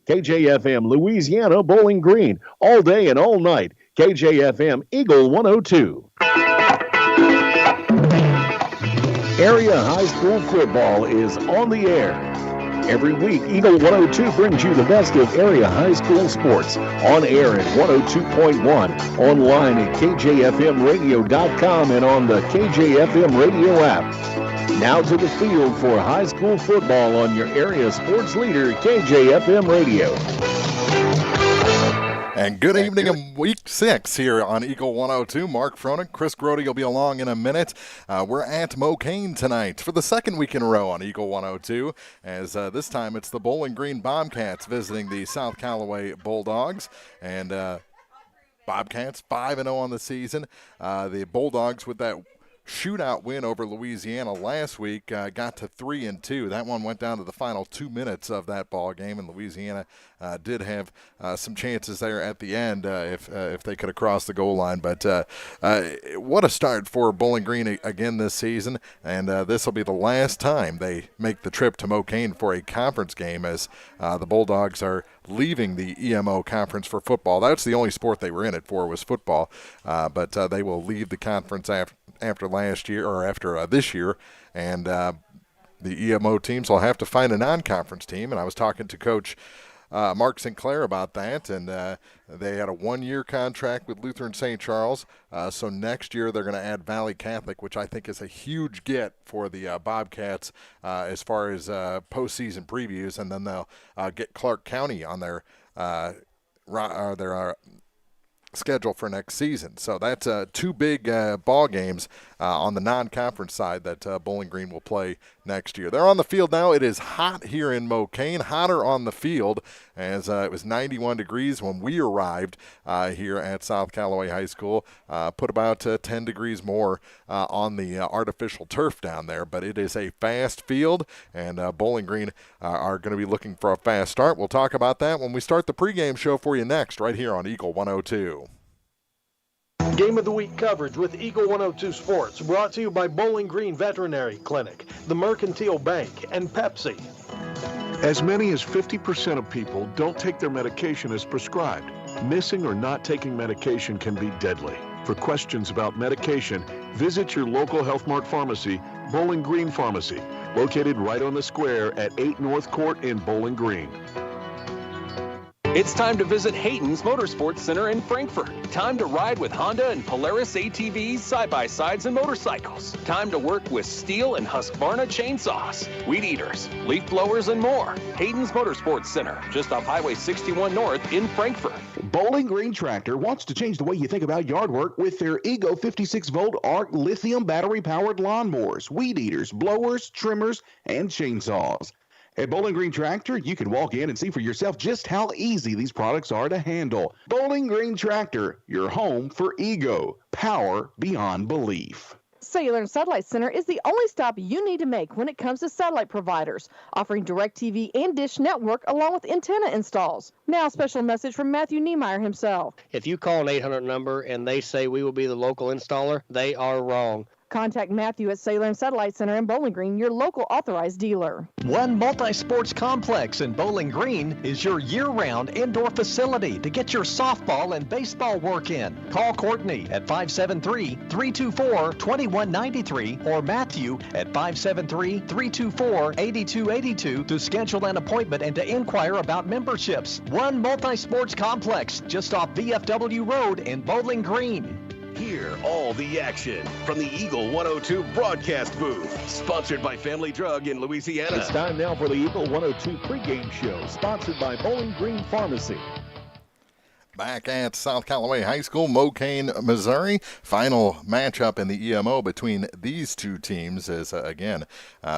KJFM Louisiana Bowling Green, all day and all night. KJFM Eagle 102. Area high school football is on the air. Every week, Eagle 102 brings you the best of area high school sports. On air at 102.1, online at kjfmradio.com, and on the KJFM radio app. Now to the field for high school football on your area sports leader, KJFM Radio. And good evening in Week 6 here on Eagle 102. Mark Froning, Chris Grody will be along in a minute. We're at Mokane tonight for the second week in a row on Eagle 102, as this time it's the Bowling Green Bobcats visiting the South Callaway Bulldogs. And Bobcats 5-0 on the season. The Bulldogs, with that shootout win over Louisiana last week, got to 3-2. That one went down to the final 2 minutes of that ball game, and Louisiana did have some chances there at the end if they could have crossed the goal line. But what a start for Bowling Green again this season, and this will be the last time they make the trip to Mokane for a conference game, as the Bulldogs are leaving the EMO conference for football. That's the only sport they were in it for, was football, but they will leave the conference after last year, or after this year, and the EMO teams will have to find a non-conference team. And I was talking to Coach Mark Sinclair about that, and they had a 1-year contract with Lutheran St. Charles, so next year they're going to add Valley Catholic, which I think is a huge get for the Bobcats as far as postseason previews, and then they'll get Clark County on their schedule for next season. So that's two big ball games on the non-conference side that Bowling Green will play next year. They're on the field now. It is hot here in Mokane, hotter on the field, as it was 91 degrees when we arrived here at South Callaway High School. Put about 10 degrees more on the artificial turf down there, but it is a fast field, and Bowling Green are going to be looking for a fast start. We'll talk about that when we start the pregame show for you next, right here on Eagle 102. Game of the Week coverage with Eagle 102 Sports, brought to you by Bowling Green Veterinary Clinic, the Mercantile Bank, and Pepsi. As many as 50% of people don't take their medication as prescribed. Missing or not taking medication can be deadly. For questions about medication, visit your local Health Mart pharmacy, Bowling Green Pharmacy, located right on the square at 8 North Court in Bowling Green. It's time to visit Hayden's Motorsports Center in Frankfort. Time to ride with Honda and Polaris ATVs, side-by-sides, and motorcycles. Time to work with Steel and Husqvarna chainsaws, weed eaters, leaf blowers, and more. Hayden's Motorsports Center, just off Highway 61 North in Frankfort. Bowling Green Tractor wants to change the way you think about yard work with their Ego 56-volt ARC lithium battery-powered lawnmowers, weed eaters, blowers, trimmers, and chainsaws. At Bowling Green Tractor, you can walk in and see for yourself just how easy these products are to handle. Bowling Green Tractor, your home for Ego. Power beyond belief. Cellular and Satellite Center is the only stop you need to make when it comes to satellite providers, offering DirecTV and Dish Network along with antenna installs. Now, a special message from Matthew Niemeyer himself. If you call an 800 number and they say we will be the local installer, they are wrong. Contact Matthew at Cellular and Satellite Center in Bowling Green, your local authorized dealer. One Multi-Sports Complex in Bowling Green is your year-round indoor facility to get your softball and baseball work in. Call Courtney at 573-324-2193 or Matthew at 573-324-8282 to schedule an appointment and to inquire about memberships. One Multi-Sports Complex just off VFW Road in Bowling Green. Hear all the action from the Eagle 102 broadcast booth, sponsored by Family Drug in Louisiana. It's time now for the Eagle 102 pregame show, sponsored by Bowling Green Pharmacy. Back at South Callaway High School, Mokane, Missouri. Final matchup in the EMO between these two teams is, again,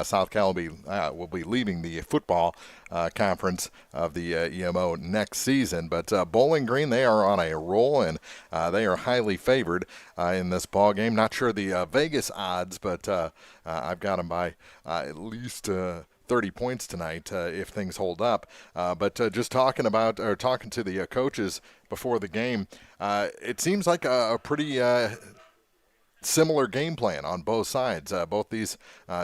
South Callaway will be leaving the football conference of the EMO next season. But Bowling Green, they are on a roll, and they are highly favored in this ball game. Not sure the Vegas odds, but I've got them by at least 30 points tonight if things hold up. But just talking to the coaches before the game, it seems like a pretty similar game plan on both sides. Both these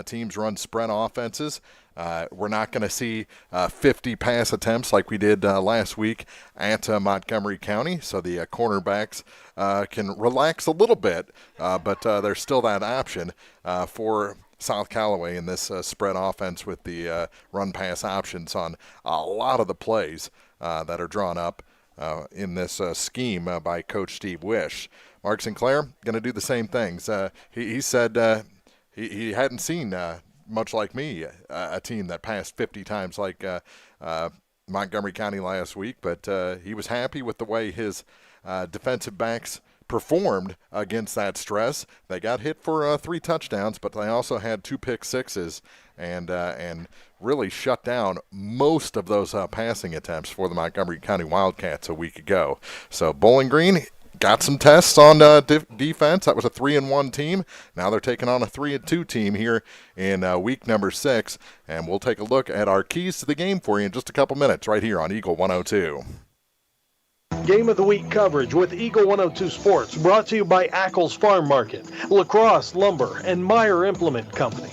teams run spread offenses. We're not going to see 50 pass attempts like we did last week at Montgomery County, so the cornerbacks can relax a little bit, but there's still that option for South Callaway in this spread offense with the run-pass options on a lot of the plays that are drawn up in this scheme by Coach Steve Wish. Mark Sinclair going to do the same things. He said he hadn't seen, much like me, a team that passed 50 times like Montgomery County last week, but he was happy with the way his defensive backs performed against that stress. They got hit for 3 touchdowns, but they also had 2 pick sixes and really shut down most of those passing attempts for the Montgomery County Wildcats a week ago. So Bowling Green got some tests on defense. That was a 3-1 team. Now they're taking on a 3-2 team here in week number 6, and we'll take a look at our keys to the game for you in just a couple minutes right here on Eagle 102. Game of the Week coverage with Eagle 102 Sports, brought to you by Ackles Farm Market, Lacrosse Lumber, and Meyer Implement Company.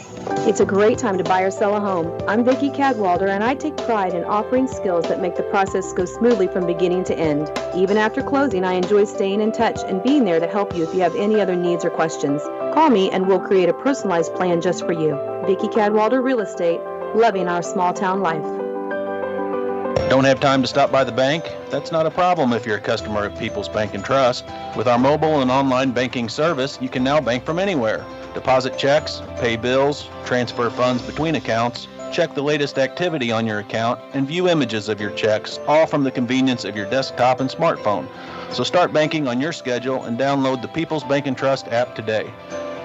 It's a great time to buy or sell a home. I'm Vicki Cadwalder, and I take pride in offering skills that make the process go smoothly from beginning to end. Even after closing, I enjoy staying in touch and being there to help you if you have any other needs or questions. Call me and we'll create a personalized plan just for you. Vicki Cadwalder Real Estate, loving our small town life. Don't have time to stop by the bank? That's not a problem if you're a customer of People's Bank and Trust. With our mobile and online banking service, you can now bank from anywhere. Deposit checks, pay bills, transfer funds between accounts, check the latest activity on your account, and view images of your checks, all from the convenience of your desktop and smartphone. So start banking on your schedule and download the People's Bank and Trust app today.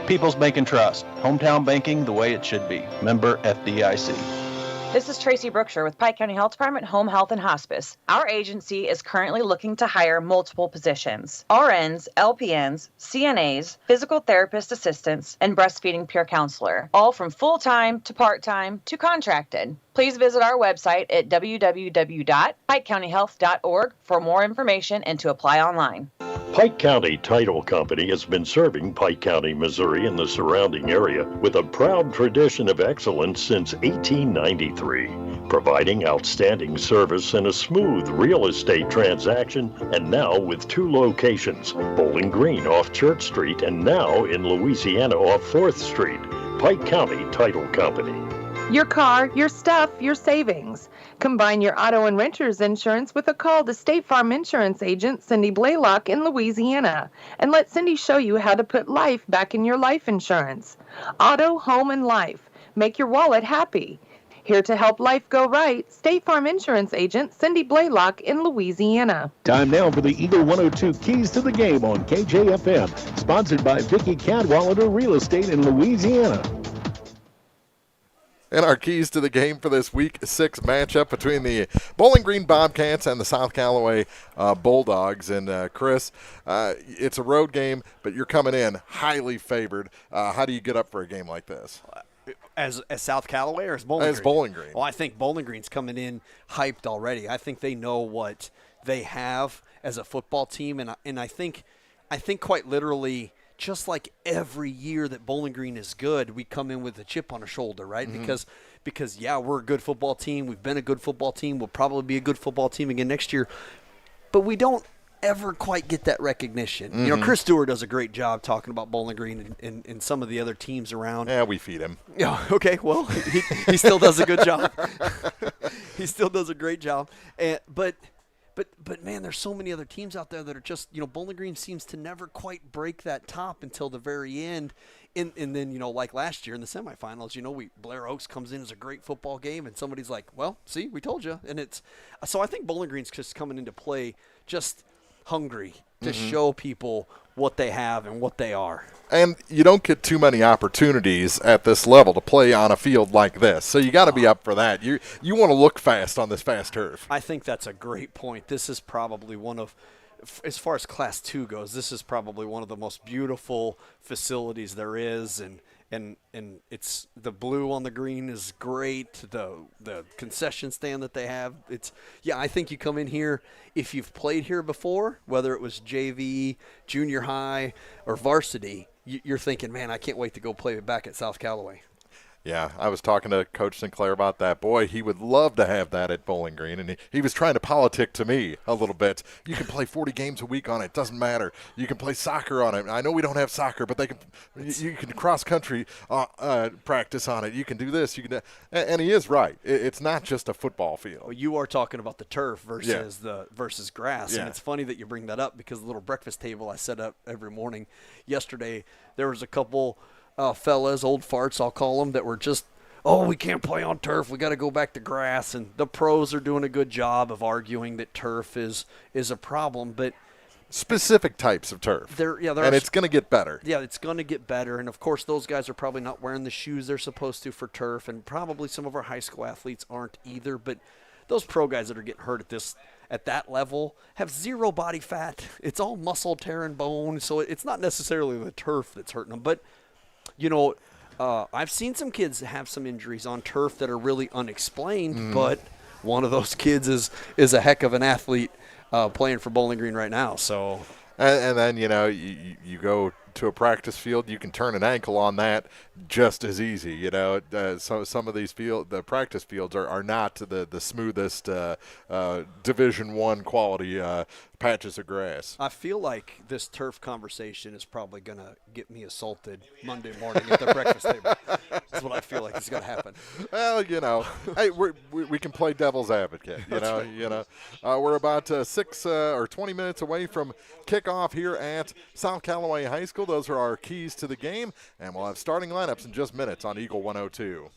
People's Bank and Trust, hometown banking the way it should be. Member FDIC. This is Tracy Brookshire with Pike County Health Department Home Health and Hospice. Our agency is currently looking to hire multiple positions: RNs, LPNs, CNAs, physical therapist assistants, and breastfeeding peer counselor, all from full-time to part-time to contracted. Please visit our website at www.pikecountyhealth.org for more information and to apply online. Pike County Title Company has been serving Pike County, Missouri and the surrounding area with a proud tradition of excellence since 1893, providing outstanding service and a smooth real estate transaction, and now with 2 locations, Bowling Green off Church Street and now in Louisiana off 4th Street. Pike County Title Company. Your car, your stuff, your savings. Combine your auto and renter's insurance with a call to State Farm Insurance agent Cindy Blaylock in Louisiana, and let Cindy show you how to put life back in your life insurance. Auto, home, and life. Make your wallet happy. Here to help life go right, State Farm Insurance agent Cindy Blaylock in Louisiana. Time now for the Eagle 102 Keys to the Game on KJFM, sponsored by Vicki Cadwalader Real Estate in Louisiana. And our keys to the game for this Week 6 matchup between the Bowling Green Bobcats and the South Callaway Bulldogs. And, Chris, it's a road game, but you're coming in highly favored. How do you get up for a game like this? As South Callaway or as Bowling Green? As Bowling Green. Well, I think Bowling Green's coming in hyped already. I think they know what they have as a football team, and I think quite literally – just like every year that Bowling Green is good, we come in with a chip on our shoulder, right? Mm-hmm. Because yeah, we're a good football team. We've been a good football team. We'll probably be a good football team again next year. But we don't ever quite get that recognition. Mm-hmm. You know, Chris Stewart does a great job talking about Bowling Green and some of the other teams around. Yeah, we feed him. Yeah, okay, well, he still does a good job. He still does a great job. But man, there's so many other teams out there that are just, Bowling Green seems to never quite break that top until the very end. And then, like last year in the semifinals, Blair Oaks comes in as a great football game, and somebody's like, well, see, we told you. And so I think Bowling Green's just coming into play just hungry to show people what they have and what they are. And you don't get too many opportunities at this level to play on a field like this, so you got to be up for that. You want to look fast on this fast turf. I think that's a great point. This is probably one of, as far as Class 2 goes, this is probably one of the most beautiful facilities there is, and it's the blue on the green is great. The concession stand that they have, I think you come in here, if you've played here before, whether it was JV, junior high, or varsity, you're thinking, man, I can't wait to go play back at South Callaway. Yeah, I was talking to Coach Sinclair about that. Boy, he would love to have that at Bowling Green, and he was trying to politic to me a little bit. You can play 40 games a week on it. Doesn't matter. You can play soccer on it. I know we don't have soccer, but you can cross-country practice on it. You can do this. You can, and he is right. It's not just a football field. Well, you are talking about the turf versus grass, and it's funny that you bring that up because the little breakfast table I set up every morning yesterday, there was a couple – fellas, old farts, I'll call them, that were just, we can't play on turf. We got to go back to grass. And the pros are doing a good job of arguing that turf is a problem, but specific types of turf. And it's going to get better. Yeah, it's going to get better. And of course, those guys are probably not wearing the shoes they're supposed to for turf, and probably some of our high school athletes aren't either. But those pro guys that are getting hurt at that level have zero body fat. It's all muscle, tear, and bone. So it's not necessarily the turf that's hurting them, but. I've seen some kids have some injuries on turf that are really unexplained, but one of those kids is a heck of an athlete playing for Bowling Green right now. So, and then you go to a practice field, you can turn an ankle on that just as easy. So some of these the practice fields are not the smoothest Division I quality patches of grass. I feel like this turf conversation is probably going to get me assaulted Monday morning at the breakfast table. That's what I feel like is going to happen. Well, hey, we can play devil's advocate. We're about 6 or 20 minutes away from kickoff here at South Callaway High School. Those are our keys to the game, and we'll have starting lineups in just minutes on Eagle 102.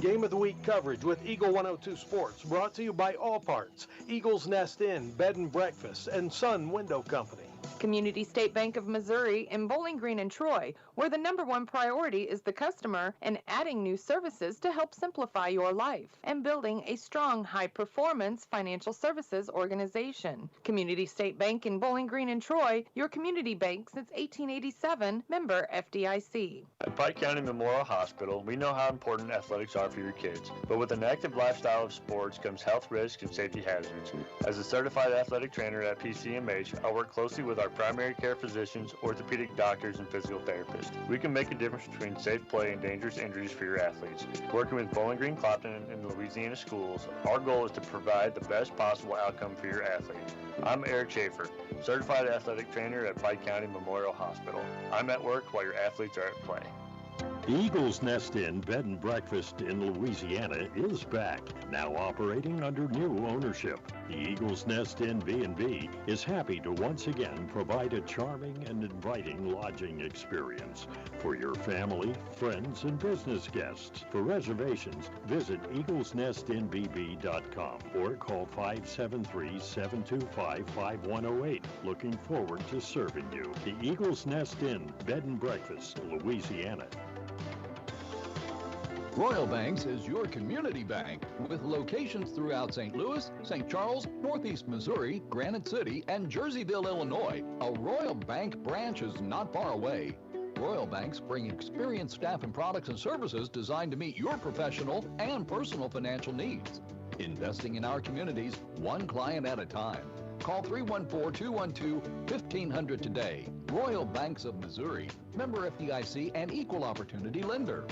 Game of the Week coverage with Eagle 102 Sports, brought to you by All Parts, Eagles Nest Inn, Bed and Breakfast, and Sun Window Company. Community State Bank of Missouri in Bowling Green and Troy, where the #1 priority is the customer and adding new services to help simplify your life and building a strong, high-performance financial services organization. Community State Bank in Bowling Green and Troy, your community bank since 1887, member FDIC. At Pike County Memorial Hospital, we know how important athletics are for your kids, but with an active lifestyle of sports comes health risks and safety hazards. As a certified athletic trainer at PCMH, I work closely with our primary care physicians, orthopedic doctors, and physical therapists. We can make a difference between safe play and dangerous injuries for your athletes. Working with Bowling Green, Clopton, and Louisiana schools, our goal is to provide the best possible outcome for your athlete. I'm Eric Schaefer, certified athletic trainer at Pike County Memorial Hospital. I'm at work while your athletes are at play. The Eagles Nest Inn Bed and Breakfast in Louisiana is back, now operating under new ownership. The Eagles Nest Inn B&B is happy to once again provide a charming and inviting lodging experience for your family, friends, and business guests. For reservations, visit eaglesnestinbb.com or call 573-725-5108. Looking forward to serving you. The Eagles Nest Inn Bed and Breakfast, Louisiana. Royal Banks is your community bank with locations throughout St. Louis, St. Charles, Northeast Missouri, Granite City, and Jerseyville, Illinois. A Royal Bank branch is not far away. Royal Banks bring experienced staff and products and services designed to meet your professional and personal financial needs. Investing in our communities, one client at a time. Call 314-212-1500 today. Royal Banks of Missouri, member FDIC and equal opportunity lender.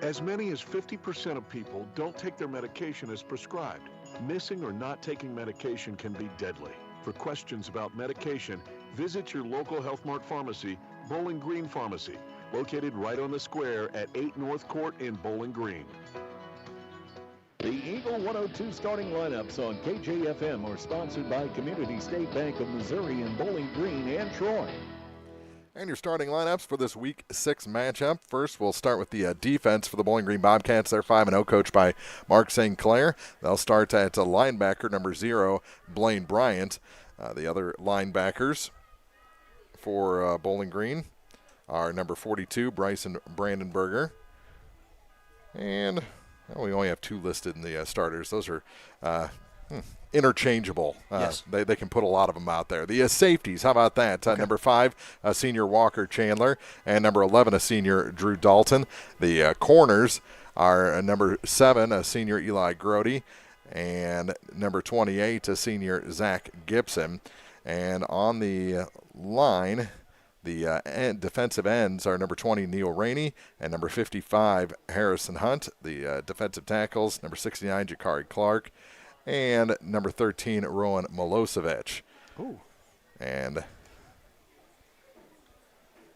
As many as 50% of people don't take their medication as prescribed. Missing or not taking medication can be deadly. For questions about medication, visit your local Health Mart pharmacy, Bowling Green Pharmacy, located right on the square at 8 North Court in Bowling Green. The Eagle 102 starting lineups on KJFM are sponsored by Community State Bank of Missouri in Bowling Green and Troy. And your starting lineups for this Week 6 matchup. First, we'll start with the defense for the Bowling Green Bobcats. They're 5-0, coached by Mark St. Clair. They'll start at linebacker number 0, Blaine Bryant. The other linebackers for Bowling Green are number 42, Bryson Brandenberger. And we only have 2 listed in the starters. Those are interchangeable. Yes. They can put a lot of them out there. The safeties, how about that? Okay. Number 5, senior Walker Chandler, and number 11, a senior Drew Dalton. The corners are number 7, a senior Eli Grody, and number 28, a senior Zach Gibson. And on the line, The defensive ends are number 20, Neil Rainey, and number 55, Harrison Hunt. The defensive tackles, number 69, Jakari Clark, and number 13, Rowan Milosevic. Ooh. And I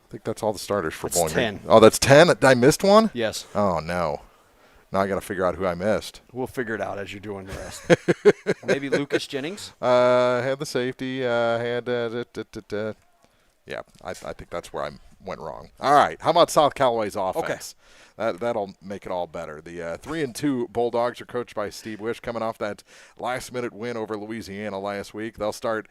think that's all the starters for That's Bowling 10. Green. Oh, that's 10? I missed one? Yes. Oh, no. Now I got to figure out who I missed. We'll figure it out as you're doing the rest. Maybe Lucas Jennings? Had the safety. Yeah, I think that's where I went wrong. All right, how about South Callaway's offense? That'll make it all better. The 3-2 Bulldogs are coached by Steve Wish, coming off that last-minute win over Louisiana last week. They'll start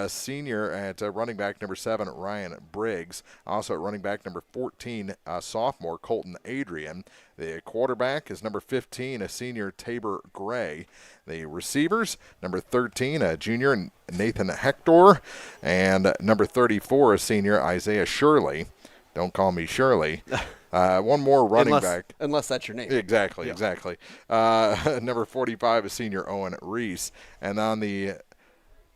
senior at running back number 7, Ryan Briggs. Also at running back number 14, sophomore Colton Adrian. The quarterback is number 15, a senior Tabor Gray. The receivers, number 13, a junior Nathan Hector, and number 34, a senior Isaiah Shirley. Don't call me Shirley. One more running back. Unless that's your name. Exactly, Yeah. exactly. Number 45, a senior Owen Reese. And on the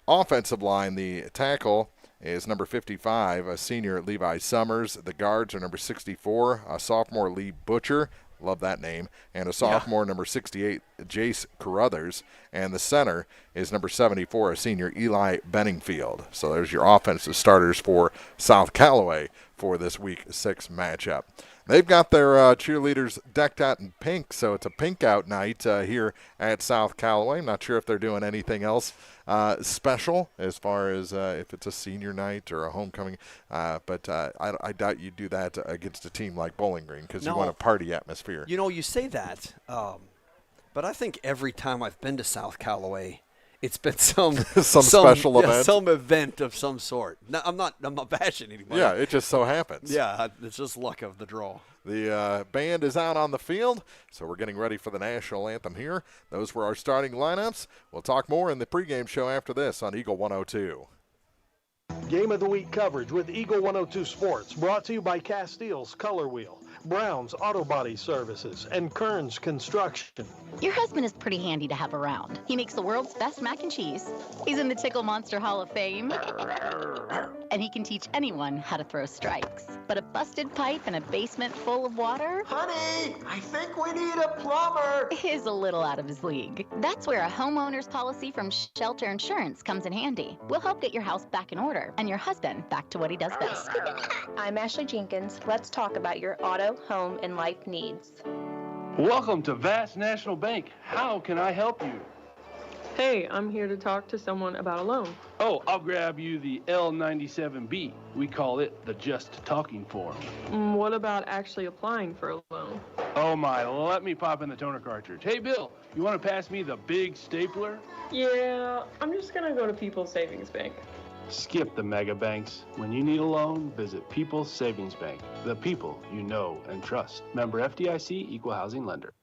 offensive line, the tackle is number 55, a senior Levi Summers. The guards are number 64, a sophomore Lee Butcher. Love that name. And a sophomore, number 68, Jace Carruthers. And the center is number 74, a senior Eli Benningfield. So there's your offensive starters for South Callaway for this Week 6 matchup. They've got their cheerleaders decked out in pink, so it's a pink out night here at South Callaway. I'm not sure if they're doing anything else special as far as if it's a senior night or a homecoming, but I doubt you'd do that against a team like Bowling Green because you want a party atmosphere. You know, you say that, but I think every time I've been to South Callaway, it's been some special event, some event of some sort. No, I'm not bashing anybody. Yeah, it just so happens. Yeah, it's just luck of the draw. The band is out on the field, so we're getting ready for the national anthem here. Those were our starting lineups. We'll talk more in the pregame show after this on Eagle 102. Game of the Week coverage with Eagle 102 Sports, brought to you by Castile's Color Wheel, Brown's Auto Body Services, and Kearns Construction. Your husband is pretty handy to have around. He makes the world's best mac and cheese. He's in the Tickle Monster Hall of Fame. And he can teach anyone how to throw strikes. But a busted pipe in a basement full of water? Honey, I think we need a plumber. Is a little out of his league. That's where a homeowner's policy from Shelter Insurance comes in handy. We'll help get your house back in order and your husband back to what he does best. I'm Ashley Jenkins. Let's talk about your auto, home, and life needs. Welcome to Vast National Bank. How can I help you? Hey, I'm here to talk to someone about a loan. Oh, I'll grab you the L97B. We call it the Just Talking form. What about actually applying for a loan? Oh my, let me pop in the toner cartridge. Hey Bill, you want to pass me the big stapler? Yeah, I'm just gonna go to People's Savings Bank. Skip the mega banks. When you need a loan, visit People's Savings Bank. The people you know and trust. Member FDIC, Equal Housing Lender.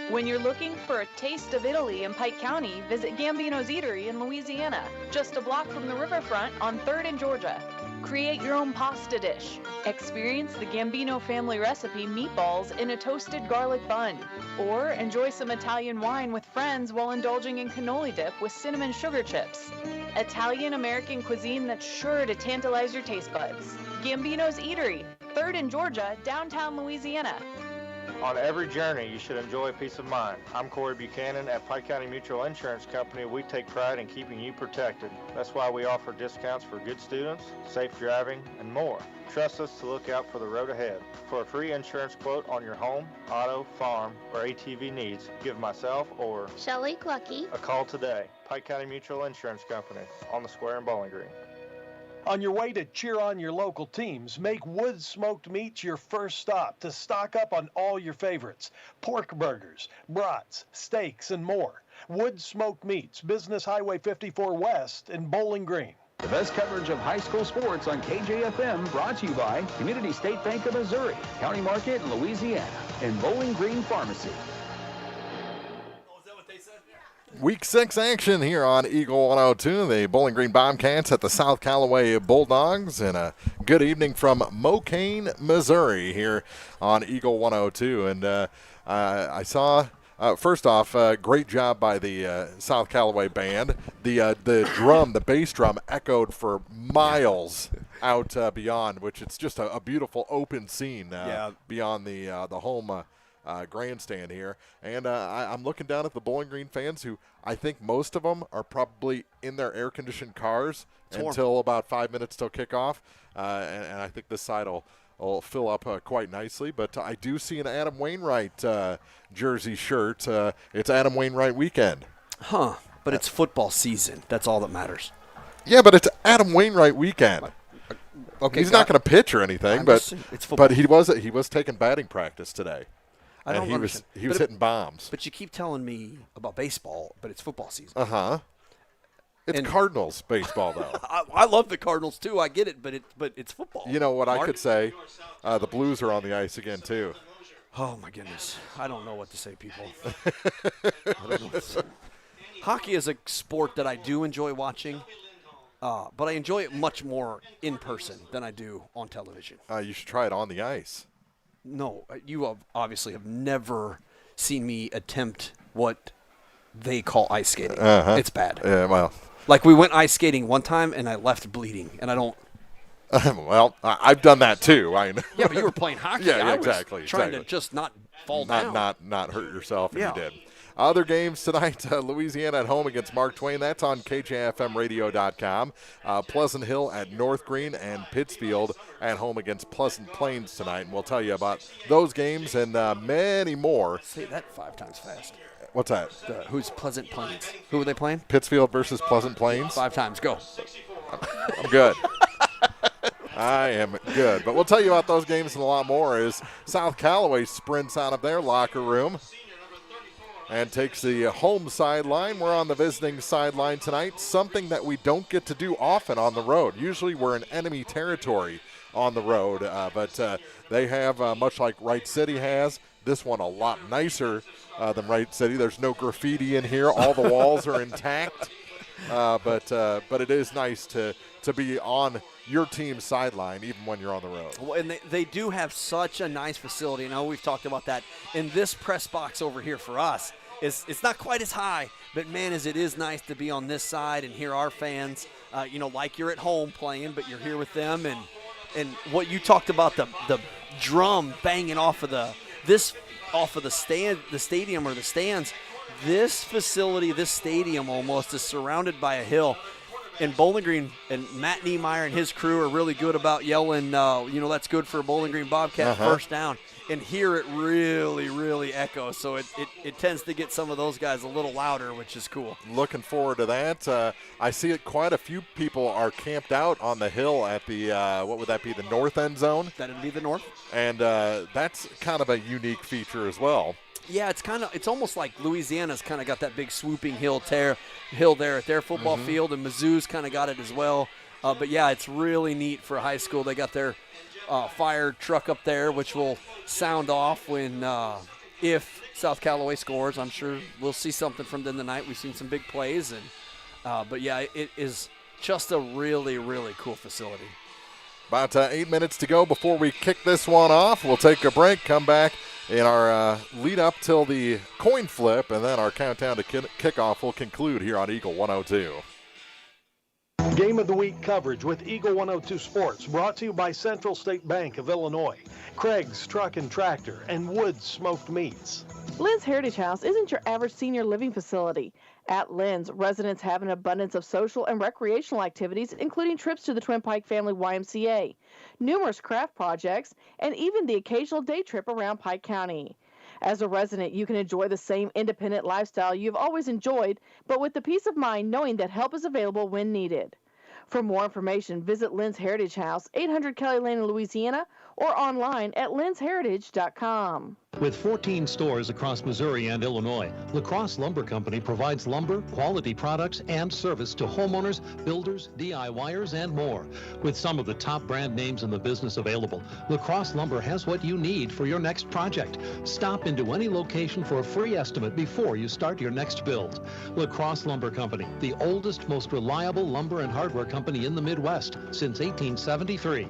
When you're looking for a taste of Italy in Pike County, visit Gambino's Eatery in Louisiana, just a block from the riverfront on 3rd and Georgia. Create your own pasta dish. Experience the Gambino family recipe meatballs in a toasted garlic bun. Or enjoy some Italian wine with friends while indulging in cannoli dip with cinnamon sugar chips. Italian-American cuisine that's sure to tantalize your taste buds. Gambino's Eatery, 3rd and Georgia, downtown Louisiana. On every journey, you should enjoy peace of mind. I'm Corey Buchanan at Pike County Mutual Insurance Company. We take pride in keeping you protected. That's why we offer discounts for good students, safe driving, and more. Trust us to look out for the road ahead. For a free insurance quote on your home, auto, farm, or ATV needs, give myself or Shelley Clucky a call today. Pike County Mutual Insurance Company on the square in Bowling Green. On your way to cheer on your local teams, make Wood Smoked Meats your first stop to stock up on all your favorites. Pork burgers, brats, steaks, and more. Wood Smoked Meats, Business Highway 54 West in Bowling Green. The best coverage of high school sports on KJFM, brought to you by Community State Bank of Missouri, County Market in Louisiana, and Bowling Green Pharmacy. Week 6 action here on Eagle 102. The Bowling Green Bobcats at the South Callaway Bulldogs. And a good evening from Mokane, Missouri here on Eagle 102. And I saw First off, great job by the South Callaway band. The bass drum echoed for miles out beyond, which it's just a beautiful open scene beyond the home grandstand here. And I'm looking down at the Bowling Green fans, who I think most of them are probably in their air-conditioned cars until about 5 minutes till kickoff. And I think this side will fill up quite nicely. But I do see an Adam Wainwright jersey shirt. It's Adam Wainwright weekend. Huh. But it's football season. That's all that matters. Yeah, but it's Adam Wainwright weekend. Okay, he's not going to pitch or anything, but it's football. But he was taking batting practice today. He was hitting bombs. But you keep telling me about baseball, but it's football season. It's Cardinals baseball, though. I love the Cardinals too. I get it, but it's football. You know what I could say? The Blues are on the ice again too. Oh my goodness! I don't know what to say, people. Hockey is a sport that I do enjoy watching, but I enjoy it much more in person than I do on television. You should try it on the ice. No, you obviously have never seen me attempt what they call ice skating. It's bad. Yeah, well. Like we went ice skating one time, and I left bleeding, and I don't. Well, I've done that too. Yeah, but you were playing hockey. Yeah, I exactly. was trying to just not fall down. Not hurt yourself, and you did. Other games tonight, Louisiana at home against Mark Twain. That's on KJFMradio.com. Pleasant Hill at North Green, and Pittsfield at home against Pleasant Plains tonight. And we'll tell you about those games and many more. Say that 5 times fast. What's that? Who's Pleasant Plains? Who are they playing? Pittsfield versus Pleasant Plains. 5 times. Go. I'm good. I am good. But we'll tell you about those games and a lot more as South Callaway sprints out of their locker room and takes the home sideline. We're on the visiting sideline tonight, something that we don't get to do often on the road. Usually we're in enemy territory on the road, but they have, much like Wright City has, this one a lot nicer than Wright City. There's no graffiti in here. All the walls are intact, but it is nice to be on your team's sideline even when you're on the road. Well, and they do have such a nice facility. I know we've talked about that. And this press box over here for us, it's not quite as high, but, man, it is nice to be on this side and hear our fans, like you're at home playing, but you're here with them. And what you talked about, the drum banging off of the stadium or the stands, this facility, this stadium almost is surrounded by a hill. And Bowling Green and Matt Niemeyer and his crew are really good about yelling, that's good for a Bowling Green Bobcat first down. And here it really, really echoes. So it tends to get some of those guys a little louder, which is cool. Looking forward to that. I see it. Quite a few people are camped out on the hill at the, what would that be, the north end zone? That'd be the north. And that's kind of a unique feature as well. Yeah, it's almost like Louisiana's kind of got that big swooping hill there at their football field, and Mizzou's kind of got it as well. But yeah, it's really neat for a high school. They got their fire truck up there, which will sound off when if South Callaway scores. I'm sure we'll see something from them tonight. We've seen some big plays, but yeah, it is just a really, really cool facility. About 8 minutes to go before we kick this one off. We'll take a break, come back in our lead up till the coin flip, and then our countdown to kickoff will conclude here on Eagle 102. Game of the Week coverage with Eagle 102 Sports, brought to you by Central State Bank of Illinois, Craig's Truck and Tractor, and Woods Smoked Meats. Lynn's Heritage House isn't your average senior living facility. At Lynn's, residents have an abundance of social and recreational activities, including trips to the Twin Pike Family YMCA, numerous craft projects, and even the occasional day trip around Pike County. As a resident, you can enjoy the same independent lifestyle you've always enjoyed, but with the peace of mind knowing that help is available when needed. For more information, visit Lynn's Heritage House, 800 Kelly Lane in Louisiana, or online at lynsheritage.com. With 14 stores across Missouri and Illinois, La Crosse Lumber Company provides lumber, quality products, and service to homeowners, builders, DIYers, and more. With some of the top brand names in the business available, La Crosse Lumber has what you need for your next project. Stop into any location for a free estimate before you start your next build. La Crosse Lumber Company, the oldest, most reliable lumber and hardware company in the Midwest since 1873.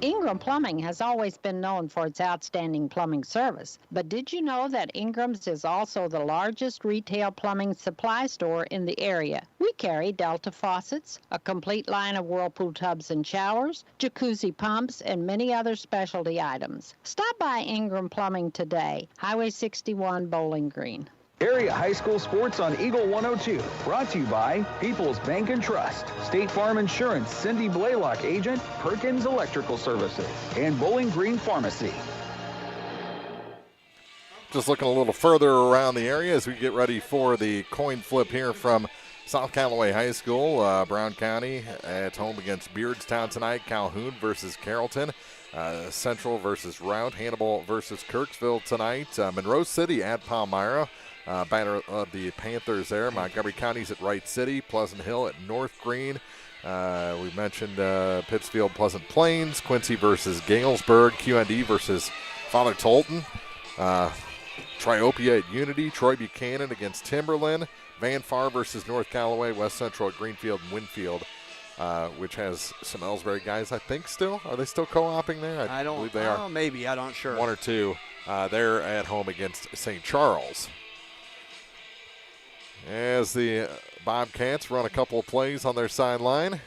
Ingram Plumbing has always been known for its outstanding plumbing service, but did you know that Ingram's is also the largest retail plumbing supply store in the area? We carry Delta faucets, a complete line of Whirlpool tubs and showers, jacuzzi pumps, and many other specialty items. Stop by Ingram Plumbing today, Highway 61, Bowling Green. Area High School Sports on Eagle 102. Brought to you by People's Bank and Trust, State Farm Insurance, Cindy Blaylock Agent, Perkins Electrical Services, and Bowling Green Pharmacy. Just looking a little further around the area as we get ready for the coin flip here from South Callaway High School. Brown County at home against Beardstown tonight. Calhoun versus Carrollton. Central versus Routt. Hannibal versus Kirksville tonight. Monroe City at Palmyra. Banner of the Panthers there. Montgomery County's at Wright City. Pleasant Hill at North Green. We mentioned Pittsfield, Pleasant Plains. Quincy versus Galesburg. QND versus Father Tolton. Triopia at Unity. Troy Buchanan against Timberland. Van Far versus North Callaway. West Central at Greenfield and Winfield, which has some Ellsbury guys, I think, still. Are they still co-oping there? I don't believe they are. Maybe. I'm not sure. One or two. They're at home against St. Charles. As the Bobcats run a couple of plays on their sideline.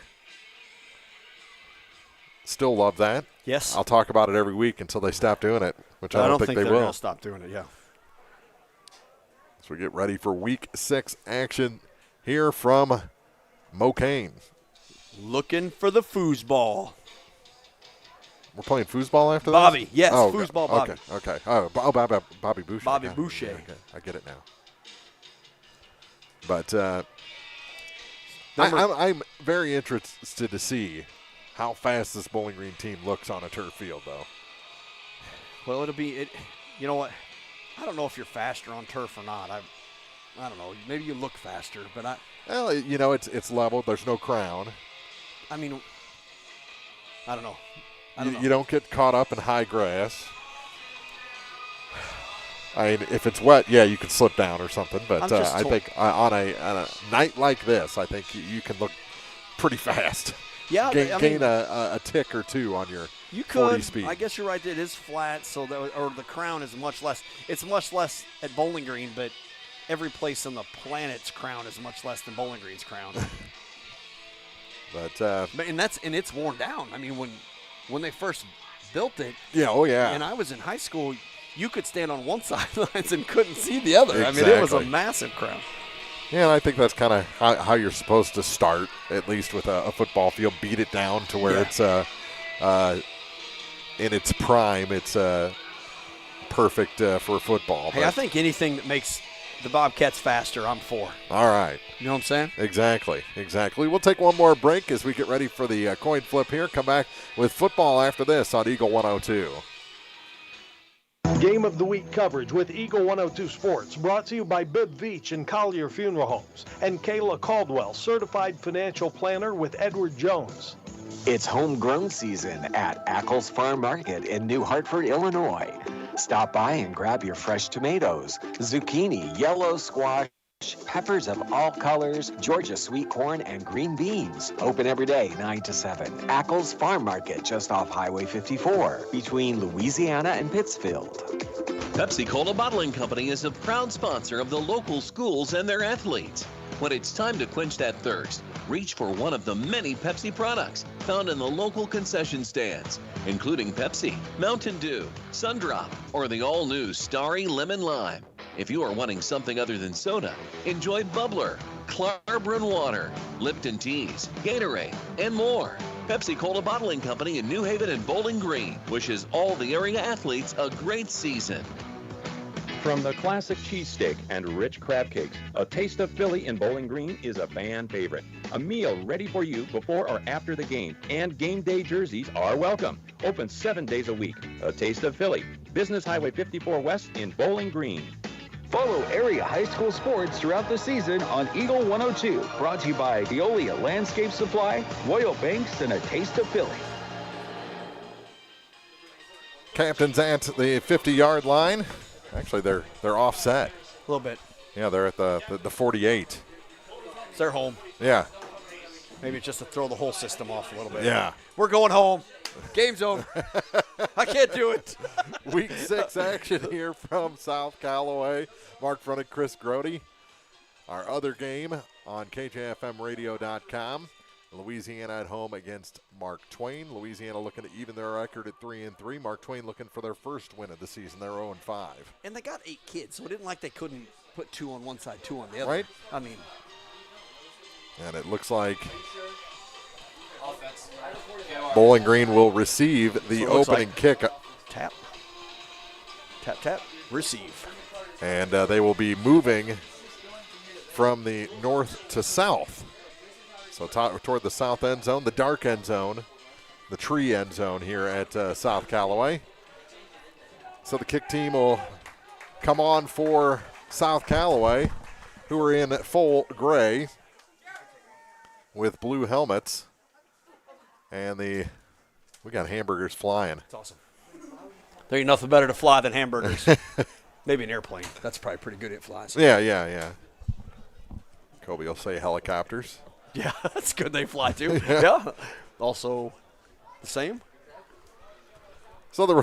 Still love that. Yes. I'll talk about it every week until they stop doing it, which I don't think they they're will. Going to stop doing it, yeah. So we get ready for Week 6 action here from Mokane. Looking for the foosball. We're playing foosball after Bobby, this? yes, foosball Bobby. Okay. Bobby Boucher. Bobby Boucher. Okay, I get it now. But I'm very interested to see how fast this Bowling Green team looks on a turf field, though. Well, it'll be it. You know what? I don't know if you're faster on turf or not. I don't know. Maybe you look faster, but Well, you know, it's level. There's no crown. I mean, I don't know. You don't get caught up in high grass. I mean, if it's wet, yeah, you can slip down or something. But I think on a night like this, I think you can look pretty fast. Yeah, gain a tick or two on your 40 speed. I guess you're right. It is flat, so or the crown is much less. It's much less at Bowling Green, but every place on the planet's crown is much less than Bowling Green's crown. But it's worn down. I mean, when they first built it, and I was in high school, you could stand on one sidelines and couldn't see the other. Exactly. I mean, it was a massive crown. Yeah, and I think that's kind of how you're supposed to start, at least with a football field. Beat it down to where it's in its prime. It's perfect for football. Hey, I think anything that makes the Bobcats faster, I'm for. All right. You know what I'm saying? Exactly. We'll take one more break as we get ready for the coin flip here. Come back with football after this on Eagle 102. Game of the Week coverage with Eagle 102 Sports, brought to you by Bibb Veach and Collier Funeral Homes and Kayla Caldwell, certified financial planner with Edward Jones. It's homegrown season at Ackles Farm Market in New Hartford, Illinois. Stop by and grab your fresh tomatoes, zucchini, yellow squash, peppers of all colors, Georgia sweet corn, and green beans. Open every day, 9 to 7. Ackles Farm Market, just off Highway 54, between Louisiana and Pittsfield. Pepsi-Cola Bottling Company is a proud sponsor of the local schools and their athletes. When it's time to quench that thirst, reach for one of the many Pepsi products found in the local concession stands, including Pepsi, Mountain Dew, Sundrop, or the all-new Starry Lemon Lime. If you are wanting something other than soda, enjoy Bubbler, Clarbrun Water, Lipton Teas, Gatorade, and more. Pepsi-Cola Bottling Company in New Haven and Bowling Green wishes all the area athletes a great season. From the classic cheesesteak and rich crab cakes, a Taste of Philly in Bowling Green is a fan favorite. A meal ready for you before or after the game, and game day jerseys are welcome. Open 7 days a week. A Taste of Philly, Business Highway 54 West in Bowling Green. Follow area high school sports throughout the season on Eagle 102. Brought to you by Veolia Landscape Supply, Royal Banks, and a Taste of Philly. Captain's at the 50-yard line. Actually, they're offset. A little bit. Yeah, they're at the 48. It's their home. Yeah. Maybe it's just to throw the whole system off a little bit. Yeah. We're going home. Game's over. I can't do it. Week 6 action here from South Callaway. Mark Fronted, Chris Grody. Our other game on KJFMradio.com. Louisiana at home against Mark Twain. Louisiana looking to even their record at 3-3. Mark Twain looking for their first win of the season. They're 0-5. And they got 8 kids, so it isn't like they couldn't put 2 on one side, 2 on the other. Right. I mean. And it looks like Bowling Green will receive the opening kick. Tap. Tap, tap. Receive. And they will be moving from the north to south. So toward the south end zone, the dark end zone, the tree end zone here at South Callaway. So the kick team will come on for South Callaway, who are in full gray with blue helmets. And we got hamburgers flying. That's awesome. There ain't nothing better to fly than hamburgers. Maybe an airplane. That's probably pretty good at flies. Yeah. Kobe will say helicopters. Yeah, that's good they fly too. Yeah. Also the same. So the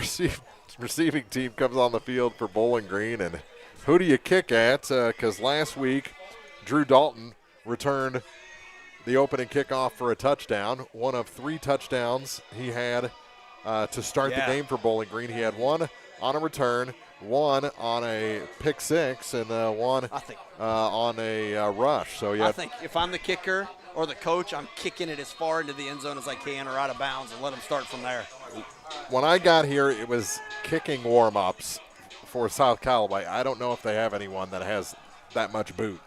receiving team comes on the field for Bowling Green. And who do you kick at? Because last week, Drew Dalton returned the opening kickoff for a touchdown. One of 3 touchdowns he had to start the game for Bowling Green. He had 1 on a return, 1 on a pick 6, and 1 on a rush. So I think if I'm the kicker or the coach, I'm kicking it as far into the end zone as I can or out of bounds and let them start from there. When I got here, it was kicking warm-ups for South Callaway. I don't know if they have anyone that has that much boot.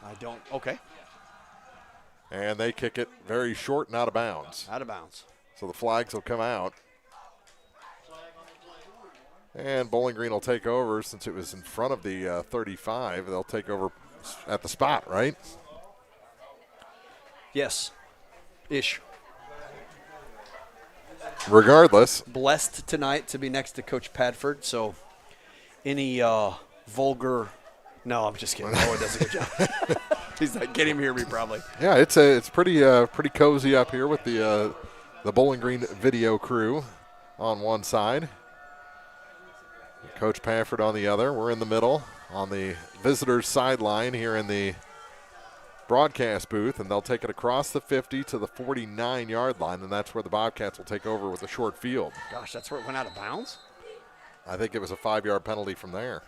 I don't. Okay. And they kick it very short and out of bounds. Out of bounds. So the flags will come out. And Bowling Green will take over since it was in front of the 35. They'll take over at the spot, right? Yes. Ish. Regardless. Blessed tonight to be next to Coach Padford. So any vulgar. No, I'm just kidding. Oh, it does a good job. He's like, can't even hear me probably. Yeah, it's pretty cozy up here with the Bowling Green video crew on one side. Coach Padford on the other. We're in the middle on the visitors' sideline here in the broadcast booth, and they'll take it across the 50 to the 49-yard line, and that's where the Bobcats will take over with a short field. Gosh, that's where it went out of bounds? I think it was a 5-yard penalty from there.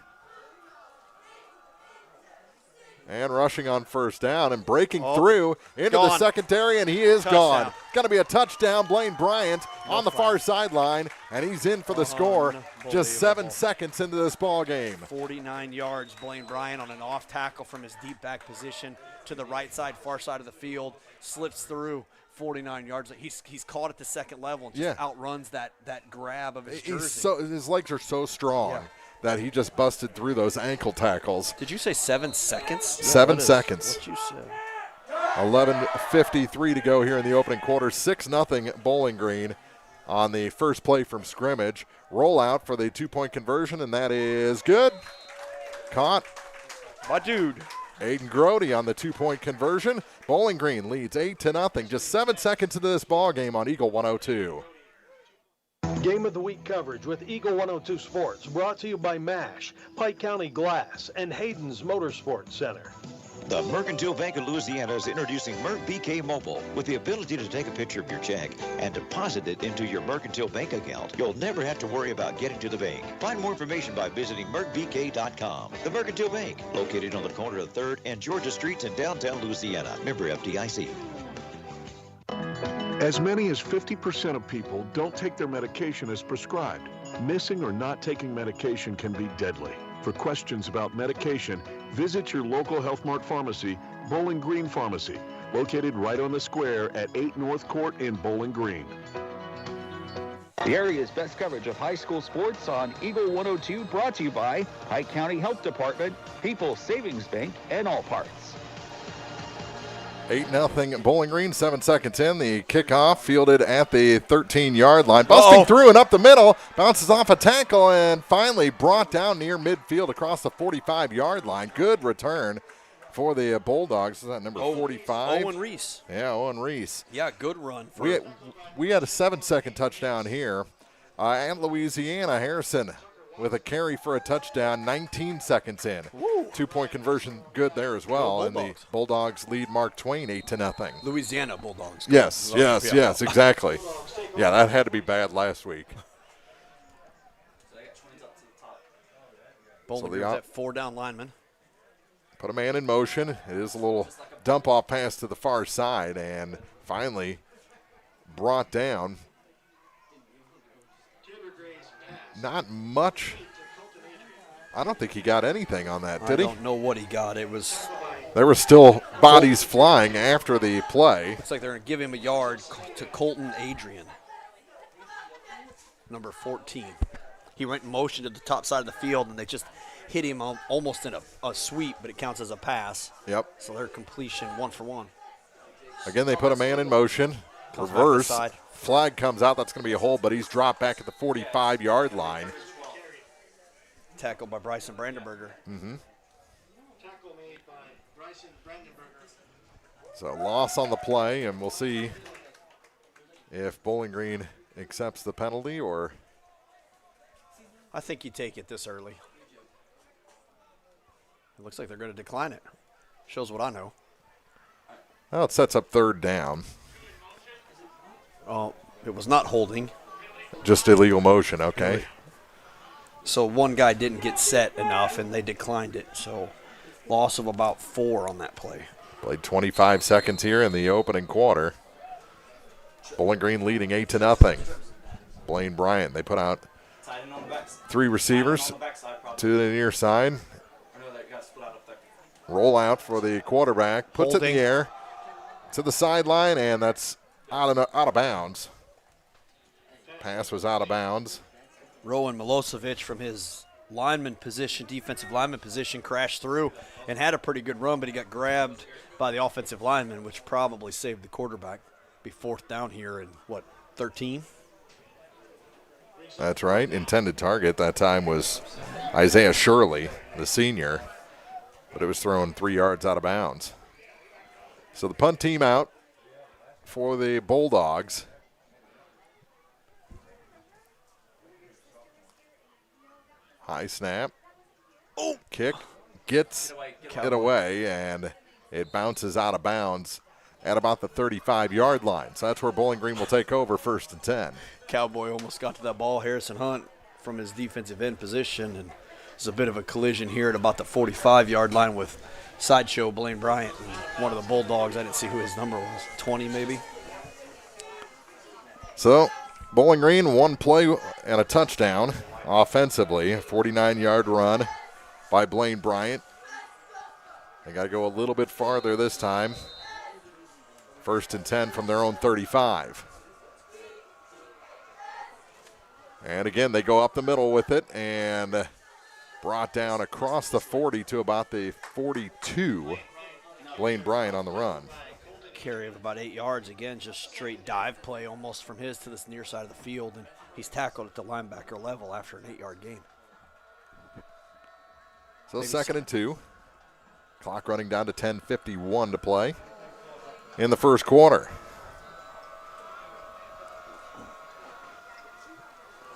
And rushing on first down and breaking through into the secondary, and he is gone. Going to be a touchdown. Blaine Bryant on the far sideline, and he's in for the score just 7 seconds into this ball game. 49 yards, Blaine Bryant on an off tackle from his deep back position to the right side, far side of the field, slips through 49 yards. He's caught at the second level and just outruns that grab of his jersey. His legs are so strong that he just busted through those ankle tackles. Did you say 7 seconds? 7 seconds. What you said. 11:53 to go here in the opening quarter. 6-0 Bowling Green on the first play from scrimmage. Rollout for the 2-point conversion, and that is good. Caught. My dude. Aiden Grody on the 2-point conversion. Bowling Green leads 8-0. Just 7 seconds into this ball game on Eagle 102. Game of the Week coverage with Eagle 102 Sports, brought to you by MASH, Pike County Glass, and Hayden's Motorsports Center. The Mercantile Bank of Louisiana is introducing Merc BK Mobile. With the ability to take a picture of your check and deposit it into your Mercantile Bank account, you'll never have to worry about getting to the bank. Find more information by visiting mercbk.com. The Mercantile Bank, located on the corner of 3rd and Georgia Streets in downtown Louisiana. Member FDIC. As many as 50% of people don't take their medication as prescribed. Missing or not taking medication can be deadly. For questions about medication, visit your local Health Mart pharmacy, Bowling Green Pharmacy, located right on the square at 8 North Court in Bowling Green. The area's best coverage of high school sports on Eagle 102, brought to you by Pike County Health Department, People's Savings Bank, and All Parts. 8-0 Bowling Green, 7 seconds in. The kickoff fielded at the 13-yard line. Busting through and up the middle. Bounces off a tackle and finally brought down near midfield across the 45-yard line. Good return for the Bulldogs. Is that number 45? Owen Reese. Yeah, Owen Reese. Yeah, good run. We had a 7-second touchdown here. And Louisiana, Harrison with a carry for a touchdown, 19 seconds in. Woo. 2-point conversion good there as well. And the Bulldogs lead Mark Twain 8-0. Louisiana Bulldogs. Yes, exactly. Yeah, that had to be bad last week. Bowling Green's that 4-down lineman. Put a man in motion. It is a little dump-off pass to the far side and finally brought down. Not much. I don't think he got anything on that, did he? I don't know what he got. There were still bodies flying after the play. Looks like they're going to give him a yard to Colton Adrian, number 14. He went in motion to the top side of the field, and they just hit him almost in a sweep, but it counts as a pass. Yep. So their completion 1-for-1. Again, they put a man in motion. Reverse. Flag comes out. That's going to be a hold, but he's dropped back at the 45-yard line. Tackled by Bryson Brandenberger. Mm-hmm. Tackle made by Bryson Brandenberger. So loss on the play, and we'll see if Bowling Green accepts the penalty or. I think you take it this early. It looks like they're going to decline it. Shows what I know. Well, it sets up 3rd down. Oh, it was not holding. Just illegal motion, okay. Really? So one guy didn't get set enough, and they declined it. So loss of about 4 on that play. Played 25 seconds here in the opening quarter. Bowling Green leading 8-0. Blaine Bryant, they put out 3 receivers to the near side. Roll out for the quarterback. Puts it in the air to the sideline, and that's out of bounds. Pass was out of bounds. Rowan Milosevic from his lineman position, defensive lineman position, crashed through and had a pretty good run, but he got grabbed by the offensive lineman, which probably saved the quarterback. Be 4th down here in, 13? That's right. Intended target that time was Isaiah Shirley, the senior, but it was thrown 3 yards out of bounds. So the punt team out for the Bulldogs. High snap. Oh, kick. Gets it away, and it bounces out of bounds at about the 35-yard line. So that's where Bowling Green will take over 1st and 10. Cowboy almost got to that ball. Harrison Hunt from his defensive end position, and there's a bit of a collision here at about the 45-yard line with Sideshow Blaine Bryant and one of the Bulldogs. I didn't see who his number was, 20 maybe. So Bowling Green, 1 play and a touchdown offensively. A 49-yard run by Blaine Bryant. They got to go a little bit farther this time. 1st and 10 from their own 35. And again, they go up the middle with it and brought down across the 40 to about the 42. Blaine Bryant on the run. Carry of about 8 yards. Again, just straight dive play almost from his to this near side of the field, and he's tackled at the linebacker level after an 8-yard gain. So maybe 2nd and 2. Clock running down to 10:51 to play in the first quarter.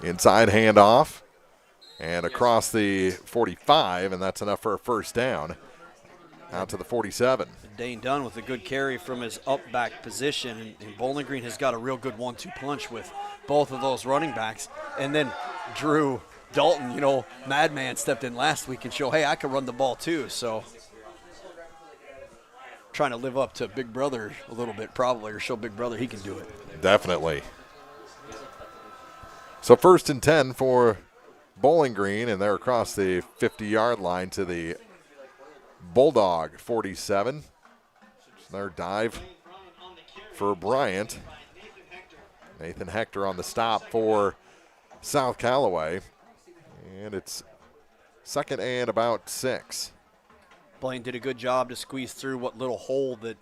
Inside handoff and across the 45, and that's enough for a 1st down. Out to the 47. Dane Dunn with a good carry from his up back position, and Bowling Green has got a real good 1-2 punch with both of those running backs. And then Drew Dalton, Madman stepped in last week and showed, hey, I can run the ball too. So trying to live up to Big Brother a little bit probably, or show Big Brother he can do it. Definitely. So 1st and 10 for Bowling Green, and they're across the 50-yard line to the Bulldog 47. Their dive for Bryant. Nathan Hector on the stop for South Callaway. And it's 2nd and about 6. Blaine did a good job to squeeze through what little hole that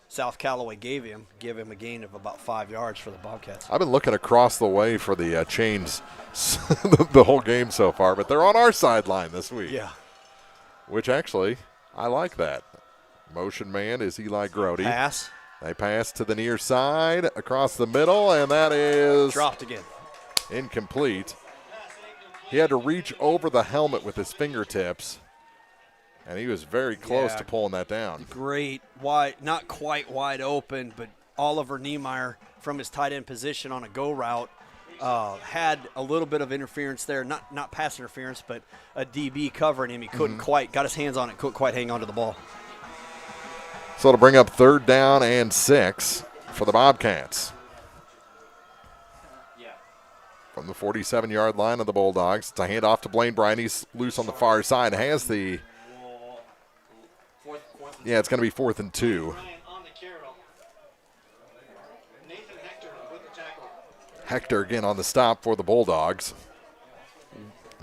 South Callaway gave him a gain of about 5 yards for the Bobcats. I've been looking across the way for the chains the whole game so far, but they're on our sideline this week. Yeah. Which actually, I like that. Motion man is Eli Grody. Pass. They pass to the near side, across the middle, and that is dropped again. Incomplete. He had to reach over the helmet with his fingertips, and he was very close to pulling that down. Great, wide, not quite wide open, but Oliver Niemeyer from his tight end position on a go route had a little bit of interference there, not pass interference, but a DB covering him. He couldn't quite, got his hands on it, couldn't quite hang on to the ball. So to bring up 3rd down and 6 for the Bobcats. From the 47-yard line of the Bulldogs, it's a handoff to Blaine Bryan. He's loose on the far side. Has the it's going to be 4th and 2. Hector again on the stop for the Bulldogs.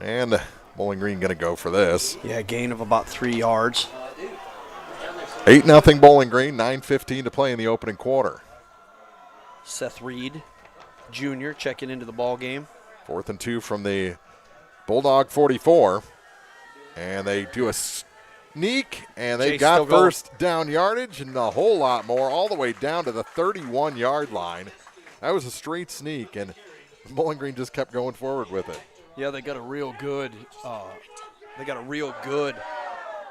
And Bowling Green going to go for this. Yeah, gain of about 3 yards. 8-0 Bowling Green, 9:15 to play in the opening quarter. Seth Reed, Jr., checking into the ball game. 4th and 2 from the Bulldog 44. And they do a sneak, and they got first down yardage and a whole lot more, all the way down to the 31-yard line. That was a straight sneak, and Bowling Green just kept going forward with it. Yeah, they got a real good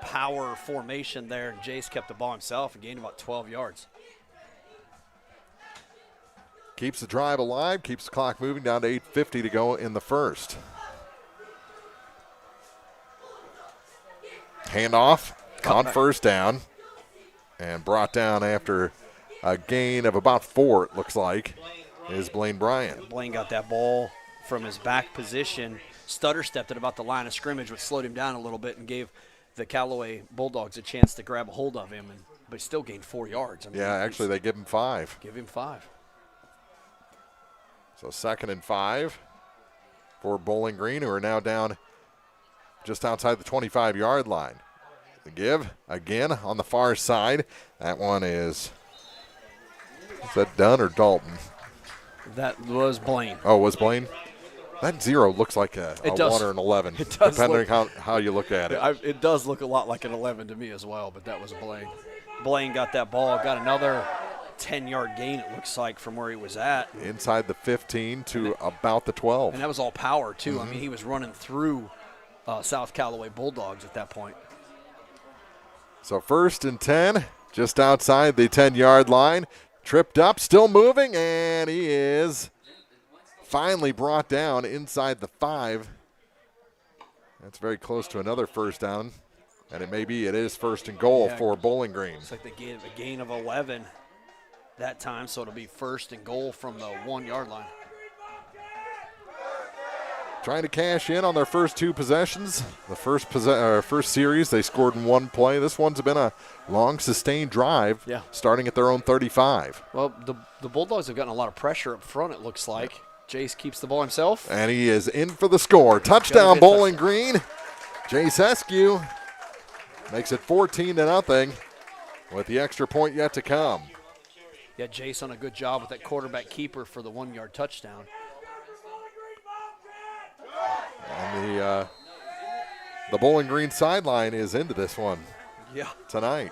power formation there, and Jace kept the ball himself and gained about 12 yards. Keeps the drive alive, keeps the clock moving, down to 8:50 to go in the first. Handoff on first down, and brought down after a gain of about 4, it looks like, is Blaine Bryan. Blaine got that ball from his back position, stutter stepped at about the line of scrimmage, which slowed him down a little bit and gave the Callaway Bulldogs a chance to grab a hold of him, but he still gained 4 yards. I mean, yeah, actually they give him 5. Give him 5. So 2nd and 5 for Bowling Green, who are now down just outside the 25-yard line. The give again on the far side. That one is that Dunn or Dalton? That was Blaine. Oh, was Blaine? That 0 looks like a 1 or an 11, depending on how you look at it. It does look a lot like an 11 to me as well, but that was Blaine. Blaine got that ball, got another 10-yard gain, it looks like, from where he was at. Inside the 15 to about the 12. And that was all power, too. I mean, he was running through South Callaway Bulldogs at that point. So 1st and 10, just outside the 10-yard line. Tripped up, still moving, and he is finally brought down inside the 5. That's very close to another first down, and it is 1st and goal for Bowling Green. It's like they gave a gain of 11 that time, so it'll be 1st and goal from the 1-yard line. Trying to cash in on their first 2 possessions. The first series they scored in 1 play. This one's been a long, sustained drive, starting at their own 35. Well, the Bulldogs have gotten a lot of pressure up front, it looks like. Jace keeps the ball himself. And he is in for the score. Touchdown, Bowling Green. Jace Eskew makes it 14-0 with the extra point yet to come. Yeah, Jace on a good job with that quarterback keeper for the 1-yard touchdown. And the Bowling Green sideline is into this one tonight.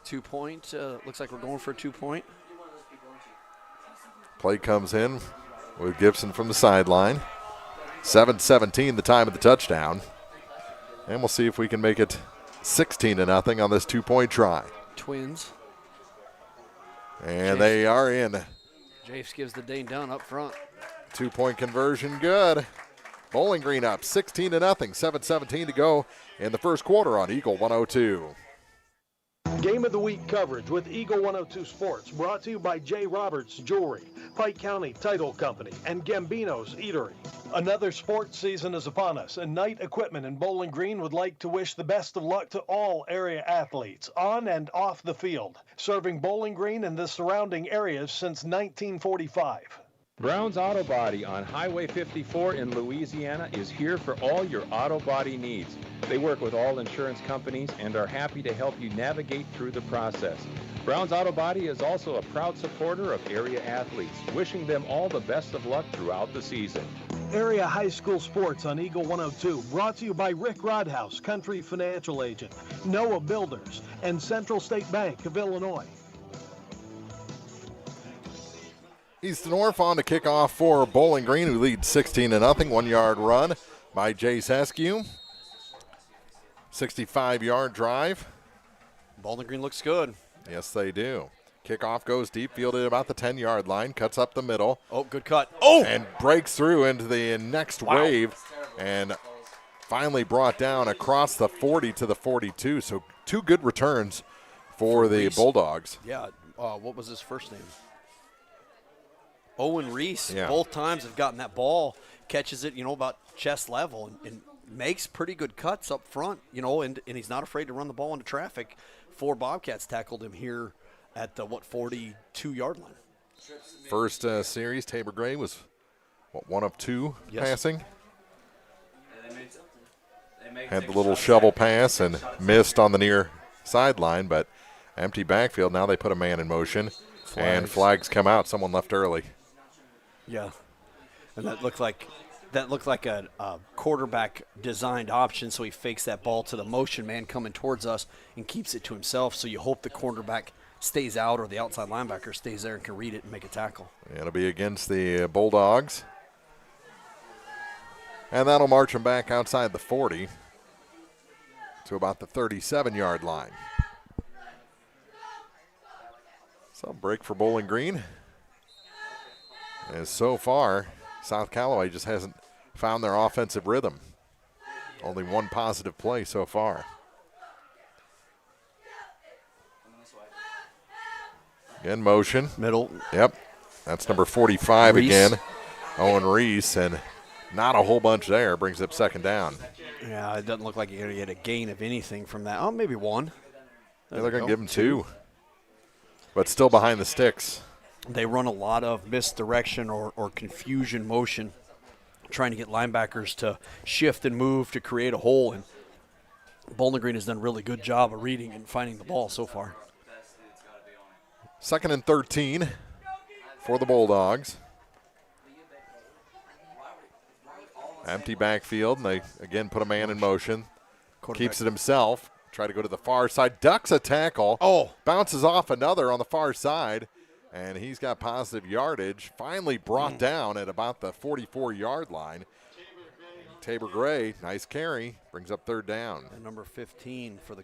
2-point. Looks like we're going for a 2-point. Play comes in with Gibson from the sideline. 7:17 the time of the touchdown. And we'll see if we can make it 16-0 on this 2-point try. Twins. And they are in. Jace gives the day done up front. 2-point conversion, good. Bowling Green up 16-0, 7:17 to go in the first quarter on Eagle 102. Game of the Week coverage with Eagle 102 Sports, brought to you by J. Roberts Jewelry, Pike County Title Company, and Gambino's Eatery. Another sports season is upon us, and Knight Equipment in Bowling Green would like to wish the best of luck to all area athletes, on and off the field, serving Bowling Green and the surrounding areas since 1945. Brown's Auto Body on Highway 54 in Louisiana is here for all your auto body needs. They work with all insurance companies and are happy to help you navigate through the process. Brown's Auto Body is also a proud supporter of area athletes, wishing them all the best of luck throughout the season. Area high school sports on Eagle 102, brought to you by Rick Rodhouse, Country Financial Agent, Noah Builders, and Central State Bank of Illinois. East to North on to kick off for Bowling Green, who leads 16-0. 1 yard run by Jace Eskew. 65-yard drive. Bowling Green looks good. Yes, they do. Kickoff goes deep, fielded about the 10-yard line, cuts up the middle. Oh, good cut. Oh! And breaks through into the next wave and finally brought down across the 40 to the 42. So 2 good returns for the Reese. Bulldogs. Yeah, what was his first name? Owen Reese. Yeah. Both times have gotten that ball, catches it, about chest level, and makes pretty good cuts up front, and he's not afraid to run the ball into traffic. 4 Bobcats tackled him here at the 42-yard line. First series, Tabor Gray was 1 of 2 passing. Had the little shovel pass and missed on the near sideline, but empty backfield. Now they put a man in motion, and flags come out. Someone left early. Yeah, and that looked like a quarterback designed option, so he fakes that ball to the motion man coming towards us and keeps it to himself. So you hope the cornerback stays out or the outside linebacker stays there and can read it and make a tackle. It'll be against the Bulldogs. And that'll march them back outside the 40 to about the 37-yard line. So break for Bowling Green. As so far, South Callaway just hasn't found their offensive rhythm. Only 1 positive play so far. Again, motion. Middle. Yep. That's number 45 Reese. again. Owen Reese, and not a whole bunch there. Brings up 2nd down. Yeah, it doesn't look like you're going to get a gain of anything from that. Oh, maybe 1. They're going to give him 2. But still behind the sticks. They run a lot of misdirection or confusion motion, trying to get linebackers to shift and move to create a hole. And Bowling Green has done a really good job of reading and finding the ball so far. 2nd and 13 for the Bulldogs. Empty backfield, and they again put a man in motion. Keeps it himself. Try to go to the far side. Ducks a tackle. Oh. Bounces off another on the far side. And he's got positive yardage. Finally brought down at about the 44-yard line. Tabor Gray, nice carry. Brings up 3rd down. And number 15 for the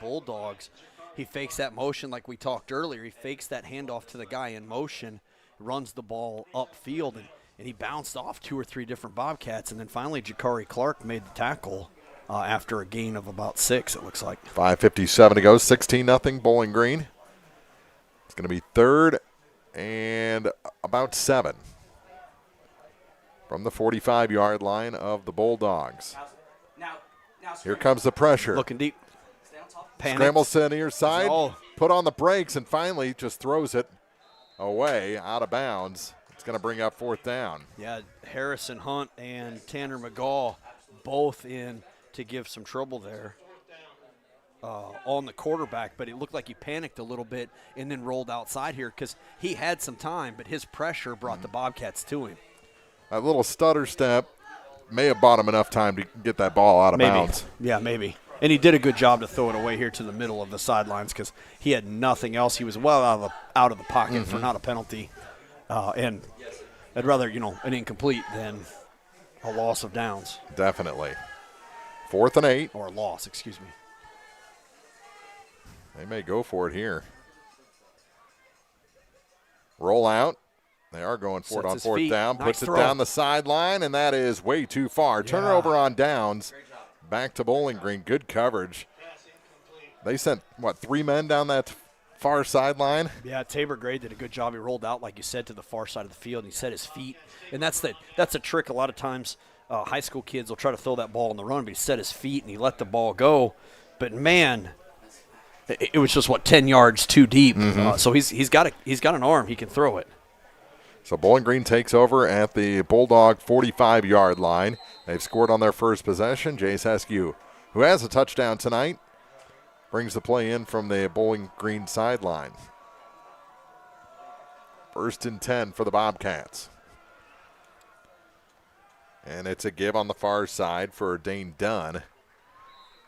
Bulldogs. He fakes that motion like we talked earlier. He fakes that handoff to the guy in motion, runs the ball upfield, and he bounced off 2 or 3 different Bobcats. And then finally Jakari Clark made the tackle after a gain of about 6, it looks like. 5:57 to go, 16-0 Bowling Green. It's going to be 3rd and about 7 from the 45-yard line of the Bulldogs. Here comes the pressure. Looking deep. Panicked. Scrambles to the near side, Oh. put on the brakes, and finally just throws it away, out of bounds. It's going to bring up 4th down. Yeah, Harrison Hunt and Tanner McGaw both in to give some trouble there on the quarterback, but it looked like he panicked a little bit and then rolled outside here because he had some time, but his pressure brought the Bobcats to him. A little stutter step may have bought him enough time to get that ball out of bounds. Yeah, maybe. And he did a good job to throw it away here to the middle of the sidelines because he had nothing else. He was well out of the pocket for not a penalty. And I'd rather, an incomplete than a loss of downs. Definitely. 4th and 8. Or a loss, excuse me. They may go for it here. Roll out. They are going for it on 4th down. Nice Puts it throw. down the sideline, and that is way too far. Turnover on downs. Back to Bowling Green. Good coverage. They sent, 3 men down that far sideline? Yeah, Tabor Gray did a good job. He rolled out, like you said, to the far side of the field, and he set his feet. And that's a trick a lot of times. High school kids will try to throw that ball on the run, but he set his feet and he let the ball go. But, man, it was just, 10 yards too deep. So he's got an arm. He can throw it. So Bowling Green takes over at the Bulldog 45-yard line. They've scored on their first possession. Jace Eskew, who has a touchdown tonight, brings the play in from the Bowling Green sideline. 1st and 10 for the Bobcats. And it's a give on the far side for Dane Dunn.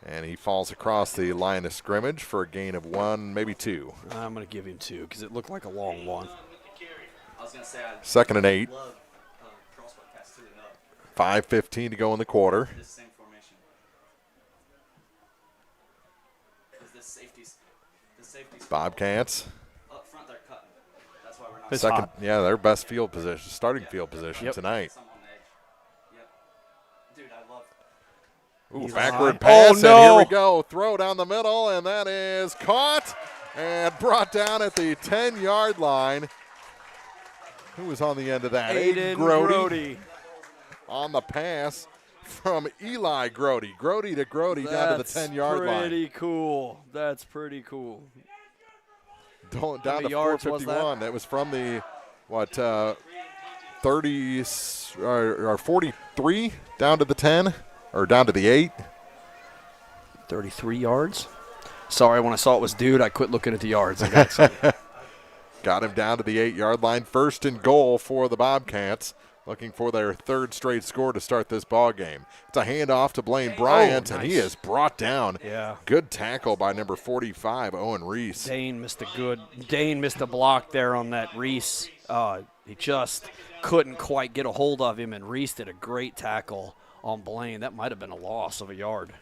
And he falls across the line of scrimmage for a gain of 1, maybe 2. I'm going to give him 2 because it looked like a long one. Second and 8. 5:15 to go in the quarter. Bobcats. Second, yeah, their best field position, starting field position tonight. Ooh, backward pass, and here we go. Throw down the middle, and that is caught and brought down at the 10-yard line. Who was on the end of that? Aiden Grody. On the pass from Eli Grody. Grody to Grody down to the 10-yard line. That's pretty cool. That's pretty cool. Down to 451. That was from the, 30 or 43 down to the 10 or down to the 8. 33 yards. Sorry, when I saw it was dude, I quit looking at the yards. I got excited. Got him down to the 8-yard line. First and goal for the Bobcats, looking for their 3rd straight score to start this ball game. It's a handoff to Blaine Bryant, and he is brought down. Yeah. Good tackle by number 45, Owen Reese. Dane missed a block there on that Reese. He just couldn't quite get a hold of him, and Reese did a great tackle on Blaine. That might have been a loss of a yard,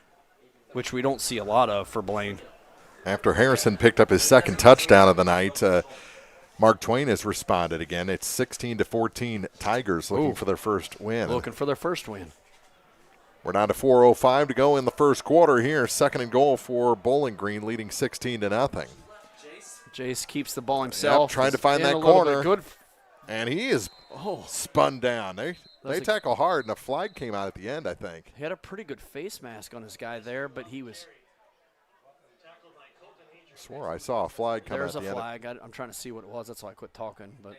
which we don't see a lot of for Blaine. After Harrison picked up his 2nd touchdown of the night, Mark Twain has responded again. It's 16-14 Tigers looking for their first win. Looking for their first win. We're down to 4:05 to go in the first quarter here. 2nd and goal for Bowling Green, leading 16-0. Jace keeps the ball himself. Yep, trying to find that corner. And he is spun down. They tackle hard, and a flag came out at the end, I think. He had a pretty good face mask on his guy there, but he was. I swore I saw a flag come out at the end. There's a flag. I'm trying to see what it was. That's why I quit talking. But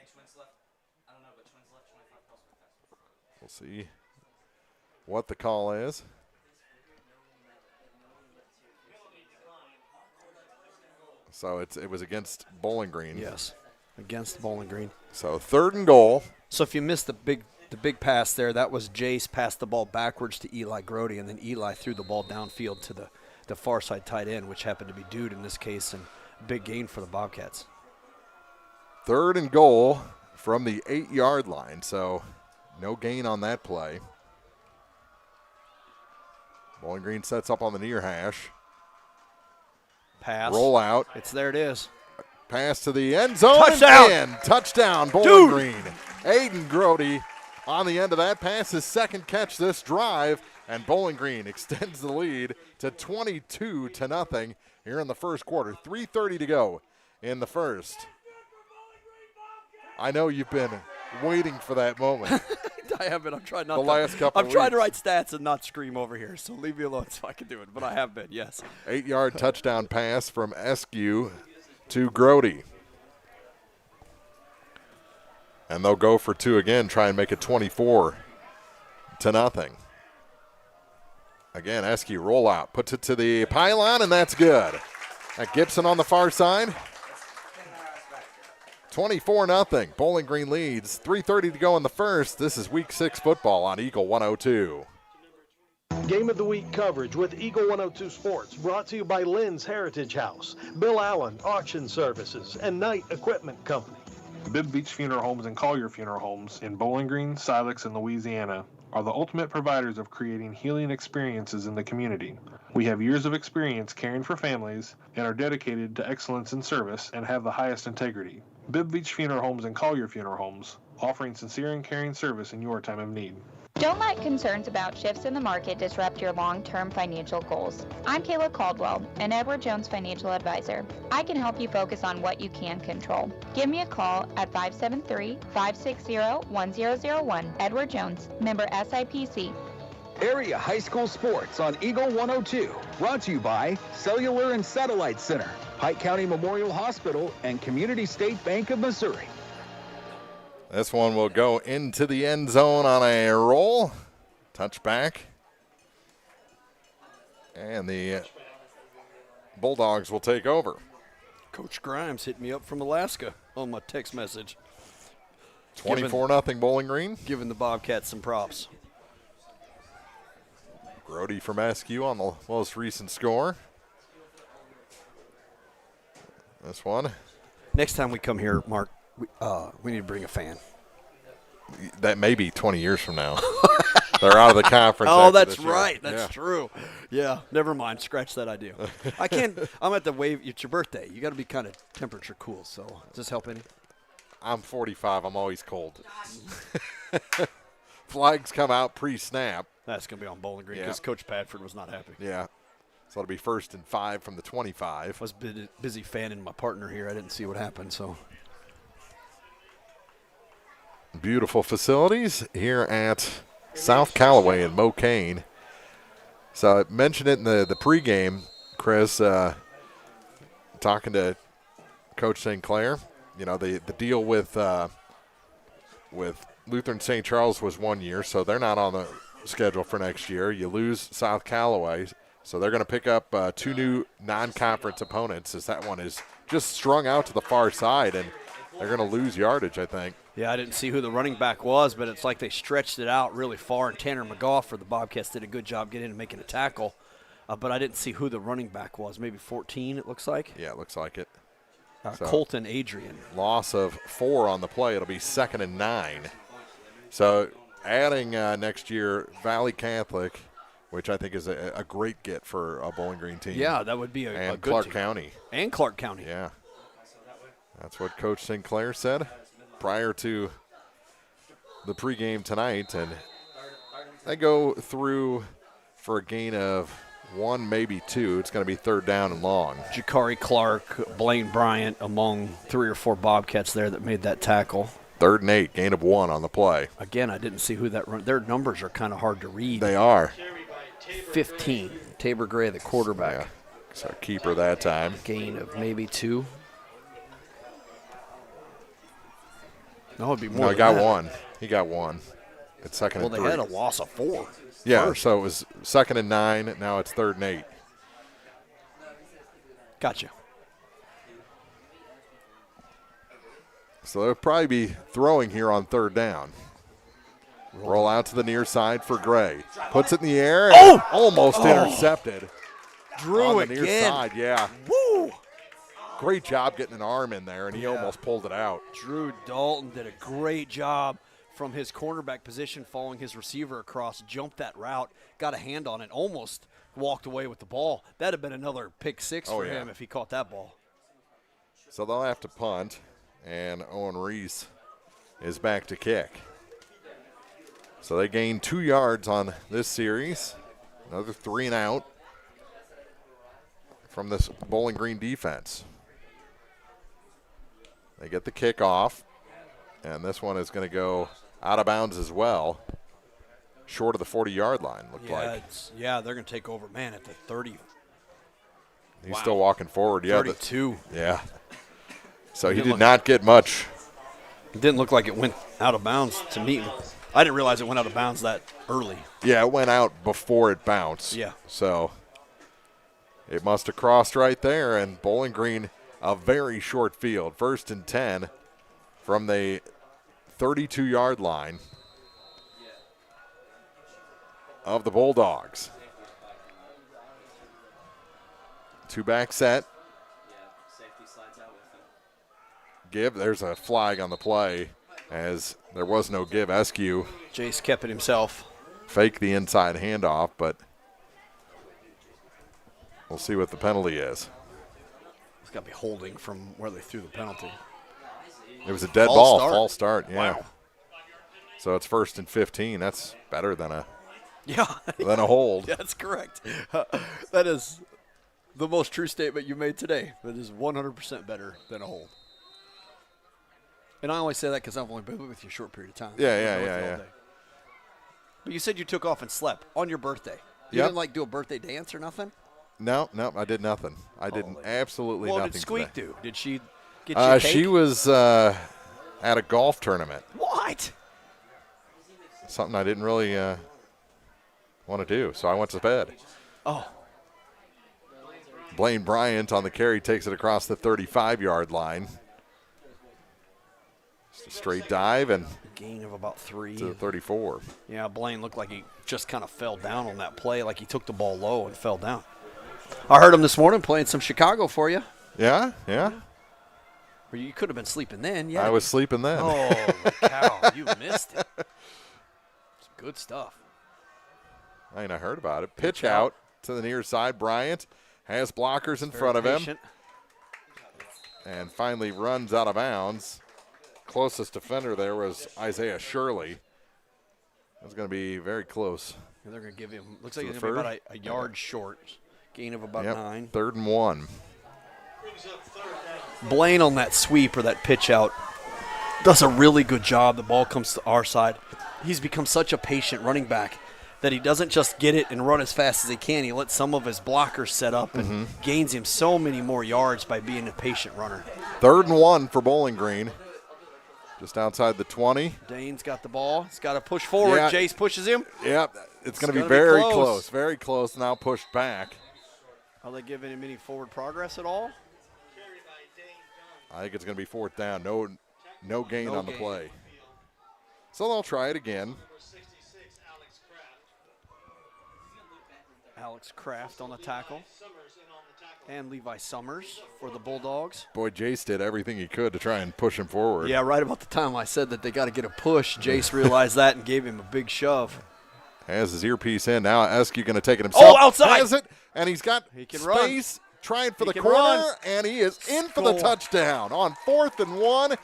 we'll see what the call is. So it was against Bowling Green. Yes, against Bowling Green. So 3rd and goal. So if you missed the big pass there, that was Jace passed the ball backwards to Eli Grody, and then Eli threw the ball downfield to the far side tight end, which happened to be Dude in this case, and big gain for the Bobcats. 3rd and goal from the 8-yard line, so no gain on that play. Bowling Green sets up on the near hash. Pass. Roll out. There it is. Pass to the end zone. Touchdown. Touchdown, Bowling Green. Aiden Grody on the end of that pass, his 2nd catch this drive. And Bowling Green extends the lead to 22-0 here in the first quarter. 3:30 to go in the first. I know you've been waiting for that moment. I have been. I'm trying not the to. Last couple I'm trying to write stats and not scream over here, so leave me alone so I can do it. But I have been, yes. 8-yard touchdown pass from Eskew to Grody. And they'll go for 2 again, try and make it 24-0. Again, Eskew rollout, puts it to the pylon, and that's good. At Gibson on the far side. 24-0. Bowling Green leads. 3:30 to go in the first. This is Week 6 football on Eagle 102. Game of the Week coverage with Eagle 102 Sports, brought to you by Lynn's Heritage House, Bill Allen Auction Services, and Knight Equipment Company. Bibb Beach Funeral Homes and Collier Funeral Homes in Bowling Green, Silex, and Louisiana are the ultimate providers of creating healing experiences in the community. We have years of experience caring for families and are dedicated to excellence in service and have the highest integrity. Bibb Beach Funeral Homes and Collier Funeral Homes, offering sincere and caring service in your time of need. Don't let concerns about shifts in the market disrupt your long-term financial goals. I'm Kayla Caldwell, an Edward Jones financial advisor. I can help you focus on what you can control. Give me a call at 573-560-1001. Edward Jones, member SIPC. Area high school sports on Eagle 102. Brought to you by Cellular and Satellite Center, Pike County Memorial Hospital, and Community State Bank of Missouri. This one will go into the end zone on a roll. Touchback. And the Bulldogs will take over. Coach Grimes hit me up from Alaska on my text message. 24-0 Bowling Green. Giving the Bobcats some props. Grody from SQ on the most recent score. This one. Next time we come here, Mark, we need to bring a fan. That may be 20 years from now. They're out of the conference. Oh, after that's this year. right. That's Yeah. true. Yeah, never mind. Scratch that idea. I can't. I'm at the wave. It's your birthday. You got to be kind of temperature cool. So does this help any? I'm 45. I'm always cold. Flags come out pre-snap. That's going to be on Bowling Green because Coach Padford was not happy. Yeah. So it'll be 1st and 5 from the 25. I was busy fanning my partner here. I didn't see what happened. So Beautiful facilities here at South Callaway in Mokane. So I mentioned it in the pregame, Chris, talking to Coach St. Clair. You know, the deal with Lutheran St. Charles was 1 year, so they're not on the schedule for next year. You lose South Callaway, so they're going to pick up 2 new non-conference opponents, as that one is just strung out to the far side, and they're going to lose yardage, I think. yeah, I didn't see who the running back was, but it's like they stretched it out really far. And Tanner McGough for the Bobcats did a good job getting and making a tackle, but I didn't see who the running back was. Maybe 14, it looks like. Yeah, it looks like it. Colton Adrian. Loss of 4 on the play. It'll be 2nd and 9. So adding next year Valley Catholic, which I think is a great get for a Bowling Green team. Yeah, that would be a and good Clark team. County. And Clark County. Yeah. That's what Coach Sinclair said prior to the pregame tonight. And they go through for a gain of 1, maybe 2. It's going to be 3rd down and long. Jakari Clark, Blaine Bryant among 3 or 4 Bobcats there that made that tackle. 3rd and 8, gain of 1 on the play. Again, I didn't see who that run. Their numbers are kind of hard to read. They are. 15. Tabor Gray, the quarterback. Yeah. So keeper that time. Gain of maybe 2. No, it'd be more. No, he got 1. He got 1. It's 2nd and 3. Well, they had a loss of 4. Yeah, first. so it was 2nd and 9. Now it's 3rd and 8. Gotcha. So they'll probably be throwing here on 3rd down. Roll out to the near side for Gray. Puts it in the air. And almost intercepted. Drew on the again. near side, yeah. Woo! Great job getting an arm in there, and he almost pulled it out. Drew Dalton did a great job from his cornerback position, following his receiver across, jumped that route, got a hand on it, almost walked away with the ball. That'd have been another pick 6 for him if he caught that ball. So they'll have to punt, and Owen Reese is back to kick. So they gained 2 yards on this series. Another 3 and out from this Bowling Green defense. They get the kickoff, and this one is going to go out of bounds as well, short of the 40-yard line, looked like. Yeah, they're going to take over, man, at the 30. He's still walking forward. Yeah, 32. Yeah. So he Didn't did look- not get much. It didn't look like it went out of bounds to me. I didn't realize it went out of bounds that early. Yeah, it went out before it bounced. Yeah. So it must have crossed right there, and Bowling Green, a very short field. 1st and 10 from the 32-yard line of the Bulldogs. 2-back set. Give. There's a flag on the play, as there was no give. SQ Jace kept it himself. faked the inside handoff, but we'll see what the penalty is. It's got to be holding from where they threw the penalty. It was a dead ball, false start. Yeah. Wow. So it's 1st and 15. That's better than a than a hold. That's correct. That is the most true statement you made today. That is 100% better than a hold. And I only say that because I've only been with you a short period of time. Yeah, I've yeah, been with yeah, you all yeah. day. But you said you took off and slept on your birthday. You Yep. didn't like do a birthday dance or nothing? No, I did nothing. I did absolutely What nothing. did Squeak today. do? Did she get you a cake? She was at a golf tournament. What? Something I didn't really want to do, so I went to bed. Oh. Blaine Bryant on the carry takes it across the 35-yard line. Just a straight dive and gain of about 3 to the 34. Yeah, Blaine looked like he just kind of fell down on that play, like he took the ball low and fell down. I heard him this morning playing some Chicago for you. Yeah, yeah. Or you could have been sleeping then. Yeah, I was sleeping then. Oh, cow, you missed it. It's good stuff. I heard about it. Pitch out to the near side. Bryant has blockers in front of him. And finally runs out of bounds. Closest defender there was Isaiah Shirley. That's going to be very close. And they're going to give him, looks like he's going to be about a yard short. Gain of about 9. 3rd and 1. Blaine on that sweep or that pitch out does a really good job. The ball comes to our side. He's become such a patient running back that he doesn't just get it and run as fast as he can. He lets some of his blockers set up and gains him so many more yards by being a patient runner. 3rd and 1 for Bowling Green. Just outside the 20. Dane's got the ball. He's got to push forward. Yeah. Jace pushes him. Yep, it's going to be very close. Very close. Now pushed back. Are they giving him any forward progress at all? I think it's going to be 4th down. No gain on the play. So they'll try it again. Alex Kraft on the tackle. And Levi Summers for the Bulldogs. Boy, Jace did everything he could to try and push him forward. Yeah, right about the time I said that they got to get a push, Jace realized that and gave him a big shove. Has his earpiece in. Now Eskew going to take it himself. Oh, outside. Has it, and he's got space. Trying for the corner, and he is in for the touchdown. On 4th and 1,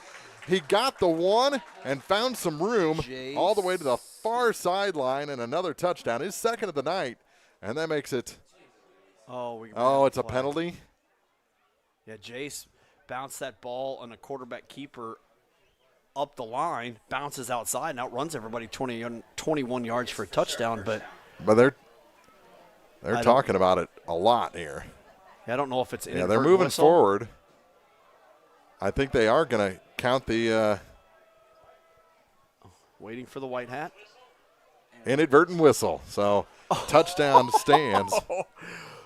he got the 1 and found some room all the way to the far sideline and another touchdown. His 2nd of the night, and that makes it it's a penalty? Yeah, Jace bounced that ball on a quarterback keeper up the line, bounces outside, and outruns everybody 21 yards for a touchdown. But they're talking about it a lot here. I don't know if it's they're moving forward. I think they are going to count the waiting for the white hat. Inadvertent whistle. So touchdown stands.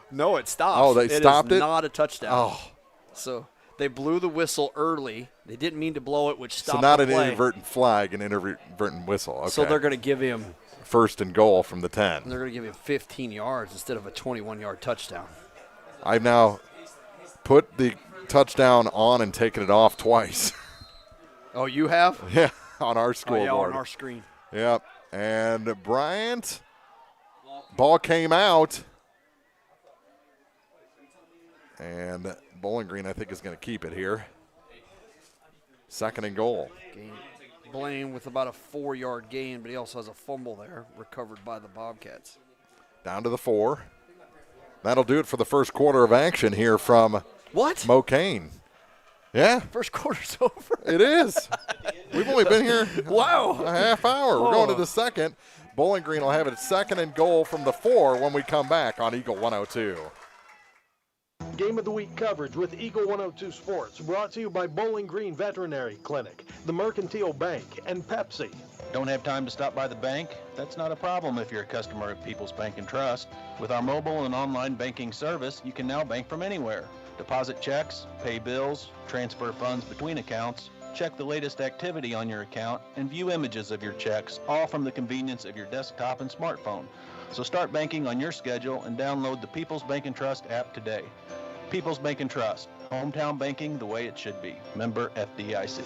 No, it stopped. Oh, they stopped it? Not a touchdown. Oh. So they blew the whistle early. They didn't mean to blow it, which stopped So not the an play. inadvertent flag, an inadvertent whistle. Okay. So they're going to give him 1st and goal from the 10. And they're going to give him 15 yards instead of a 21-yard touchdown. I've now put the touchdown on and taken it off twice. Oh, you have? Yeah, on our scoreboard. On our screen. Yep. And Bryant, ball came out. And Bowling Green, I think, is going to keep it here. 2nd and goal. Blaine with about a 4-yard gain, but he also has a fumble there, recovered by the Bobcats. Down to the 4. That'll do it for the first quarter of action here from Mokane. Yeah. First quarter's over. It is. We've only been here a half hour. We're going to the 2nd. Bowling Green will have it 2nd and goal from the 4 when we come back on Eagle 102. Game of the Week coverage with Eagle 102 Sports, brought to you by Bowling Green Veterinary Clinic, the Mercantile Bank, and Pepsi. Don't have time to stop by the bank? That's not a problem if you're a customer of People's Bank and Trust. With our mobile and online banking service, you can now bank from anywhere. Deposit checks, pay bills, transfer funds between accounts, check the latest activity on your account, and view images of your checks, all from the convenience of your desktop and smartphone. So start banking on your schedule and download the People's Bank and Trust app today. People's Bank and Trust, hometown banking the way it should be. Member FDIC.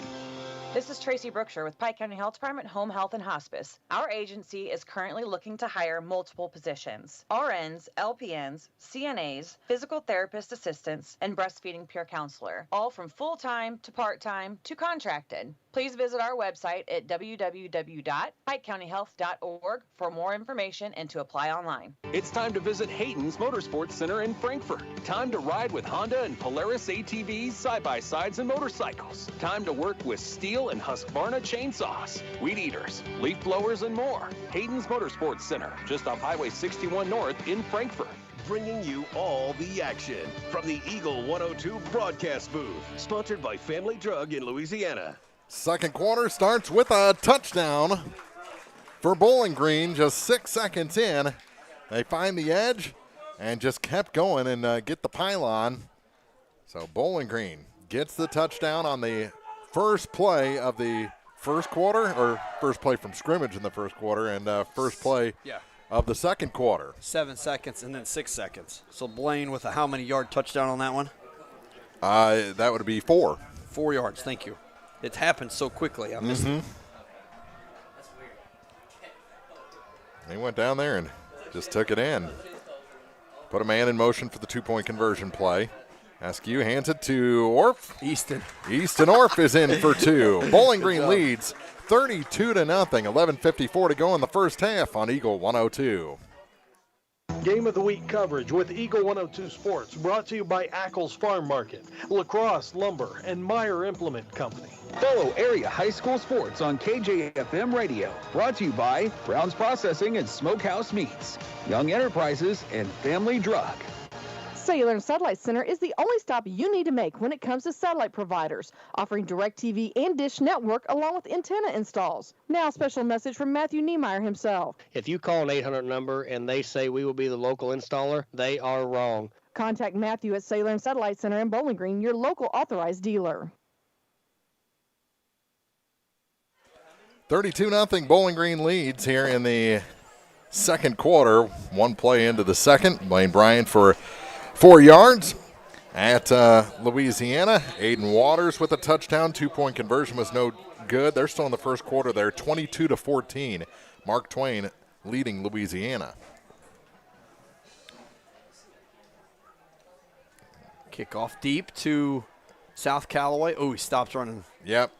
This is Tracy Brookshire with Pike County Health Department Home Health and Hospice. Our agency is currently looking to hire multiple positions: RNs, LPNs, CNAs, physical therapist assistants, and breastfeeding peer counselor, all from full-time to part-time to contracted. Please visit our website at www.pikecountyhealth.org for more information and to apply online. It's time to visit Hayden's Motorsports Center in Frankfort. Time to ride with Honda and Polaris ATVs, side-by-sides, and motorcycles. Time to work with Steel and Husqvarna chainsaws, weed eaters, leaf blowers, and more. Hayden's Motorsports Center, just off Highway 61 North in Frankfort. Bringing you all the action from the Eagle 102 broadcast booth. Sponsored by Family Drug in Louisiana. 2nd quarter starts with a touchdown for Bowling Green. Just 6 seconds in, they find the edge and just kept going and get the pylon. So Bowling Green gets the touchdown on the first play of the first quarter, or first play from scrimmage in the first quarter, and first play of the second quarter. 7 seconds and then 6 seconds. So Blaine with a how many yard touchdown on that one? That would be 4. 4 yards, thank you. It happened so quickly. I missed it. He went down there and just took it in. Put a man in motion for the 2-point conversion play. Askew hands it to Orff. Easton Orff is in for 2. Bowling Green leads 32-0. 11:54 to go in the first half on Eagle 102. Game of the Week coverage with Eagle 102 Sports, brought to you by Ackles Farm Market, Lacrosse Lumber, and Meyer Implement Company. Follow area high school sports on KJFM Radio. Brought to you by Brown's Processing and Smokehouse Meats, Young Enterprises, and Family Drug. Cellular and Satellite Center is the only stop you need to make when it comes to satellite providers, offering DirecTV and Dish Network along with antenna installs. Now, a special message from Matthew Niemeyer himself. If you call an 800 number and they say we will be the local installer, they are wrong. Contact Matthew at Cellular and Satellite Center in Bowling Green, your local authorized dealer. 32-0 Bowling Green leads here in the second quarter. One play into the second. Blaine Bryant for 4 yards at Louisiana. Aiden Waters with a touchdown. 2-point conversion was no good. They're still in the first quarter there, 22-14. Mark Twain leading Louisiana. Kickoff deep to South Callaway. Oh, he stops running. Yep.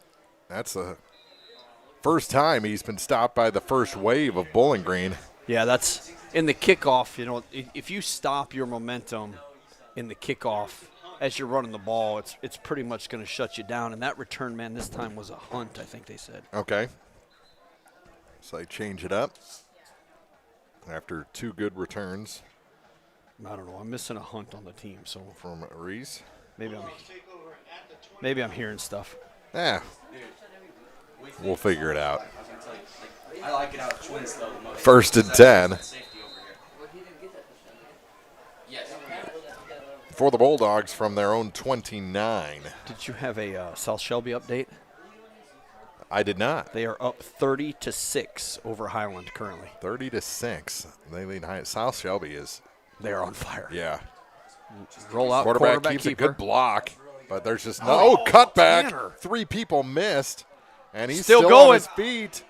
That's the first time he's been stopped by the first wave of Bowling Green. Yeah, that's in the kickoff. You know, if you stop your momentum in the kickoff as you're running the ball, it's pretty much going to shut you down. And that return man this time was a hunt, I think they said. Okay. So they change it up after 2 good returns. I don't know. I'm missing a hunt on the team. So from Reese, maybe I'm hearing stuff. Yeah. We'll figure it out. I like it out of twins, though. First and 10 for the Bulldogs from their own 29. Did you have a South Shelby update? I did not. They are up 30-6 over Highland currently. 30-6. They lead high. South Shelby is. They are on fire. Yeah. Roll out. Quarterback keeps keeper. A good block, but there's just no cutback. Tanner. 3 people missed, and he's still going. On his feet.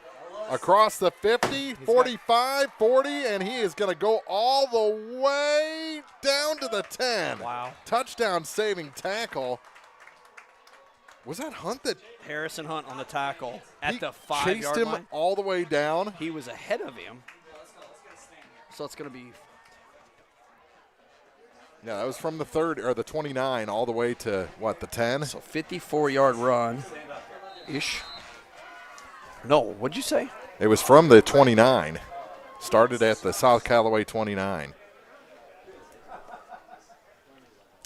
Across the 50, 45, 40, and he is going to go all the way down to the 10. Wow. Touchdown saving tackle. Was that Hunt that? Harrison Hunt on the tackle at the 5-yard line. Chased him all the way down. He was ahead of him. So it's going to be. Yeah, that was from the 30 or the 29 all the way to what, the 10? So 54-yard run ish. No, what'd you say? It was from the 29. Started at the South Callaway 29.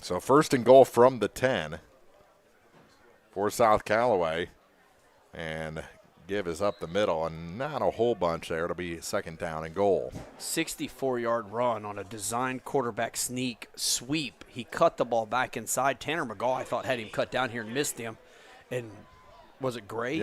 So first and goal from the 10 for South Callaway. And give is up the middle, and not a whole bunch there. It'll be second down and goal. 64-yard run on a designed quarterback sneak sweep. He cut the ball back inside. Tanner McGaw, I thought, had him cut down here and missed him. And was it Gray?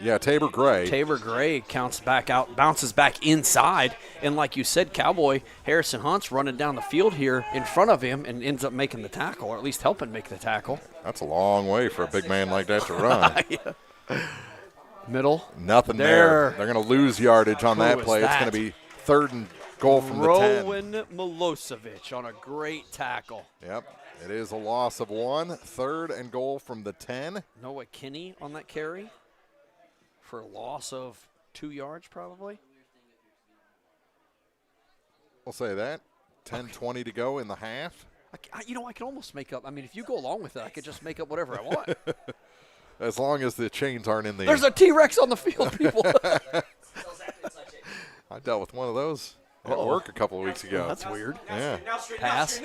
Yeah, Tabor Gray. Tabor Gray bounces back inside. And like you said, Cowboy, Harrison Hunt's running down the field here in front of him and ends up making the tackle, or at least helping make the tackle. That's a long way for a big man like that to run. Yeah. Middle. Nothing there. They're going to lose yardage on that play. That? It's going to be third and goal from the 10. Rowan Milosevic on a great tackle. Yep. It is a loss of 1. Third and goal from the 10. Noah Kinney on that carry for a loss of 2 yards probably. We'll say that. 10:20 to go in the half. I can almost make up. I mean, if you go along with it, I could just make up whatever I want. As long as the chains aren't in the. There's a T-Rex on the field, people. I dealt with one of those at work a couple of weeks ago. That's weird. Yeah. Pass.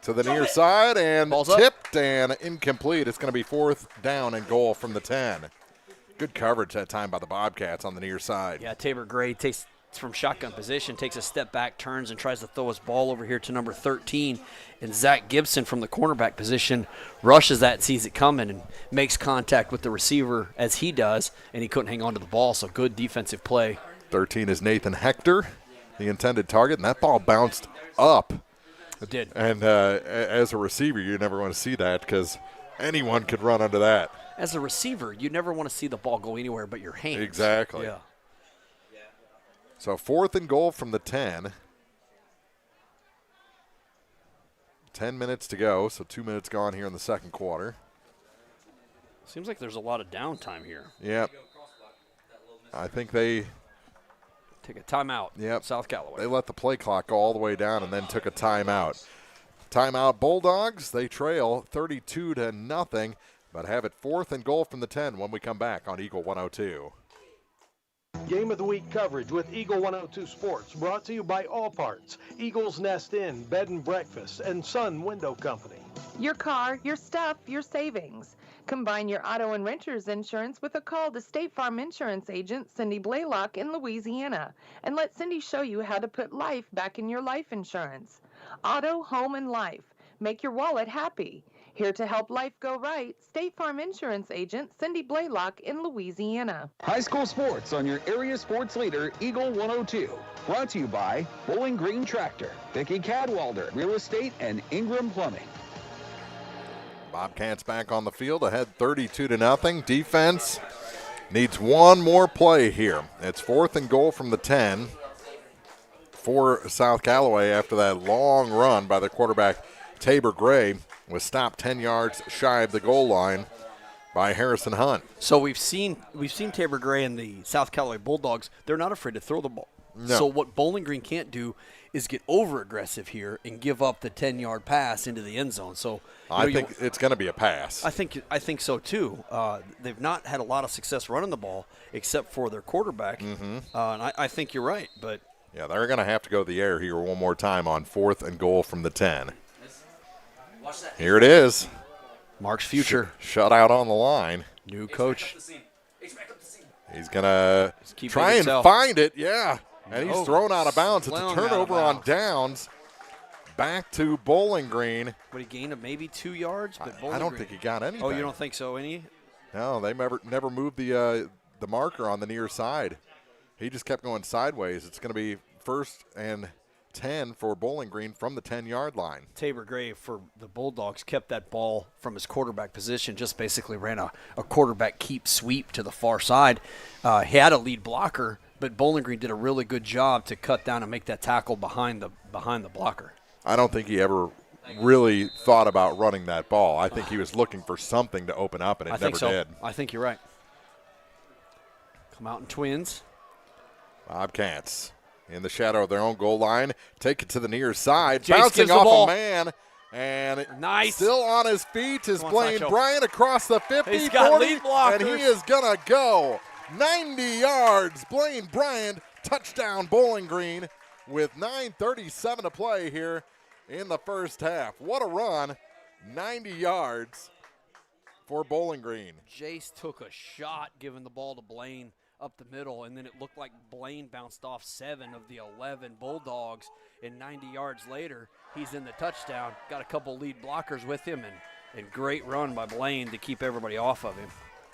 To the near side and tipped and incomplete. It's going to be fourth down and goal from the 10. Good coverage that time by the Bobcats on the near side. Yeah, Tabor Gray from shotgun position, takes a step back, turns, and tries to throw his ball over here to number 13. And Zach Gibson from the cornerback position rushes that, sees it coming, and makes contact with the receiver as he does, and he couldn't hang on to the ball, so good defensive play. 13 is Nathan Hector, the intended target, and that ball bounced up. It did. And as a receiver, you never want to see that because anyone could run under that. As a receiver, you never want to see the ball go anywhere but your hands. Exactly. Yeah. So 4th and goal from the 10. 10 minutes to go, so 2 minutes gone here in the second quarter. Seems like there's a lot of downtime here. Yep. I think they take a timeout. Yep. South Callaway. They let the play clock go all the way down and then took a timeout. Timeout Bulldogs. They trail 32-0, but have it 4th and goal from the 10 when we come back on Eagle 102. Game of the Week coverage with Eagle 102 Sports, brought to you by All Parts, Eagles Nest Inn, Bed and Breakfast, and Sun Window Company. Your car, your stuff, your savings. Combine your auto and renter's insurance with a call to State Farm Insurance agent Cindy Blaylock in Louisiana, and let Cindy show you how to put life back in your life insurance. Auto, home, and life. Make your wallet happy. Here to help life go right, State Farm Insurance agent Cindy Blaylock in Louisiana. High school sports on your area sports leader, Eagle 102. Brought to you by Bowling Green Tractor, Vicki Cadwalder, Real Estate, and Ingram Plumbing. Bobcats back on the field, ahead 32-0. Defense needs one more play here. It's 4th and goal from the 10 for South Callaway after that long run by the quarterback, Tabor Gray, was stopped 10 yards shy of the goal line by Harrison Hunt. So we've seen Tabor Gray and the South Callaway Bulldogs. They're not afraid to throw the ball. No. So what Bowling Green can't do is get over-aggressive here and give up the 10-yard pass into the end zone. So I think it's going to be a pass. I think so too. They've not had a lot of success running the ball except for their quarterback, and I think you're right. But yeah, they're going to have to go the air here one more time on 4th and goal from the 10. Here it is. Mark's future. Shutout on the line. New coach. He's going to try and find it, yeah. And he's thrown out of bounds. It's a turnover on downs. Back to Bowling Green. Would he gain maybe 2 yards? But I don't think he got anything. Oh, you don't think so? Any? No, they never moved the marker on the near side. He just kept going sideways. It's going to be 1st and 10 for Bowling Green from the 10-yard line. Tabor Gray for the Bulldogs kept that ball from his quarterback position, just basically ran a quarterback keep sweep to the far side. He had a lead blocker, but Bowling Green did a really good job to cut down and make that tackle behind the blocker. I don't think he ever really thought about running that ball. I think he was looking for something to open up, and it never did. I think you're right. Come out in twins. Bobcats in the shadow of their own goal line. Take it to the near side. Jace bouncing off a man. And nice. Still on his feet is Blaine Bryant across the 50, He's got 40, lead blockers. and he is going to go 90 yards. Blaine Bryant, touchdown Bowling Green with 9:37 to play here in the first half. What a run, 90 yards for Bowling Green. Jace took a shot giving the ball to Blaine up the middle, and then it looked like Blaine bounced off 7 of the 11 Bulldogs, and 90 yards later, he's in the touchdown. Got a couple lead blockers with him, and great run by Blaine to keep everybody off of him.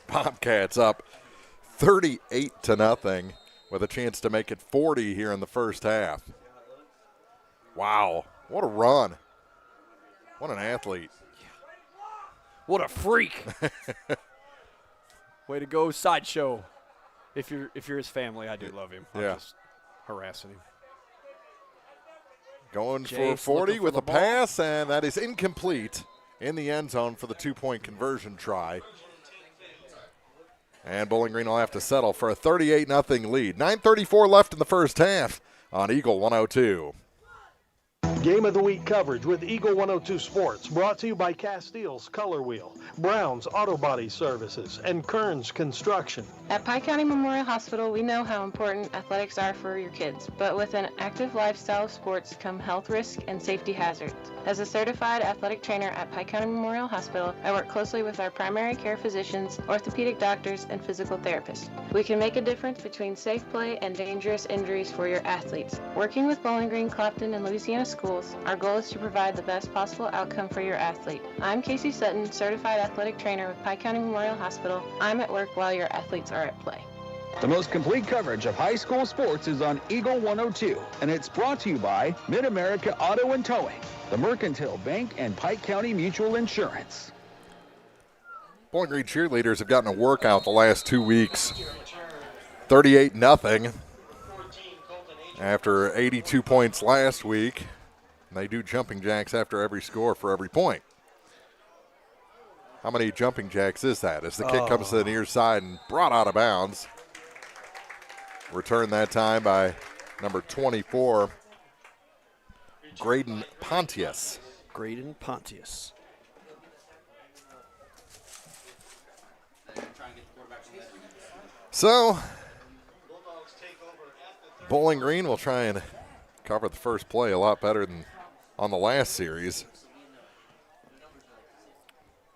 Bobcats up 38-0 with a chance to make it 40 here in the first half. Wow, what a run. What an athlete. What a freak. Way to go, Sideshow. If you're his family, I do love him. I'm just harassing him. Going for 40 with a pass, and that is incomplete in the end zone for the 2-point conversion try. And Bowling Green will have to settle for a 38-0 lead. 9:34 left in the first half on Eagle 102. Game of the Week coverage with Eagle 102 Sports, brought to you by Castile's Color Wheel, Brown's Auto Body Services, and Kearns Construction. At Pike County Memorial Hospital, we know how important athletics are for your kids, but with an active lifestyle of sports come health risks and safety hazards. As a certified athletic trainer at Pike County Memorial Hospital, I work closely with our primary care physicians, orthopedic doctors, and physical therapists. We can make a difference between safe play and dangerous injuries for your athletes. Working with Bowling Green, Clopton, and Louisiana schools, our goal is to provide the best possible outcome for your athlete. I'm Casey Sutton, certified athletic trainer with Pike County Memorial Hospital. I'm at work while your athletes are at play. The most complete coverage of high school sports is on Eagle 102, and it's brought to you by Mid-America Auto and Towing, the Mercantile Bank, and Pike County Mutual Insurance. Bowling Green cheerleaders have gotten a workout the last 2 weeks. 38-0 after 82 points last week. And they do jumping jacks after every score for every point. How many jumping jacks is that? As the kick comes to the near side and brought out of bounds. Returned that time by number 24, Graydon Pontius. Graydon Pontius. So, Bowling Green will try and cover the first play a lot better than on the last series.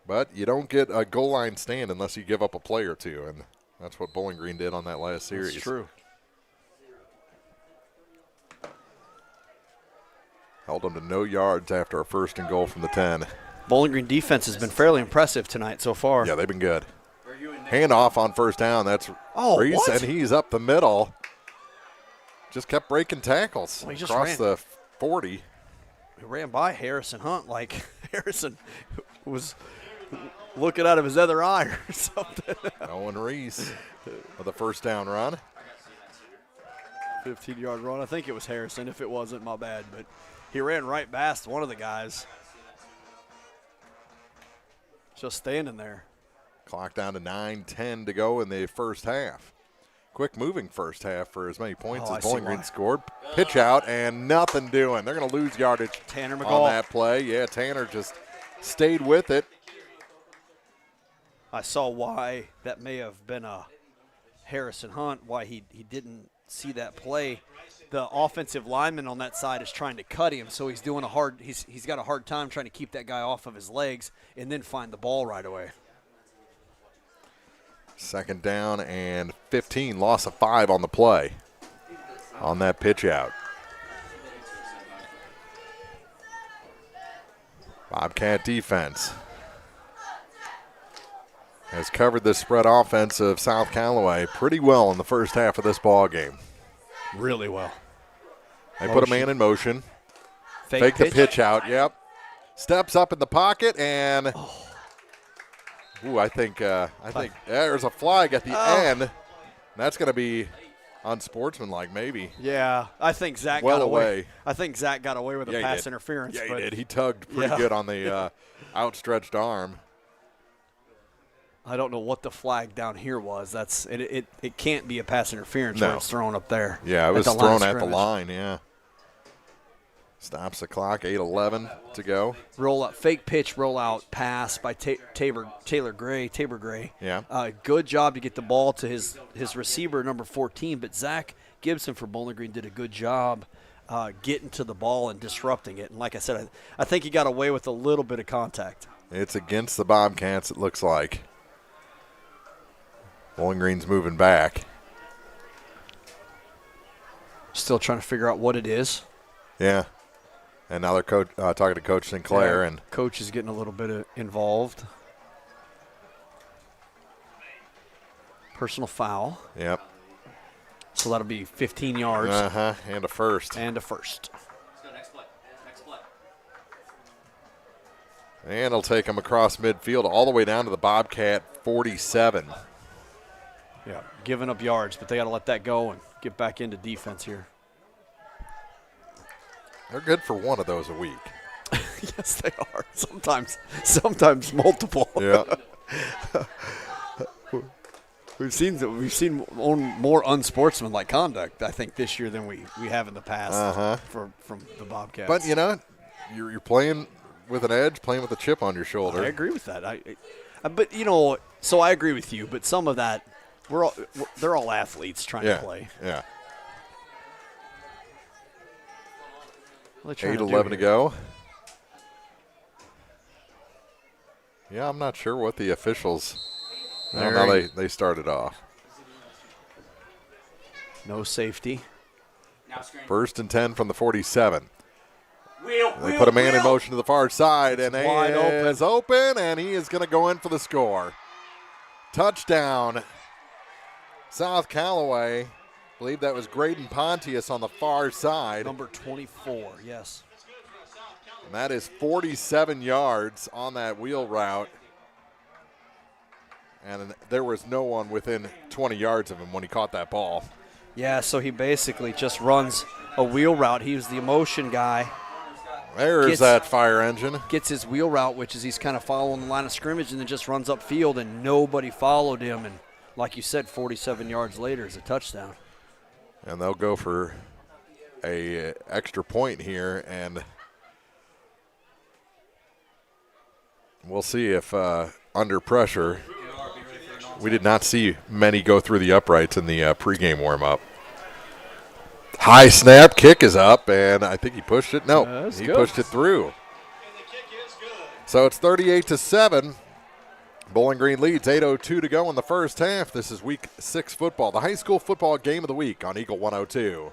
But you don't get a goal line stand unless you give up a play or two, and that's what Bowling Green did on that last series. That's true. Held them to no yards after a 1st and goal from the 10. Bowling Green defense has been fairly impressive tonight so far. Yeah, they've been good. Handoff on 1st down. That's Reese, what? and he's up the middle. Just kept breaking tackles across the 40. He ran by Harrison Hunt like Harrison was looking out of his other eye or something. Owen Reese with a 1st down run. 15-yard run. I think it was Harrison. If it wasn't, my bad. But he ran right past one of the guys. Just standing there. Clock down to 9:10 to go in the first half. Quick moving first half for as many points as Bowling Green scored. Pitch out and nothing doing. They're going to lose yardage Tanner McGall on that play. Yeah, Tanner just stayed with it. I saw why that may have been a Harrison Hunt, why he didn't see that play. The offensive lineman on that side is trying to cut him, so he's doing he's got a hard time trying to keep that guy off of his legs and then find the ball right away. 2nd down and 15, loss of 5 on the play on that pitch out. Bobcat defense has covered the spread offense of South Callaway pretty well in the first half of this ball game. Really well. They put a man in motion. Fake the pitch out, yep. Steps up in the pocket and I think there's a flag at the end. That's going to be unsportsmanlike, maybe. Yeah, I think Zach got away. I think Zach got away with a pass interference. Yeah, he did. He tugged pretty good on the outstretched arm. I don't know what the flag down here was. It can't be a pass interference when it's thrown up there. Yeah, it was thrown at the line, yeah. Stops the clock, 8:11 to go. Roll out, fake pitch, roll out, pass by Tabor Gray. Yeah. Good job to get the ball to his receiver, number 14. But Zach Gibson for Bowling Green did a good job getting to the ball and disrupting it. And like I said, I think he got away with a little bit of contact. It's against the Bobcats, it looks like. Bowling Green's moving back. Still trying to figure out what it is. Yeah. And now they're talking to Coach Sinclair. And Coach is getting a little bit involved. Personal foul. Yep. So that'll be 15 yards. And a first. And a first. Let's go, next play. Next play. And it'll take them across midfield all the way down to the Bobcat 47. Yeah, giving up yards, but they got to let that go and get back into defense here. They're good for one of those a week. Yes, they are. Sometimes multiple. Yeah. We've seen more unsportsmanlike conduct, I think, this year than we have in the past from the Bobcats. But, you're playing with an edge, playing with a chip on your shoulder. I agree with that. But, so I agree with you. But some of that, they're all athletes trying to play. Yeah. What are they trying 8:11 to go. Yeah, I'm not sure what the officials. I don't know. They started off. No safety. First and 10 from the 47. They put a man in motion to the far side, and he is open, and he is going to go in for the score. Touchdown, South Callaway. I believe that was Graydon Pontius on the far side. Number 24, yes. And that is 47 yards on that wheel route. And there was no one within 20 yards of him when he caught that ball. Yeah, so he basically just runs a wheel route. He was the motion guy. There's that fire engine. Gets his wheel route, which is he's kind of following the line of scrimmage, and then just runs upfield, and nobody followed him. And like you said, 47 yards later is a touchdown. And they'll go for a extra point here, and we'll see if under pressure. We did not see many go through the uprights in the pregame warm-up. High snap, kick is up, and I think he pushed it. No, he pushed it through. So it's 38-7. Bowling Green leads, 8:02 to go in the first half. This is Week 6 football, the high school football game of the week on Eagle 102.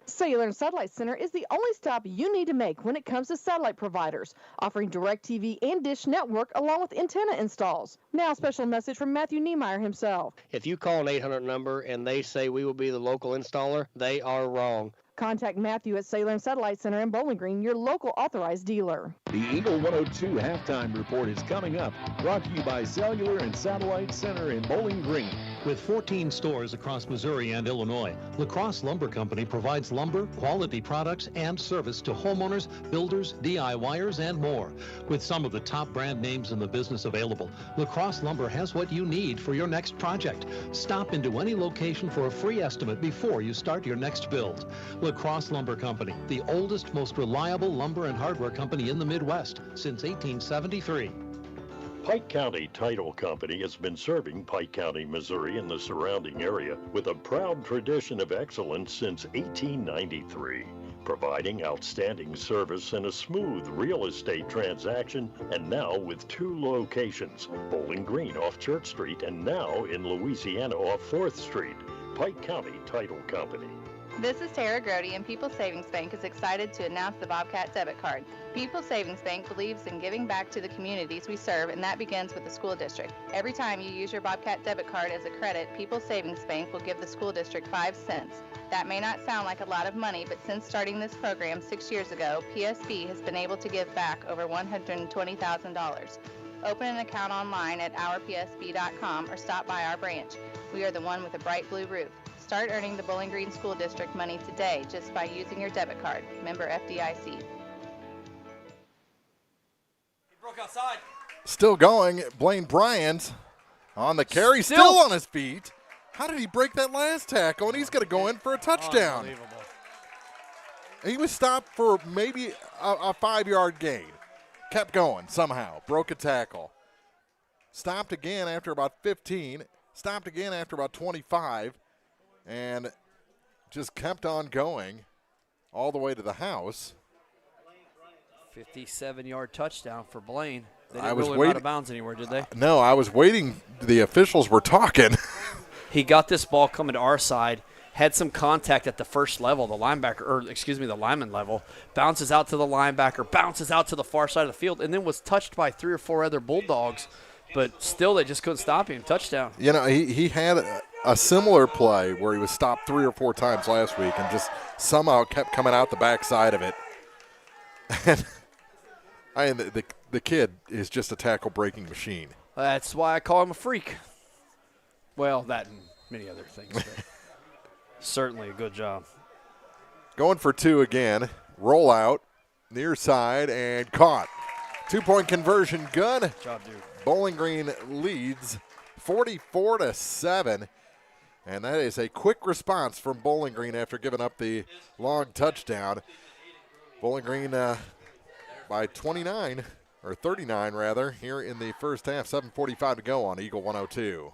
Cellular and Satellite Center is the only stop you need to make when it comes to satellite providers, offering DirecTV and Dish Network along with antenna installs. Now a special message from Matthew Niemeyer himself. If you call an 800 number and they say we will be the local installer, they are wrong. Contact Matthew at Cellular and Satellite Center in Bowling Green, your local authorized dealer. The Eagle 102 halftime report is coming up, brought to you by Cellular and Satellite Center in Bowling Green. With 14 stores across Missouri and Illinois, La Crosse Lumber Company provides lumber, quality products, and service to homeowners, builders, DIYers, and more. With some of the top brand names in the business available, La Crosse Lumber has what you need for your next project. Stop into any location for a free estimate before you start your next build. La Crosse Lumber Company, the oldest, most reliable lumber and hardware company in the Midwest since 1873. Pike County Title Company has been serving Pike County, Missouri and the surrounding area with a proud tradition of excellence since 1893, providing outstanding service and a smooth real estate transaction, and now with 2 locations, Bowling Green off Church Street and now in Louisiana off 4th Street. Pike County Title Company. This is Tara Grody, and People's Savings Bank is excited to announce the Bobcat debit card. People's Savings Bank believes in giving back to the communities we serve, and that begins with the school district. Every time you use your Bobcat debit card as a credit, People's Savings Bank will give the school district 5 cents. That may not sound like a lot of money, but since starting this program 6 years ago, PSB has been able to give back over $120,000. Open an account online at ourpsb.com or stop by our branch. We are the one with a bright blue roof. Start earning the Bowling Green School District money today just by using your debit card. Member FDIC. He broke outside. Still going. Blaine Bryant on the carry, still on his feet. How did he break that last tackle? And he's going to go in for a touchdown. Unbelievable. He was stopped for maybe a 5-yard gain. Kept going somehow. Broke a tackle. Stopped again after about 15. Stopped again after about 25. And just kept on going all the way to the house. 57-yard touchdown for Blaine. They I didn't was roll him waiting. out of bounds anywhere, did they? No, I was waiting. The officials were talking. He got this ball coming to our side, had some contact at the first level, the lineman level, bounces out to the linebacker, bounces out to the far side of the field, and then was touched by 3 or 4 other Bulldogs. But still, they just couldn't stop him. Touchdown. You know, he had a similar play where he was stopped 3 or 4 times last week and just somehow kept coming out the backside of it. And the kid is just a tackle-breaking machine. That's why I call him a freak. Well, that and many other things. But certainly a good job. Going for 2 again. Roll out, near side, and caught. 2-point conversion, good. Good job, dude. Bowling Green leads 44-7. And that is a quick response from Bowling Green after giving up the long touchdown. Bowling Green by 29, or 39 rather, here in the first half. 7:45 to go on Eagle 102.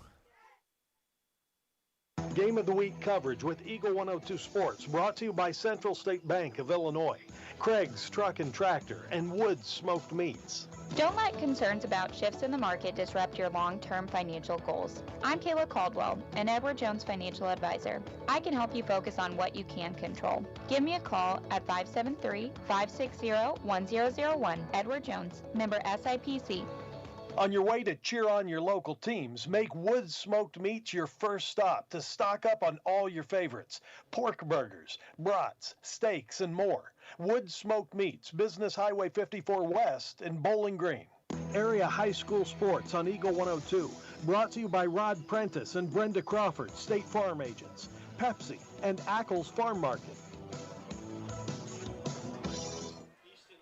Game of the Week coverage with Eagle 102 Sports, brought to you by Central State Bank of Illinois, Craig's Truck and Tractor, and Woods Smoked Meats. Don't let concerns about shifts in the market disrupt your long-term financial goals. I'm Kayla Caldwell, an Edward Jones financial advisor. I can help you focus on what you can control. Give me a call at 573-560-1001. Edward Jones, member SIPC. On your way to cheer on your local teams, make Woods Smoked Meats your first stop to stock up on all your favorites. Pork burgers, brats, steaks, and more. Woods Smoked Meats, Business Highway 54 West in Bowling Green. Area high school sports on Eagle 102. Brought to you by Rod Prentice and Brenda Crawford, State Farm agents. Pepsi and Ackles Farm Market.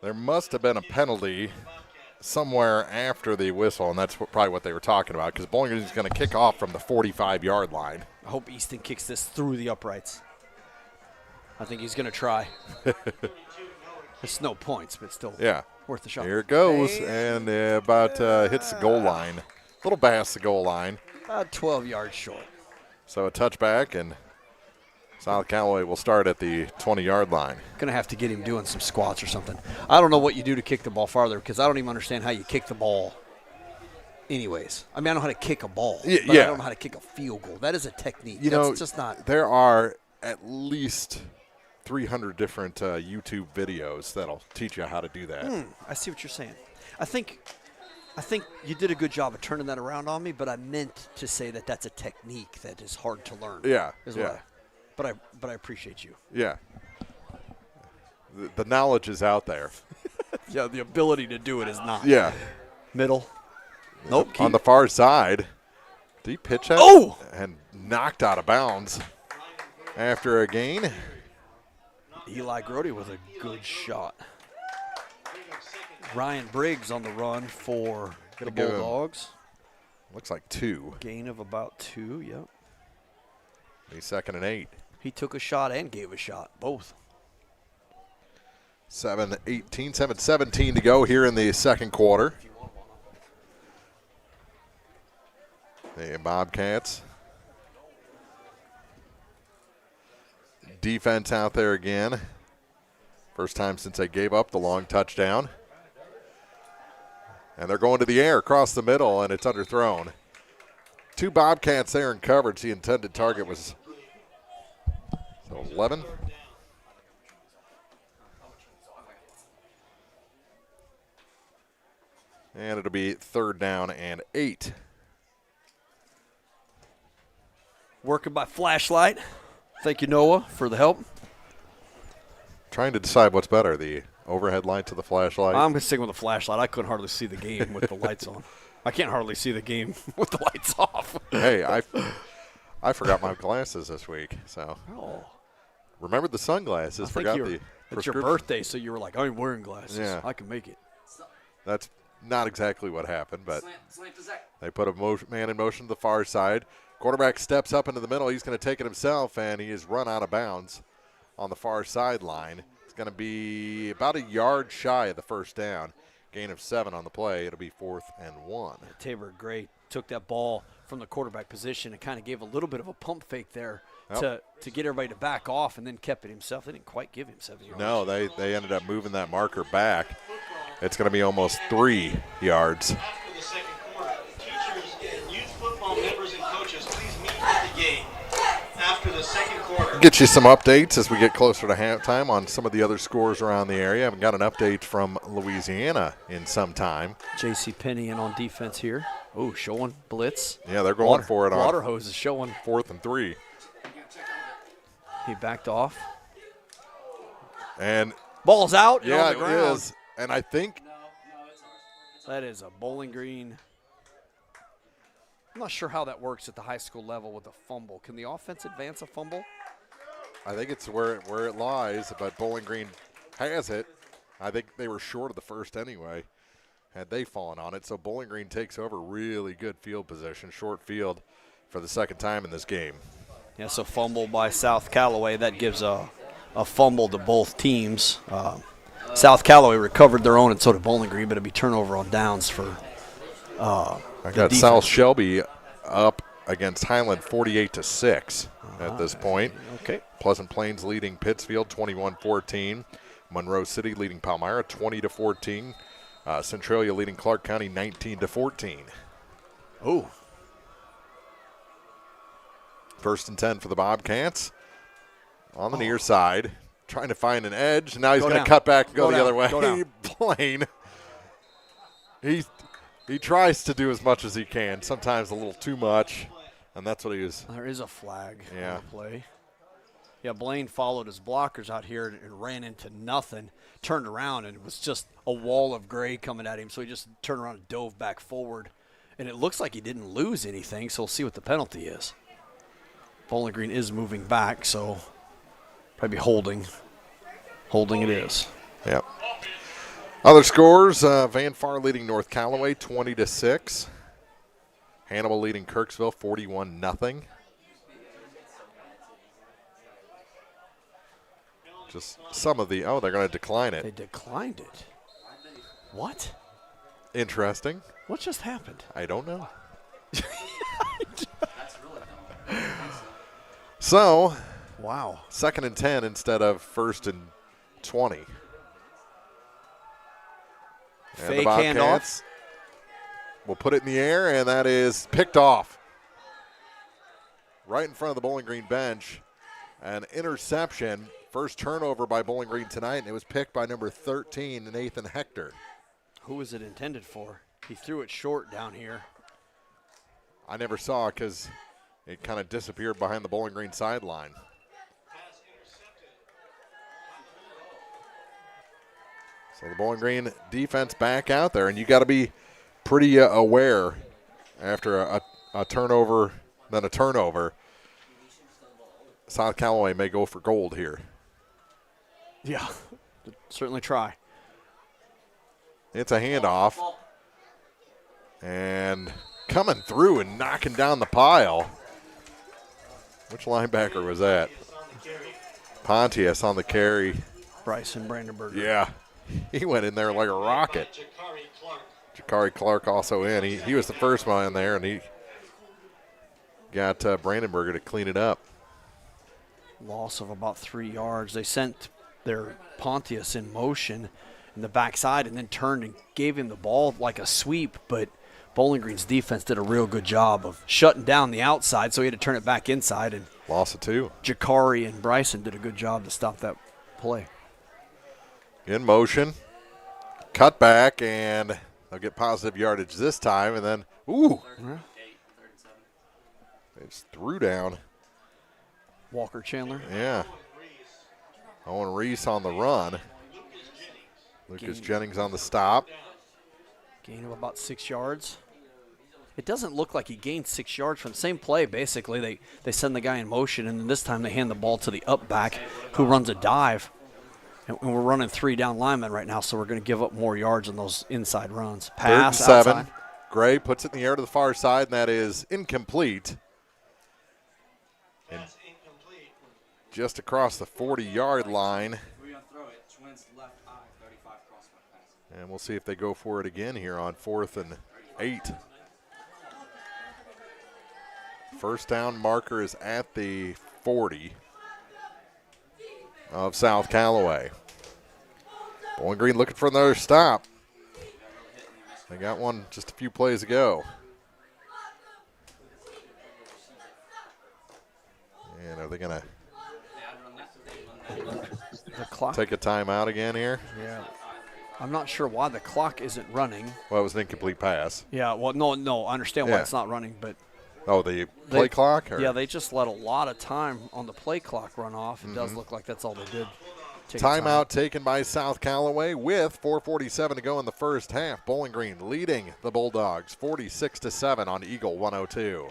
There must have been a penalty somewhere after the whistle, and that's probably what they were talking about, because Bowling Green is going to kick off from the 45-yard line. I hope Easton kicks this through the uprights. I think he's going to try. There's no points, but still worth the shot. Here it goes, and about hits the goal line. A little past the goal line. About 12 yards short. So a touchback, and South Callaway will start at the 20-yard line. Going to have to get him doing some squats or something. I don't know what you do to kick the ball farther, because I don't even understand how you kick the ball anyways. I mean, I know how to kick a ball, but I don't know how to kick a field goal. That is a technique. That's just not. There are at least 300 different YouTube videos that'll teach you how to do that. I see what you're saying. I think you did a good job of turning that around on me, but I meant to say that that's a technique that is hard to learn. Yeah. But I appreciate you. Yeah. The knowledge is out there. Yeah, the ability to do it is not. Yeah. Middle. Nope. On the far side. Deep pitch out. Oh! And knocked out of bounds after a gain. Eli Grody with a good shot. Ryan Briggs on the run for the Bulldogs. Looks like 2. Gain of about 2, yep. He's 2nd and 8. He took a shot and gave a shot, both. 7:17 to go here in the second quarter. The Bobcats. Defense out there again. First time since they gave up the long touchdown. And they're going to the air across the middle, and it's underthrown. 2 Bobcats there in coverage. The intended target was 11. And it'll be 3rd down and 8. Working by flashlight. Thank you, Noah, for the help. Trying to decide what's better, the overhead light to the flashlight. I'm sticking with the flashlight. I couldn't hardly see the game with the lights on. I can't hardly see the game with the lights off. Hey, I forgot my glasses this week, so. Oh. Remembered the sunglasses. Forgot the It's your birthday, so you were like, I'm wearing glasses. Yeah. I can make it. That's not exactly what happened, but they put a man in motion to the far side. Quarterback steps up into the middle. He's going to take it himself, and he is run out of bounds on the far sideline. It's going to be about a yard shy of the first down. Gain of 7 on the play. It'll be 4th and 1. Tabor Gray took that ball from the quarterback position and kind of gave a little bit of a pump fake there to get everybody to back off, and then kept it himself. They didn't quite give him 7 yards. No, they ended up moving that marker back. It's going to be almost 3 yards. After the second quarter, teachers and youth football members and coaches, please meet at the gate. After the second quarter. Get you some updates as we get closer to halftime on some of the other scores around the area. I haven't got an update from Louisiana in some time. J.C. Penney in on defense here. Oh, showing blitz. Yeah, they're going for it on. Waterhose is showing. 4th and 3. He backed off. And ball's out. Yeah, on the ground. It is. And I think that is a Bowling Green. I'm not sure how that works at the high school level with a fumble. Can the offense advance a fumble? I think it's where it lies, but Bowling Green has it. I think they were short of the first anyway. had they fallen on it. So Bowling Green takes over. Really good field position, short field for the second time in this game. Yeah, so fumble by South Callaway. That gives a fumble to both teams. South Callaway recovered their own, and so did Bowling Green, but it'd be turnover on downs for I got South Shelby up against Highland 48-6 at this point. Okay. Pleasant Plains leading Pittsfield 21-14. Monroe City leading Palmyra 20-14. Centralia leading Clark County 19-14. Oh. 1st and 10 for the Bobcats. On the near side, trying to find an edge. Now he's going to cut back and go the other way. Blaine. He tries to do as much as he can, sometimes a little too much, and that's what he was. There is a flag on Yeah. the play. Yeah, Blaine followed his blockers out here and ran into nothing, turned around, and it was just a wall of gray coming at him, so he just turned around and dove back forward. And it looks like he didn't lose anything, so we'll see what the penalty is. Bowling Green is moving back, so probably holding. Holding it is. Yep. Other scores, Van Far leading North Callaway 20-6. Hannibal leading Kirksville 41-0. Just some of the, they're going to decline it. They declined it. What? Interesting. What just happened? I don't know. So, wow. 2nd and 10 instead of 1st and 20. And Fake the Bobcats will put it in the air, and that is picked off. Right in front of the Bowling Green bench. An interception. First turnover by Bowling Green tonight, and it was picked by number 13, Nathan Hector. Who was it intended for? He threw it short down here. I never saw it because it kind of disappeared behind the Bowling Green sideline. So the Bowling Green defense back out there, and you got to be pretty aware after a turnover, then a turnover. South Callaway may go for gold here. Yeah, certainly try. It's a handoff. And coming through and knocking down the pile. Which linebacker was that? Pontius on the carry. Bryson Brandenburger. Yeah. He went in there like a rocket. Jakari Clark also in. He was the first one in there, and he got Brandenburger to clean it up. Loss of about 3 yards. They sent their Pontius in motion in the backside and then turned and gave him the ball like a sweep, but Bowling Green's defense did a real good job of shutting down the outside, so he had to turn it back inside. And loss of 2. Jakari and Bryson did a good job to stop that play. In motion, cut back, and they'll get positive yardage this time, and then, they just threw down. Walker Chandler. Yeah. Owen Reese on the run. Lucas Jennings on the stop. Gain of about 6 yards. It doesn't look like he gained 6 yards from the same play, basically. They send the guy in motion, and then this time they hand the ball to the up back who runs a dive. And we're running 3 down linemen right now, so we're going to give up more yards on those inside runs. Pass 3rd and 7. outside. Gray puts it in the air to the far side, and that is incomplete. And just across the 40-yard line. And we'll see if they go for it again here on 4th and 8. First down marker is at the 40 of South Callaway. Bowling Green looking for another stop. They got one just a few plays ago. And are they going to take a timeout again here? Yeah. I'm not sure why the clock isn't running. Well, it was an incomplete pass. Yeah, well, no, I understand why it's not running, but. Oh, the play clock? Or? Yeah, they just let a lot of time on the play clock run off. It does look like that's all they did. Timeout taken by South Callaway with 4:47 to go in the first half. Bowling Green leading the Bulldogs 46-7 on Eagle 102.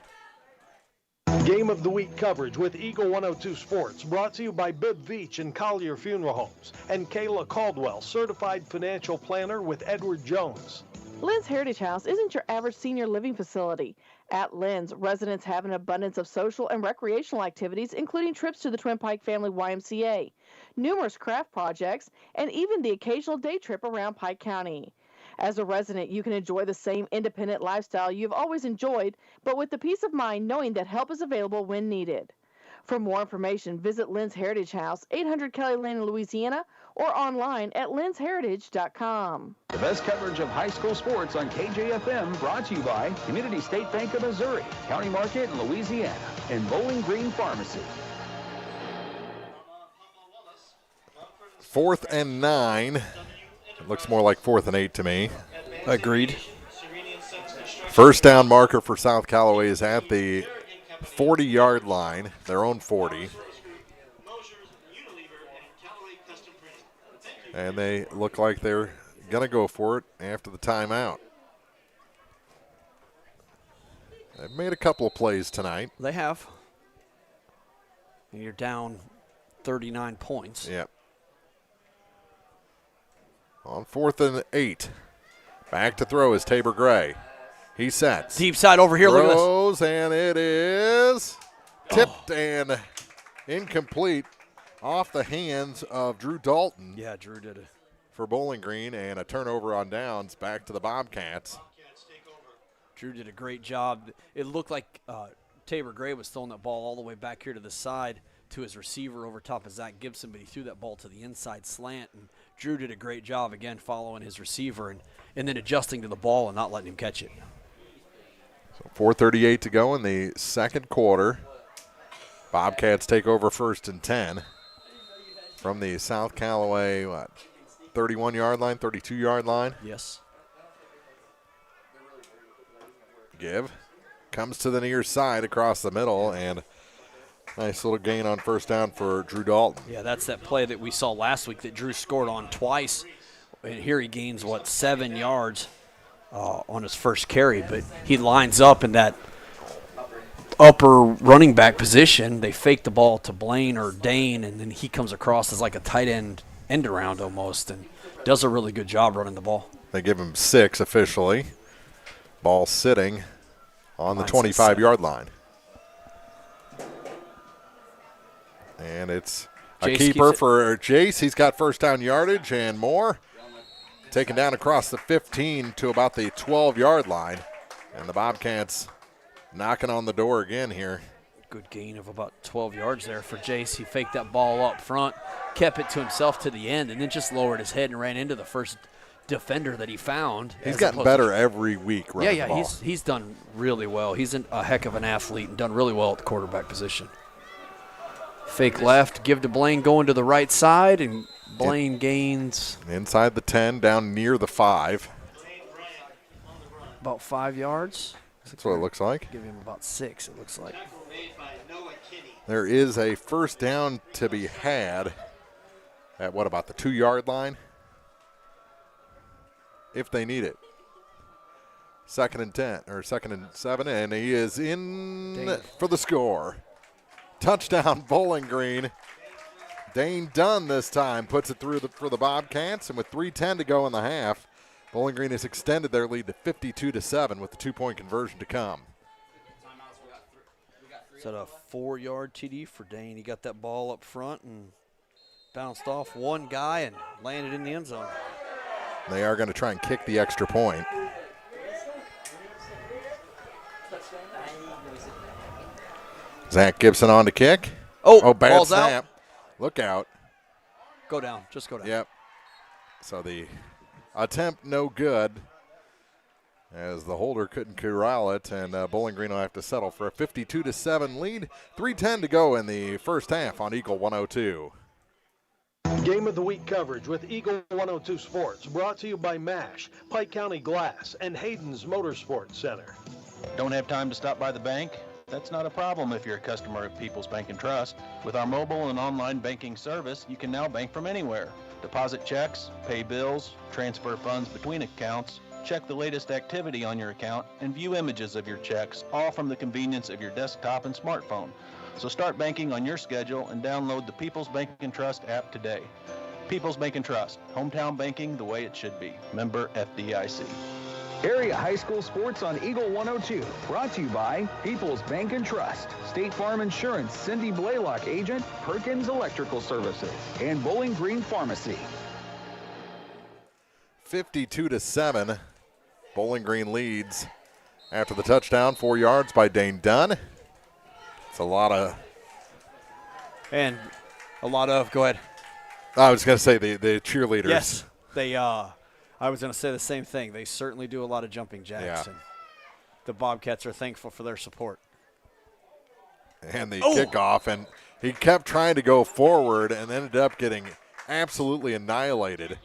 Game of the Week coverage with Eagle 102 Sports, brought to you by Bibb Veach and Collier Funeral Homes and Kayla Caldwell, certified financial planner with Edward Jones. Lynn's Heritage House isn't your average senior living facility. At Lynn's, residents have an abundance of social and recreational activities, including trips to the Twin Pike Family YMCA, numerous craft projects, and even the occasional day trip around Pike County. As a resident, you can enjoy the same independent lifestyle you've always enjoyed, but with the peace of mind knowing that help is available when needed. For more information, visit Lynn's Heritage House, 800 Kelly Lane in Louisiana, or online at lynsheritage.com. The best coverage of high school sports on KJFM, brought to you by Community State Bank of Missouri, County Market in Louisiana, and Bowling Green Pharmacy. 4th and 9. It looks more like 4th and 8 to me. Agreed. First down marker for South Callaway is at the 40-yard line, their own 40. And they look like they're going to go for it after the timeout. They've made a couple of plays tonight. They have. And you're down 39 points. Yep. On 4th and 8. Back to throw is Tabor Gray. He sets. Deep side over here. Throws, and it is tipped and incomplete off the hands of Drew Dalton. Yeah, Drew did it. For Bowling Green, and a turnover on downs back to the Bobcats. Drew did a great job. It looked like Tabor Gray was throwing that ball all the way back here to the side to his receiver over top of Zach Gibson, but he threw that ball to the inside slant, and Drew did a great job, again, following his receiver and then adjusting to the ball and not letting him catch it. So 4:38 to go in the second quarter. Bobcats take over 1st and 10 from the South Callaway, 31-yard line, 32-yard line. Yes. Give. Comes to the near side across the middle, and nice little gain on first down for Drew Dalton. Yeah, that's that play that we saw last week that Drew scored on twice. And here he gains, 7 yards on his first carry. But he lines up in that upper running back position. They fake the ball to Blaine or Dane, and then he comes across as like a tight end around almost, and does a really good job running the ball. They give him 6 officially. Ball sitting on the 25-yard line. And it's a keeper for Jace. He's got first down yardage and more. Taken down across the 15 to about the 12-yard line. And the Bobcats knocking on the door again here. Good gain of about 12 yards there for Jace. He faked that ball up front, kept it to himself to the end, and then just lowered his head and ran into the first defender that he found. He's gotten better every week running the ball. He's done really well. He's a heck of an athlete and done really well at the quarterback position. Fake left, give to Blaine going to the right side, and Blaine gains. Inside the 10, down near the 5. About 5 yards. That's what it looks like. Give him about 6, it looks like. There is a first down to be had at about the 2-yard line? If they need it. 2nd and 10, or 2nd and 7, and he is in for the score. Touchdown, Bowling Green. Dane Dunn this time puts it through for the Bobcats, and with 3:10 to go in the half, Bowling Green has extended their lead to 52-7 with the 2-point conversion to come. Is that a 4-yard TD for Dane? He got that ball up front and bounced off one guy and landed in the end zone. They are going to try and kick the extra point. Zach Gibson on to kick. Oh, bad snap. Out. Look out. Go down. Just go down. Yep. So the attempt no good as the holder couldn't corral it, and Bowling Green will have to settle for a 52-7 lead. 3:10 to go in the first half on Eagle 102. Game of the Week coverage with Eagle 102 Sports, brought to you by MASH, Pike County Glass, and Hayden's Motorsports Center. Don't have time to stop by the bank? That's not a problem if you're a customer of People's Bank and Trust. With our mobile and online banking service, you can now bank from anywhere. Deposit checks, pay bills, transfer funds between accounts, check the latest activity on your account, and view images of your checks, all from the convenience of your desktop and smartphone. So start banking on your schedule and download the People's Bank and Trust app today. People's Bank and Trust, hometown banking the way it should be. Member FDIC. Area high school sports on Eagle 102. Brought to you by People's Bank and Trust, State Farm Insurance, Cindy Blaylock agent, Perkins Electrical Services, and Bowling Green Pharmacy. 52-7. Bowling Green leads after the touchdown, 4 yards by Dane Dunn. It's a lot of. Go ahead. I was going to say the cheerleaders. Yes, they. I was going to say the same thing. They certainly do a lot of jumping jacks, and the Bobcats are thankful for their support. And the kickoff, and he kept trying to go forward and ended up getting absolutely annihilated.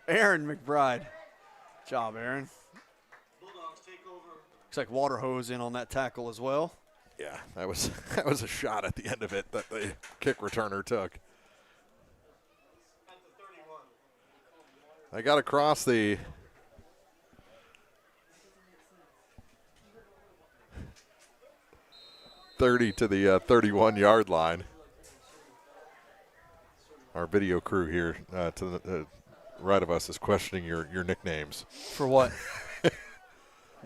Aaron McBride. Good job, Aaron. Looks like water hose in on that tackle as well. Yeah, that was a shot at the end of it that the kick returner took. They got across the 30 to the 31-yard line. Our video crew here to the right of us is questioning your nicknames. For what?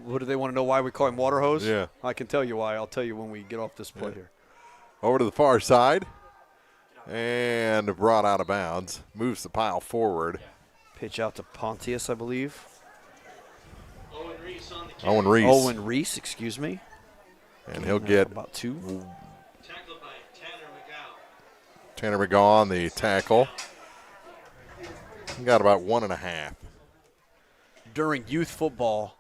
What do they want to know why we call him water hose? Yeah. I can tell you why. I'll tell you when we get off this play here. Over to the far side and brought out of bounds. Moves the pile forward. Pitch out to Pontius, I believe. Owen Reese, excuse me. And he'll get about 2. Tanner McGaw on the tackle. He got about 1.5. During youth football,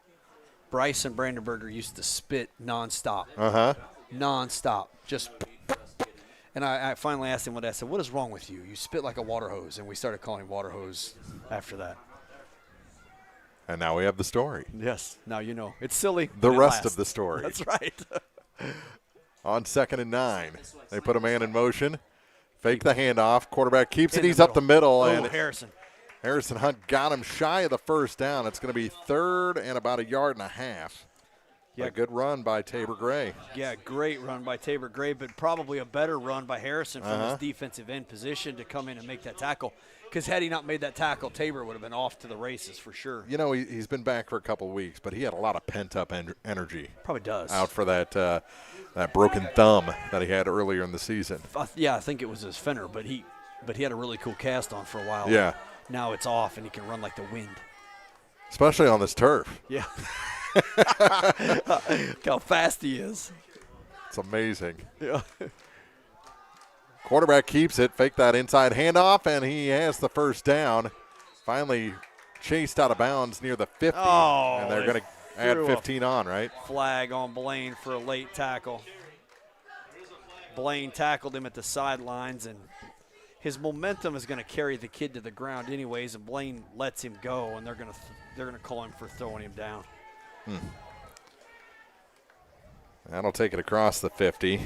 Bryce and Brandenburger used to spit nonstop. Nonstop. Just. And I finally asked him what I said, what is wrong with you? You spit like a water hose. And we started calling him water hose after that. And now we have the story. Yes, now you know. It's silly. The rest of the story. That's right. On 2nd and 9. They put a man in motion. Fake the handoff. Quarterback keeps it. He's up the middle. And Harrison Hunt got him shy of the first down. It's going to be 3rd and about 1.5 yards. Yeah, a good run by Tabor Gray. Yeah, great run by Tabor Gray, but probably a better run by Harrison from his defensive end position to come in and make that tackle. Because had he not made that tackle, Tabor would have been off to the races for sure. You know, he's been back for a couple of weeks, but he had a lot of pent-up energy. Probably does. Out for that broken thumb that he had earlier in the season. I think it was his fender, but he had a really cool cast on for a while. Yeah. Now it's off, and he can run like the wind. Especially on this turf. Yeah. Look how fast he is. It's amazing. Yeah. Quarterback keeps it, fake that inside handoff, and he has the first down. Finally chased out of bounds near the 50. And they're going to add 15 on, right? Flag on Blaine for a late tackle. Blaine tackled him at the sidelines, and his momentum is going to carry the kid to the ground anyways, and Blaine lets him go, and they're going to call him for throwing him down. That'll take it across the 50.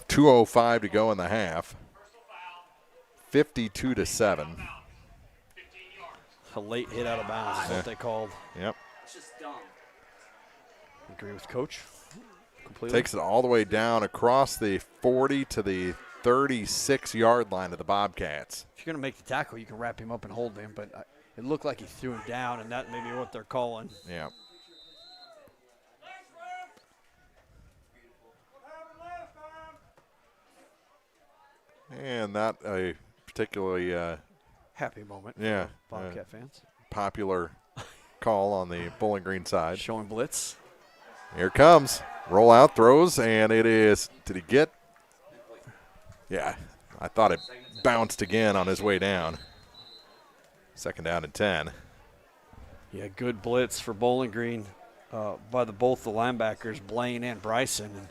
2:05 to go in the half. 52-7. A late hit out of bounds is what they called. Yep. It's just dumb. Agree with Coach. Completely. Takes it all the way down across the 40 to the 36-yard line of the Bobcats. If you're going to make the tackle, you can wrap him up and hold him, but it looked like he threw him down, and that may be what they're calling. Yeah. And not a particularly happy moment for Bobcat fans. Popular call on the Bowling Green side. Showing blitz. Here it comes. Roll out, throws, and it is, did he get? Yeah, I thought it bounced again on his way down. 2nd down and 10. Yeah, good blitz for Bowling Green by both the linebackers, Blaine and Bryson, and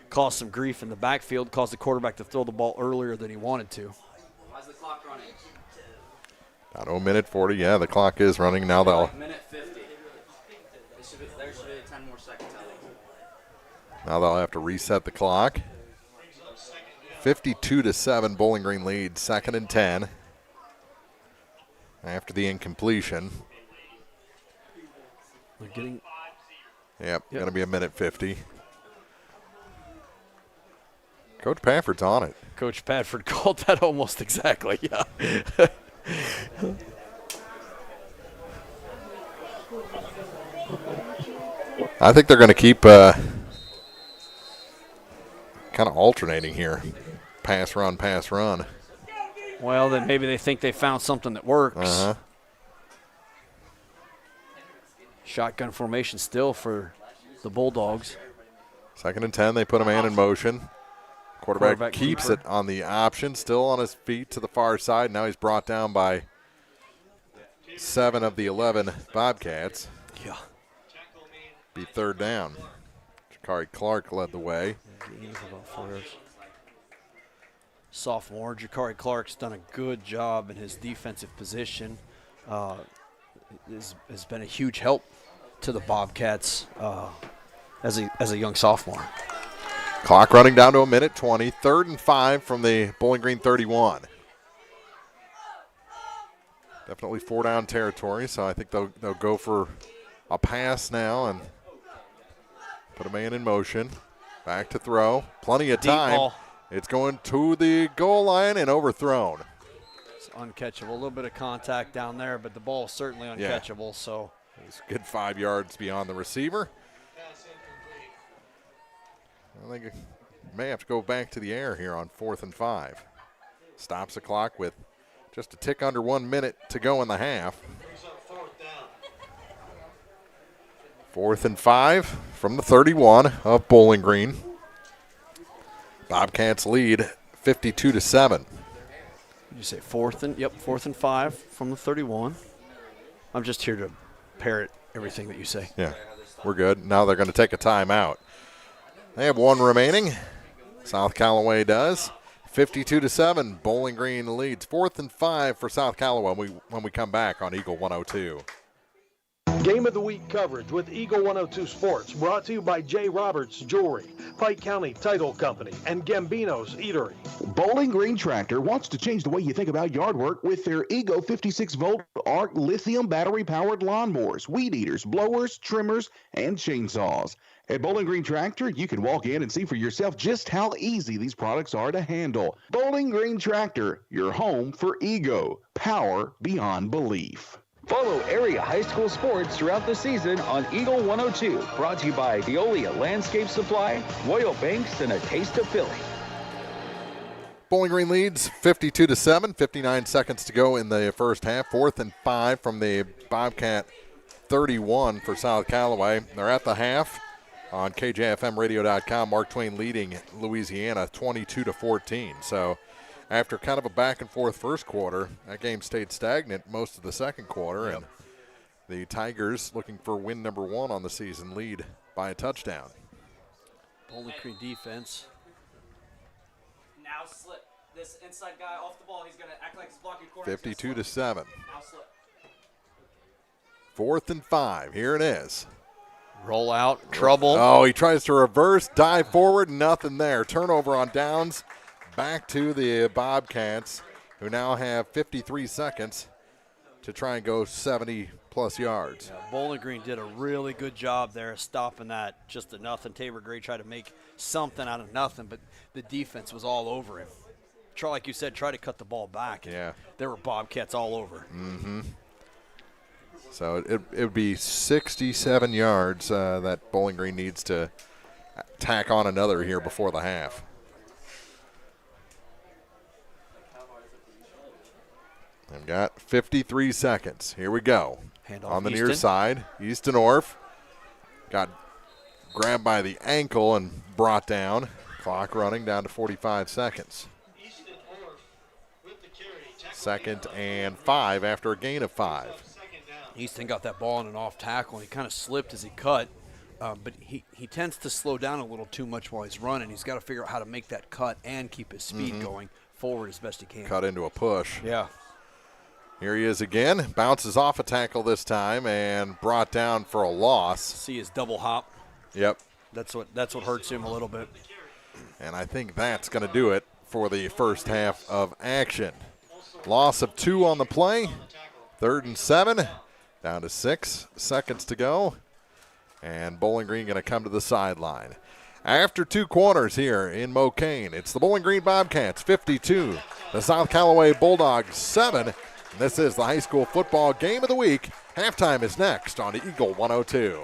caused some grief in the backfield, caused the quarterback to throw the ball earlier than he wanted to. Why's the clock running? About minute 40. Yeah, the clock is running. Now they'll. Minute 50. There should be 10 more seconds. Now they'll have to reset the clock. 52-7, Bowling Green leads. 2nd and 10. After the incompletion. They're getting. Yep. Going to be a minute 50. Coach Padford's on it. Coach Padford called that almost exactly, yeah. I think they're going to keep kind of alternating here. Pass, run, pass, run. Well, then maybe they think they found something that works. Uh-huh. Shotgun formation still for the Bulldogs. 2nd and 10, they put a man in motion. Quarterback keeps keeper. it on the option, still on his feet to the far side. Now he's brought down by 7 of the 11 Bobcats. Yeah. Be 3rd down. Jakari Clark led the way. Sophomore Jakari Clark's done a good job in his defensive position. Has been a huge help to the Bobcats as a young sophomore. Clock running down to a minute 20. 3rd and 5 from the Bowling Green 31. Definitely 4-down territory, so I think they'll go for a pass now and put a man in motion. Back to throw. Plenty of time. Ball. It's going to the goal line and overthrown. It's uncatchable. A little bit of contact down there, but the ball is certainly uncatchable. Yeah. So it's a good 5 yards beyond the receiver. I think it may have to go back to the air here on 4th and 5. Stops the clock with just a tick under 1 minute to go in the half. 4th and 5 from the 31 of Bowling Green. Bobcats lead 52-7. Did you say 4th and 5 from the 31? I'm just here to parrot everything that you say. Yeah, we're good. Now they're going to take a timeout. They have 1 remaining. South Callaway does. 52-7, Bowling Green leads. 4th and 5 for South Callaway when we come back on Eagle 102. Game of the Week coverage with Eagle 102 Sports, brought to you by J. Roberts Jewelry, Pike County Title Company, and Gambino's Eatery. Bowling Green Tractor wants to change the way you think about yard work with their Ego 56-volt ARC lithium battery-powered lawnmowers, weed eaters, blowers, trimmers, and chainsaws. At Bowling Green Tractor, you can walk in and see for yourself just how easy these products are to handle. Bowling Green Tractor, your home for Ego. Power beyond belief. Follow area high school sports throughout the season on Eagle 102. Brought to you by Veolia Landscape Supply, Royal Banks, and a taste of Philly. Bowling Green leads 52-7. 59 seconds to go in the first half. 4th and 5 from the Bobcat 31 for South Callaway. They're at the half on KJFMradio.com. Mark Twain leading Louisiana 22-14. So after kind of a back-and-forth first quarter, that game stayed stagnant most of the second quarter, and the Tigers, looking for win number 1 on the season, lead by a touchdown. Bowling Green defense. Now slip. This inside guy off the ball, he's going to act like he's blocking corner. 52-7. Now slip. 4th and 5. Here it is. Roll out. Trouble. Oh, he tries to reverse, dive forward, nothing there. Turnover on downs. Back to the Bobcats, who now have 53 seconds to try and go 70-plus yards. Yeah, Bowling Green did a really good job there stopping that just to nothing. Tabor Gray tried to make something out of nothing, but the defense was all over him. Like you said, try to cut the ball back. Yeah. There were Bobcats all over. Mm-hmm. So it would be 67 yards that Bowling Green needs to tack on another here before the half. They've got 53 seconds. Here we go. Handoff on the Easton. near side, Easton Orff got grabbed by the ankle and brought down. Clock running down to 45 seconds. 2nd and 5 after a gain of 5. Easton got that ball on an off tackle, and he kind of slipped as he cut. But he tends to slow down a little too much while he's running. He's got to figure out how to make that cut and keep his speed going forward as best he can. Cut into a push. Yeah. Here he is again. Bounces off a tackle this time and brought down for a loss. See his double hop. Yep. That's what hurts him a little bit. And I think that's going to do it for the first half of action. Loss of 2 on the play. 3rd and 7. Down to 6 seconds to go. And Bowling Green going to come to the sideline. After 2 quarters here in Mokane, it's the Bowling Green Bobcats 52. The South Callaway Bulldogs 7. This is the high school football game of the week. Halftime is next on Eagle 102.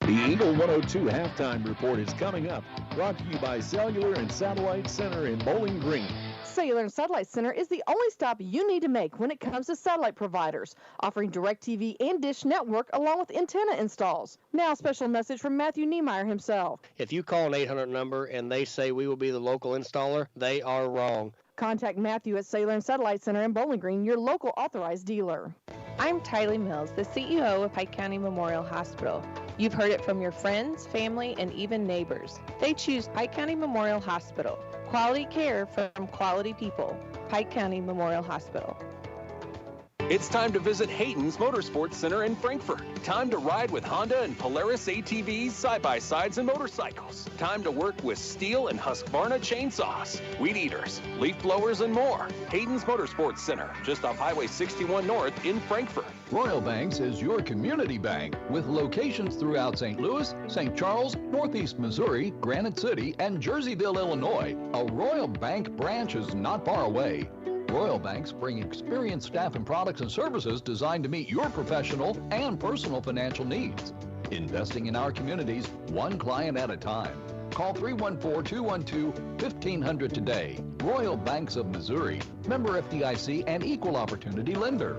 The Eagle 102 halftime report is coming up. Brought to you by Cellular and Satellite Center in Bowling Green. Cellular and Satellite Center is the only stop you need to make when it comes to satellite providers, offering DirecTV and Dish Network along with antenna installs. Now, a special message from Matthew Niemeyer himself. If you call an 800 number and they say we will be the local installer, they are wrong. Contact Matthew at Cellular and Satellite Center in Bowling Green, your local authorized dealer. I'm Tylee Mills, the CEO of Pike County Memorial Hospital. You've heard it from your friends, family, and even neighbors. They choose Pike County Memorial Hospital. Quality care from quality people. Pike County Memorial Hospital. It's time to visit Hayden's Motorsports Center in Frankfort. Time to ride with Honda and Polaris ATVs, side-by-sides, and motorcycles. Time to work with Steel and Husqvarna chainsaws, weed eaters, leaf blowers, and more. Hayden's Motorsports Center, just off Highway 61 North in Frankfort. Royal Banks is your community bank with locations throughout St. Louis, St. Charles, Northeast Missouri, Granite City, and Jerseyville, Illinois. A Royal Bank branch is not far away. Royal Banks bring experienced staff and products and services designed to meet your professional and personal financial needs. Investing in our communities, one client at a time. Call 314-212-1500 today. Royal Banks of Missouri, member FDIC and equal opportunity lender.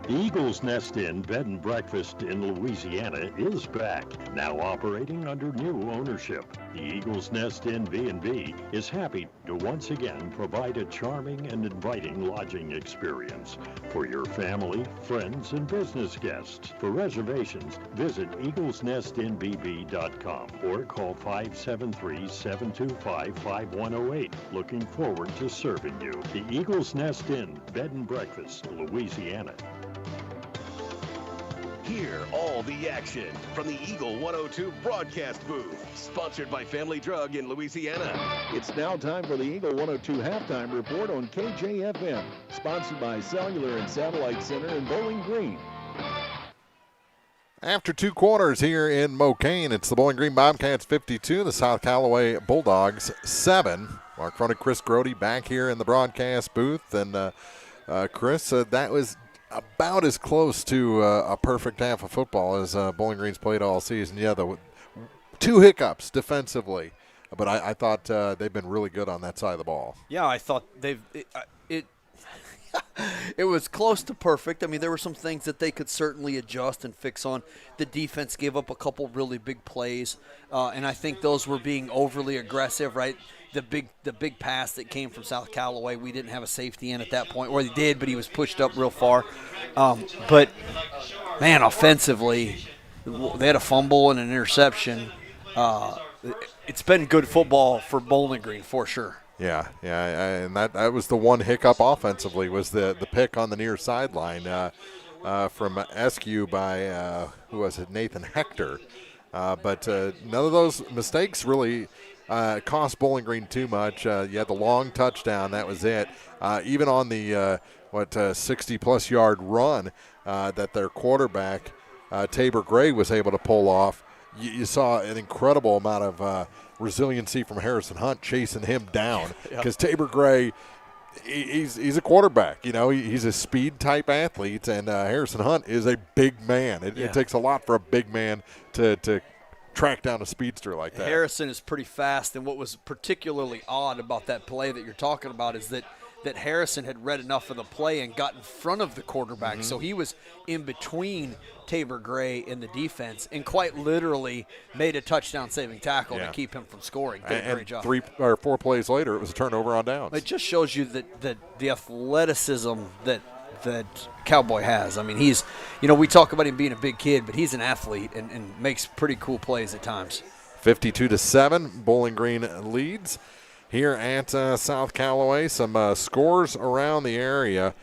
The Eagles Nest Inn Bed and Breakfast in Louisiana is back, now operating under new ownership. The Eagles Nest Inn B&B is happy to once again provide a charming and inviting lodging experience for your family, friends, and business guests. For reservations, visit eaglesnestinbb.com or call 573-725-5108. Looking forward to serving you. The Eagles Nest Inn Bed and Breakfast, Louisiana. Hear all the action from the Eagle 102 broadcast booth, sponsored by Family Drug in Louisiana. It's now time for the Eagle 102 halftime report on KJFM, sponsored by Cellular and Satellite Center in Bowling Green. After 2 quarters here in Mokane, it's the Bowling Green Bobcats 52, the South Callaway Bulldogs 7. Mark Fronek, Chris Grody back here in the broadcast booth. And Chris, that was about as close to a perfect half of football as Bowling Green's played all season. Yeah, the 2 hiccups defensively, but I thought they've been really good on that side of the ball. Yeah, I thought it was close to perfect. I mean, there were some things that they could certainly adjust and fix on. The defense gave up a couple really big plays, and I think those were being overly aggressive, right? The big pass that came from South Callaway, we didn't have a safety in at that point. Or they did, but he was pushed up real far. But, man, offensively, they had a fumble and an interception. It's been good football for Bowling Green for sure. Yeah, and that was the one hiccup offensively was the pick on the near sideline from Eskew by, who was it, Nathan Hector. But none of those mistakes really cost Bowling Green too much. You had the long touchdown, that was it. Even on the 60-plus yard run that their quarterback Tabor Gray was able to pull off, you saw an incredible amount of resiliency from Harrison Hunt chasing him down because Tabor Gray, he's a quarterback. You know, he's a speed type athlete, and Harrison Hunt is a big man. It takes a lot for a big man to track down a speedster like that. Harrison is pretty fast, and what was particularly odd about that play that you're talking about is that Harrison had read enough of the play and got in front of the quarterback. So he was in between Tabor Gray and the defense and quite literally made a touchdown-saving tackle to keep him from scoring. Did a great job. 3 or 4 plays later, it was a turnover on downs. It just shows you that the athleticism that Cowboy has. I mean, he's, we talk about him being a big kid, but he's an athlete and makes pretty cool plays at times. 52-7, Bowling Green leads here at South Callaway. Some scores around the area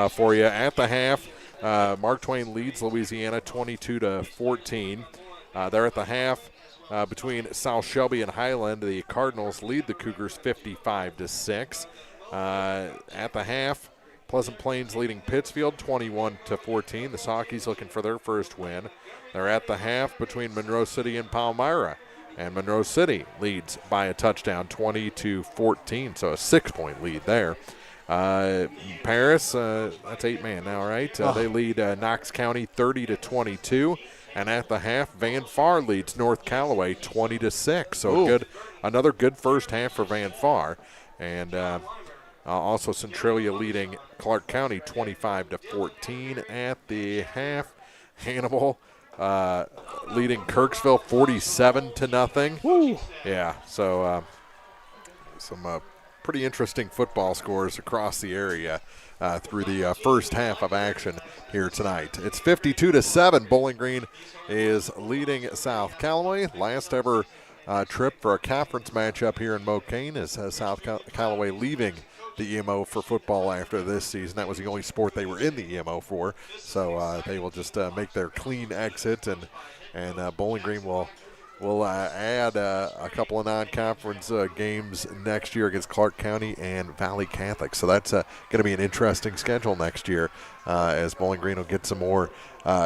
for you at the half. Mark Twain leads Louisiana 22-14. They're at the half between South Shelby and Highland. The Cardinals lead the Cougars 55-6. At the half, Pleasant Plains leading Pittsfield 21-14. The Saukeys looking for their first win. They're at the half between Monroe City and Palmyra. And Monroe City leads by a touchdown 20-14, so a 6-point lead there. Paris, that's 8-man now, right? They lead Knox County 30-22. And at the half, Van Far leads North Callaway 20-6. So another good first half for Van Far. And also Centralia leading Clark County 25-14 at the half. Hannibal leading Kirksville 47-0. Woo. Yeah, so some pretty interesting football scores across the area through the first half of action here tonight. It's 52-7. Bowling Green is leading South Callaway. Last ever trip for a conference matchup here in Mokane is South Callaway leaving the EMO for football after this season. That was the only sport they were in the EMO for. So they will just make their clean exit, and Bowling Green will add a couple of non-conference games next year against Clark County and Valley Catholic. So that's going to be an interesting schedule next year as Bowling Green will get some more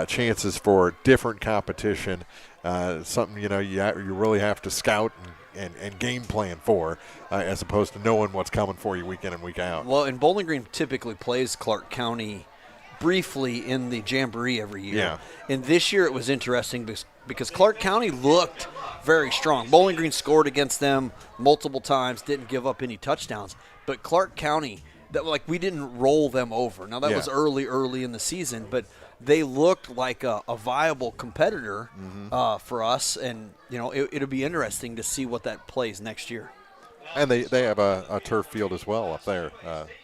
chances for different competition, something you really have to scout and game plan for, as opposed to knowing what's coming for you week in and week out. Well, and Bowling Green typically plays Clark County briefly in the Jamboree every year. Yeah. And this year it was interesting because Clark County looked very strong. Bowling Green scored against them multiple times, didn't give up any touchdowns. But Clark County, we didn't roll them over. Now, that was early in the season, but they looked like a viable competitor for us. And, it'll be interesting to see what that plays next year. And they have a turf field as well up there.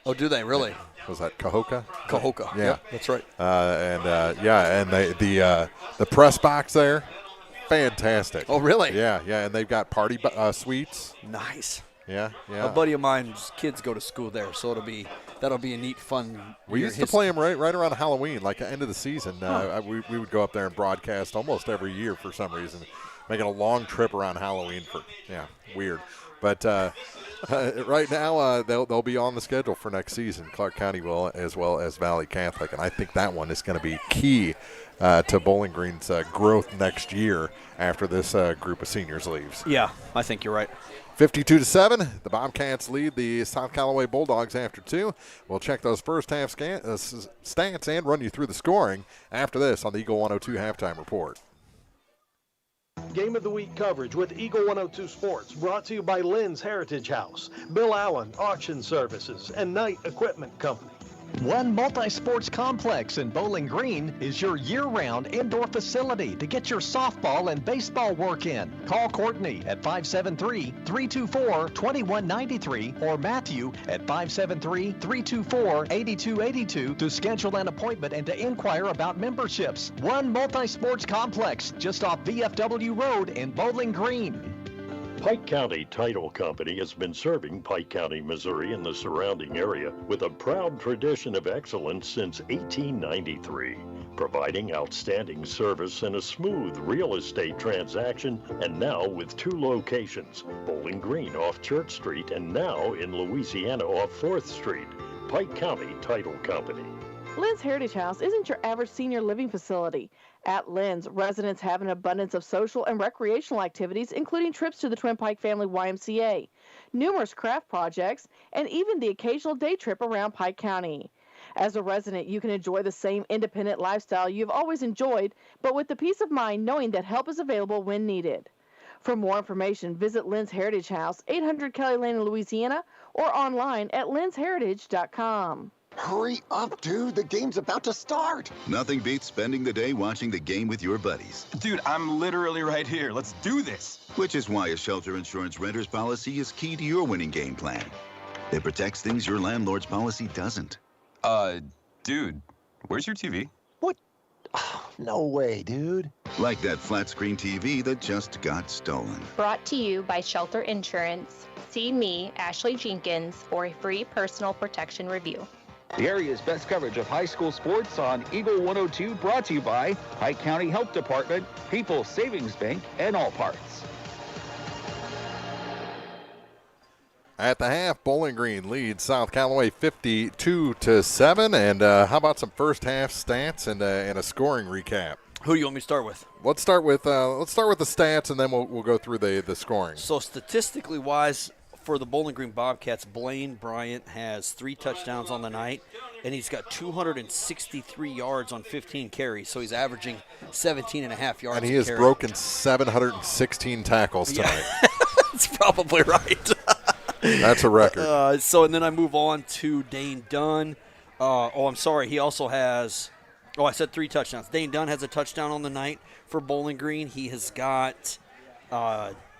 Oh, do they really? Was that Cahokia? Cahokia. Yeah, yep, that's right. And the press box there, fantastic. Oh, really? Yeah, and they've got party suites. Nice. Yeah. A buddy of mine's kids go to school there, so that'll be a neat, fun. We used to play them right around Halloween, like the end of the season. We would go up there and broadcast almost every year for some reason, making a long trip around Halloween weird. But right now, they'll be on the schedule for next season. Clark County will, as well as Valley Catholic, and I think that one is going to be key to Bowling Green's growth next year after this group of seniors leaves. Yeah, I think you're right. 52-7, the Bobcats lead the South Callaway Bulldogs after 2. We'll check those first half stats and run you through the scoring after this on the Eagle 102 Halftime Report. Game of the Week coverage with Eagle 102 Sports, brought to you by Lynn's Heritage House, Bill Allen Auction Services, and Knight Equipment Company. One multi-sports complex in Bowling Green is your year-round indoor facility to get your softball and baseball work in. Call Courtney at 573-324-2193 or Matthew at 573-324-8282 to schedule an appointment and to inquire about memberships. One multi-sports complex just off VFW Road in Bowling Green. Pike County Title Company has been serving Pike County, Missouri and the surrounding area with a proud tradition of excellence since 1893, providing outstanding service and a smooth real estate transaction, and now with 2 locations, Bowling Green off Church Street and now in Louisiana off 4th Street. Pike County Title Company. Lynn's Heritage House isn't your average senior living facility. At Lynn's, residents have an abundance of social and recreational activities, including trips to the Twin Pike Family YMCA, numerous craft projects, and even the occasional day trip around Pike County. As a resident, you can enjoy the same independent lifestyle you've always enjoyed, but with the peace of mind knowing that help is available when needed. For more information, visit Lynn's Heritage House, 800 Kelly Lane in Louisiana, or online at lynsheritage.com. Hurry up, dude. The game's about to start. Nothing beats spending the day watching the game with your buddies. Dude, I'm literally right here. Let's do this. Which is why a shelter insurance renter's policy is key to your winning game plan. It protects things your landlord's policy doesn't. Dude, where's your TV? What? Oh, no way, dude. Like that flat screen TV that just got stolen. Brought to you by Shelter Insurance. See me, Ashley Jenkins, for a free personal protection review. The area's best coverage of high school sports on Eagle 102, brought to you by Pike County Health Department, People's Savings Bank, and All Parts. At the half, Bowling Green leads South Callaway 52-7. And how about some first half stats and a scoring recap? Who do you want me to start with? Let's start with the stats, and then we'll go through the scoring. So statistically wise, for the Bowling Green Bobcats, Blaine Bryant has 3 touchdowns on the night, and he's got 263 yards on 15 carries, so he's averaging 17 and a half yards. And he has broken 716 tackles tonight. That's probably right. That's a record. And then I move on to Dane Dunn. I'm sorry. He also has I said 3 touchdowns. Dane Dunn has a touchdown on the night for Bowling Green. He has got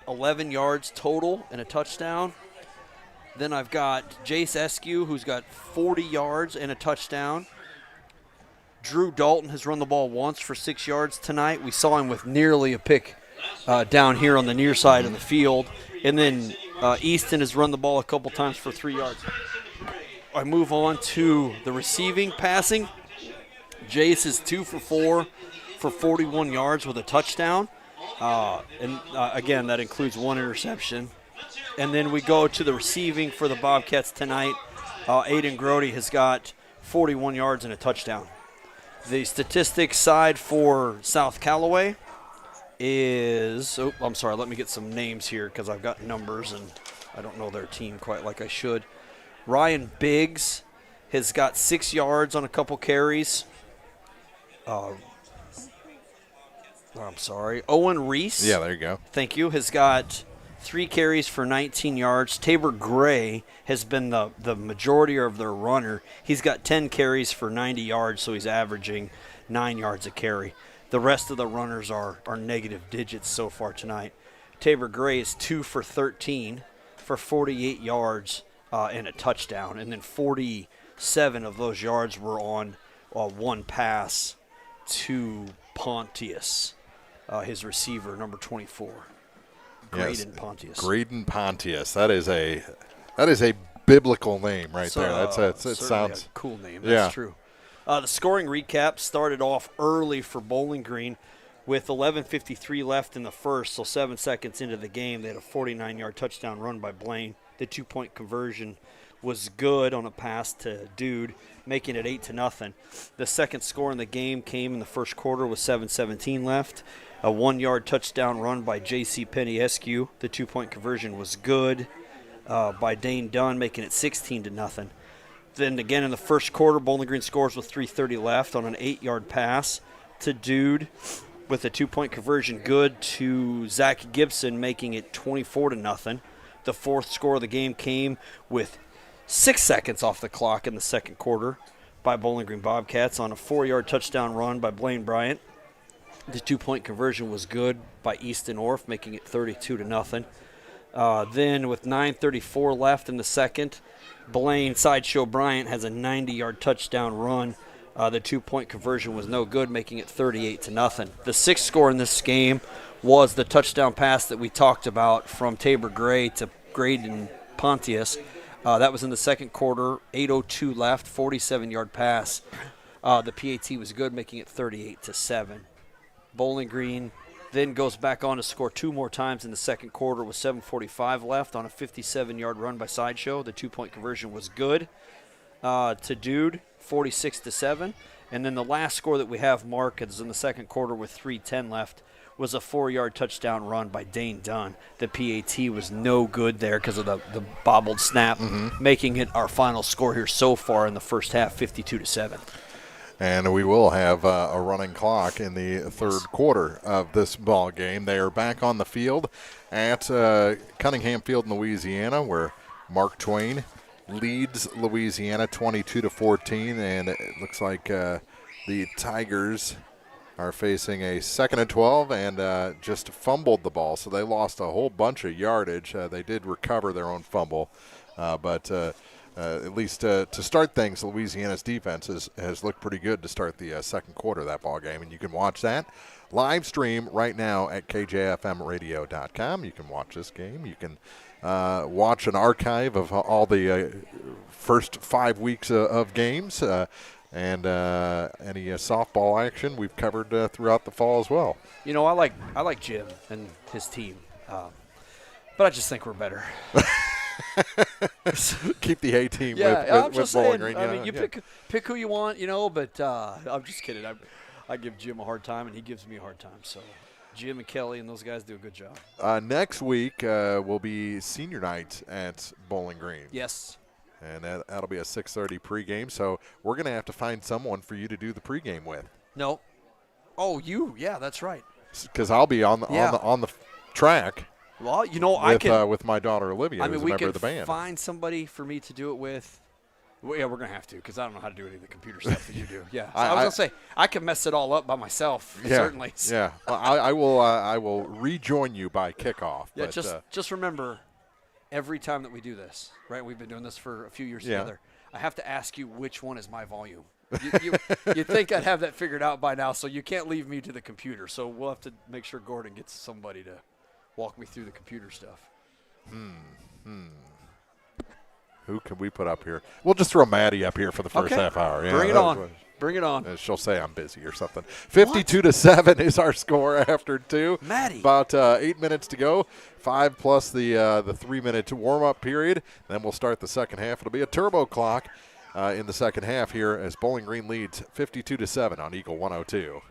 11 yards total and a touchdown. Then I've got Jace Eskew, who's got 40 yards and a touchdown. Drew Dalton has run the ball once for 6 yards tonight. We saw him with nearly a pick down here on the near side of the field. And then Easton has run the ball a couple times for 3 yards. I move on to the receiving passing. Jace is 2 for 4 for 41 yards with a touchdown. Again, that includes 1 interception. And then we go to the receiving for the Bobcats tonight. Aiden Grody has got 41 yards and a touchdown. The statistics side for South Callaway is, let me get some names here because I've got numbers and I don't know their team quite like I should. Ryan Biggs has got 6 yards on a couple carries. Owen Reese. Yeah, there you go. Thank you. Has got 3 carries for 19 yards. Tabor Gray has been the majority of their runner. He's got 10 carries for 90 yards, so he's averaging 9 yards a carry. The rest of the runners are negative digits so far tonight. Tabor Gray is 2 for 13 for 48 yards and a touchdown, and then 47 of those yards were on 1 pass to Pontius, his receiver, number 24. Graydon Pontius. Graydon Pontius. That is a biblical name right there. It sounds a cool name. That's true. The scoring recap started off early for Bowling Green with 11:53 left in the first, so 7 seconds into the game, they had a 49-yard touchdown run by Blaine. The 2-point conversion was good on a pass to Dude, making it 8-0. The second score in the game came in the first quarter with 7:17 left. A 1-yard touchdown run by J.C. Penny-Eskew. The 2-point conversion was good by Dane Dunn, making it 16-0. Then again in the first quarter, Bowling Green scores with 3:30 left on an 8-yard pass to Dude with a 2-point conversion good to Zach Gibson, making it 24-0. The fourth score of the game came with 6 seconds off the clock in the second quarter by Bowling Green Bobcats on a 4-yard touchdown run by Blaine Bryant. The 2-point conversion was good by Easton Orff, making it 32-0. Then with 9:34 left in the second, Blaine Sideshow Bryant has a 90-yard touchdown run. The 2-point conversion was no good, making it 38-0. The sixth score in this game was the touchdown pass that we talked about from Tabor Gray to Graydon Pontius. That was in the second quarter, 8:02 left, 47-yard pass. The PAT was good, making it 38-7. Bowling Green then goes back on to score 2 more times in the second quarter with 7:45 left on a 57-yard run by Sideshow. The 2-point conversion was good to Dude, 46-7. And then the last score that we have marked is in the second quarter with 3:10 left was a 4-yard touchdown run by Dane Dunn. The PAT was no good there because of the bobbled snap, making it our final score here so far in the first half, 52-7. And we will have a running clock in the third quarter of this ball game. They are back on the field at Cunningham Field in Louisiana, where Mark Twain leads Louisiana 22-14, and it looks like the Tigers are facing a 2nd and 12 and just fumbled the ball, so they lost a whole bunch of yardage. They did recover their own fumble, but at least to start things, Louisiana's defense has looked pretty good to start the second quarter of that ball game, and you can watch that live stream right now at kjfmradio.com. You can watch this game. You can watch an archive of all the first 5 weeks of games and any softball action we've covered throughout the fall as well. You know, I like Jim and his team, but I just think we're better. Keep the A team with Bowling Green. I mean, you pick who you want, you know, but I'm just kidding. I give Jim a hard time, and he gives me a hard time. So Jim and Kelly and those guys do a good job. Next week will be senior night at Bowling Green. Yes. And that'll be a 6:30 pregame. So we're going to have to find someone for you to do the pregame with. No. Oh, you? Yeah, that's right. Because I'll be on the track. Well, I can with my daughter Olivia, who's a member of the band. Find somebody for me to do it with. Well, yeah, we're gonna have to because I don't know how to do any of the computer stuff that you do. Yeah, so I was gonna say I can mess it all up by myself. Yeah, certainly. Yeah, well, I will rejoin you by kickoff. Yeah, but, just remember, every time that we do this, right? We've been doing this for a few years together. I have to ask you which one is my volume. You'd think I'd have that figured out by now, so you can't leave me to the computer. So we'll have to make sure Gordon gets somebody to walk me through the computer stuff. Who can we put up here? We'll just throw Maddie up here for the first half hour. Yeah, Bring it on. Bring it on. She'll say I'm busy or something. 52-7 is our score after 2. Maddie. About 8 minutes to go. 5 plus the 3-minute warm-up period. Then we'll start the second half. It'll be a turbo clock in the second half here as Bowling Green leads 52-7 on Eagle 102.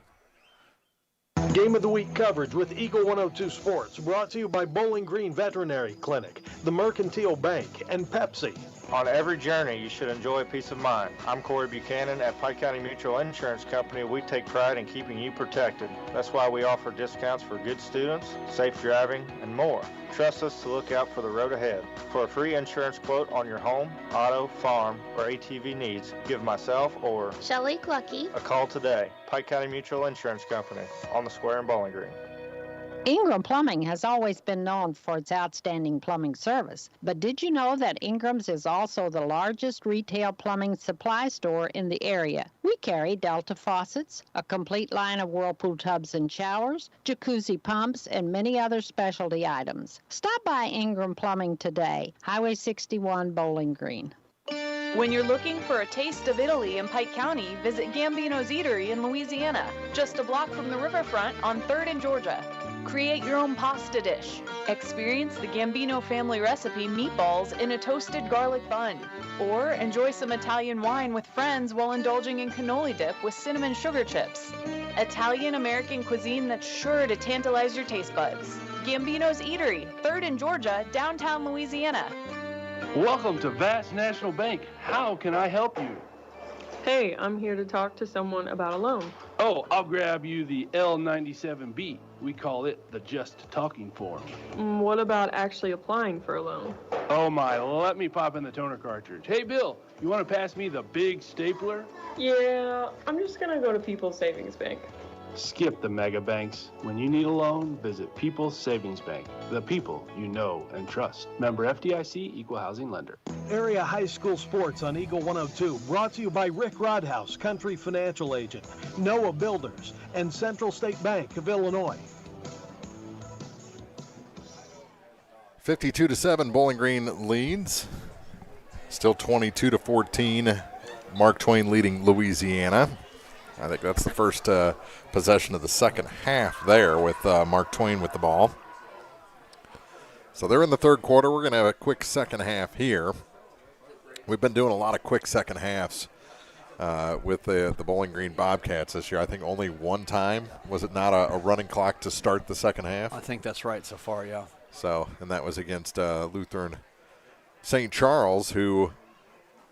Game of the Week coverage with Eagle 102 Sports, brought to you by Bowling Green Veterinary Clinic, the Mercantile Bank, and Pepsi. On every journey, you should enjoy peace of mind. I'm Corey Buchanan at Pike County Mutual Insurance Company. We take pride in keeping you protected. That's why we offer discounts for good students, safe driving, and more. Trust us to look out for the road ahead. For a free insurance quote on your home, auto, farm, or ATV needs, give myself or Shelley Clucky a call today. Pike County Mutual Insurance Company on the square in Bowling Green. Ingram Plumbing has always been known for its outstanding plumbing service. But did you know that Ingram's is also the largest retail plumbing supply store in the area? We carry Delta faucets, a complete line of Whirlpool tubs and showers, jacuzzi pumps, and many other specialty items. Stop by Ingram Plumbing today, Highway 61, Bowling Green. When you're looking for a taste of Italy in Pike County, visit Gambino's Eatery in Louisiana, just a block from the riverfront on 3rd and Georgia. Create your own pasta dish. Experience the Gambino family recipe meatballs in a toasted garlic bun. Or enjoy some Italian wine with friends while indulging in cannoli dip with cinnamon sugar chips. Italian-American cuisine that's sure to tantalize your taste buds. Gambino's Eatery, 3rd and Georgia, downtown Louisiana. Welcome to Vast National Bank. How can I help you? Hey, I'm here to talk to someone about a loan. Oh, I'll grab you the L97B. We call it the Just Talking form. What about actually applying for a loan? Oh my, let me pop in the toner cartridge. Hey Bill, you want to pass me the big stapler? Yeah, I'm just gonna go to People's Savings Bank. Skip the mega banks. When you need a loan, visit People's Savings Bank. The people you know and trust. Member FDIC, Equal Housing Lender. Area high school sports on Eagle 102, brought to you by Rick Rodhouse, Country Financial Agent, Noah Builders, and Central State Bank of Illinois. 52-7, Bowling Green leads. Still 22-14, Mark Twain leading Louisiana. I think that's the first possession of the second half there with Mark Twain with the ball. So they're in the third quarter. We're going to have a quick second half here. We've been doing a lot of quick second halves with the Bowling Green Bobcats this year. I think only one time was it not a running clock to start the second half? I think that's right so far, yeah. So, and that was against Lutheran St. Charles, who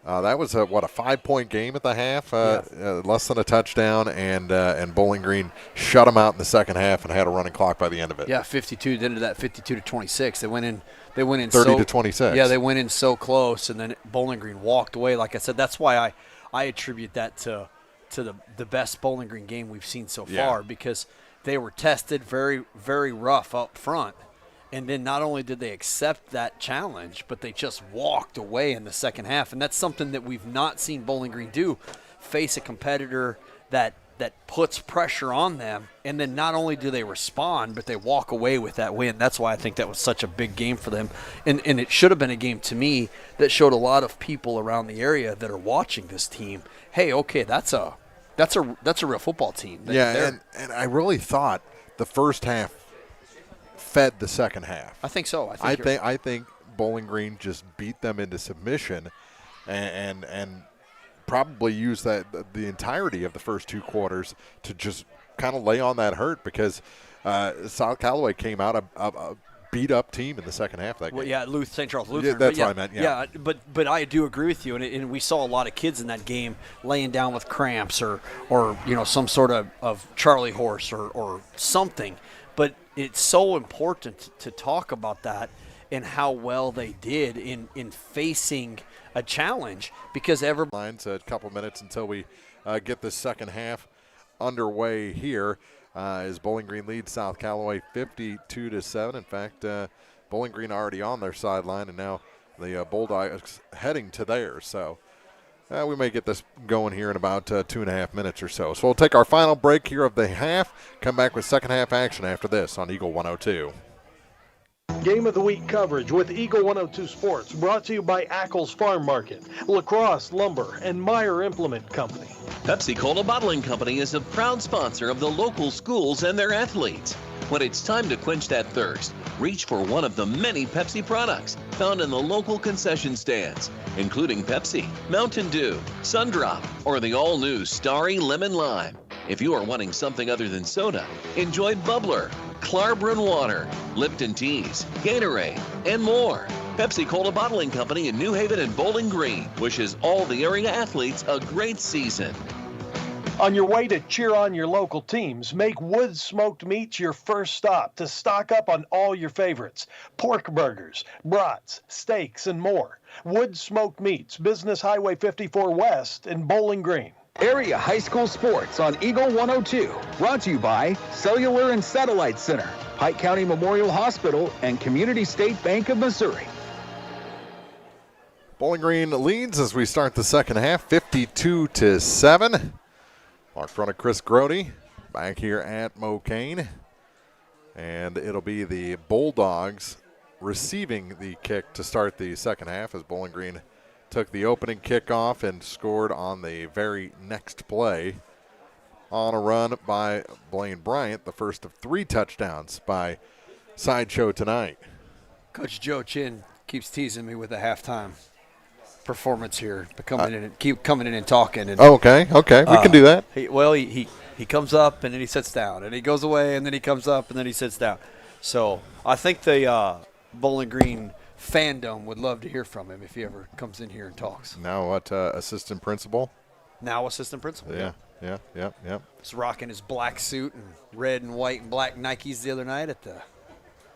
that was a 5-point game at the half, less than a touchdown, and Bowling Green shut them out in the second half and had a running clock by the end of it. Yeah, 52. Then to that 52-26, they went in 30-26. Yeah, they went in so close, and then Bowling Green walked away. Like I said, that's why I attribute that to the best Bowling Green game we've seen so far, because they were tested very, very rough up front. And then not only did they accept that challenge, but they just walked away in the second half. And that's something that we've not seen Bowling Green do, face a competitor that puts pressure on them. And then not only do they respond, but they walk away with that win. That's why I think that was such a big game for them. And it should have been a game to me that showed a lot of people around the area that are watching this team, hey, okay, that's a real football team. And I really thought the first half fed the second half. I think so. I think Bowling Green just beat them into submission, and probably used the entirety of the first two quarters to just kind of lay on that hurt because South Callaway came out a beat-up team in the second half of that game. Well, yeah, St. Charles Lutheran. Yeah, that's what I meant, yeah. But I do agree with you, and we saw a lot of kids in that game laying down with cramps or some sort of Charlie horse or something. But it's so important to talk about that and how well they did in facing a challenge because lines a couple minutes until we get the second half underway here. As Bowling Green leads South Callaway 52-7. In fact, Bowling Green already on their sideline, and now the Bulldogs heading to theirs. So we may get this going here in about 2.5 minutes or so. So we'll take our final break here of the half, come back with second half action after this on Eagle 102. Game of the Week coverage with Eagle 102 Sports, brought to you by Ackles Farm Market, Lacrosse Lumber, and Meyer Implement Company. Pepsi-Cola Bottling Company is a proud sponsor of the local schools and their athletes. When it's time to quench that thirst, reach for one of the many Pepsi products found in the local concession stands, including Pepsi, Mountain Dew, Sundrop, or the all-new Starry Lemon Lime. If you are wanting something other than soda, enjoy Bubbler, Clarbrun Water, Lipton Teas, Gatorade, and more. Pepsi-Cola Bottling Company in New Haven and Bowling Green wishes all the area athletes a great season. On your way to cheer on your local teams, make Woods Smoked Meats your first stop to stock up on all your favorites. Pork burgers, brats, steaks, and more. Woods Smoked Meats, Business Highway 54 West in Bowling Green. Area high school sports on Eagle 102. Brought to you by Cellular and Satellite Center, Pike County Memorial Hospital, and Community State Bank of Missouri. Bowling Green leads as we start the second half, 52-7. Mark front of Chris Grody back here at Mokane. And it'll be the Bulldogs receiving the kick to start the second half as Bowling Green took the opening kickoff and scored on the very next play on a run by Blaine Bryant, the first of 3 touchdowns by Sideshow tonight. Coach Joe Chin keeps teasing me with a halftime performance here, keep coming in and talking. And, okay, we can do that. He comes up and then he sits down, and he goes away and then he comes up and then he sits down. So I think the Bowling Green fandom would love to hear from him if he ever comes in here and talks. Now what, assistant principal? Now assistant principal. Yeah. He's rocking his black suit and red and white and black Nikes the other night at the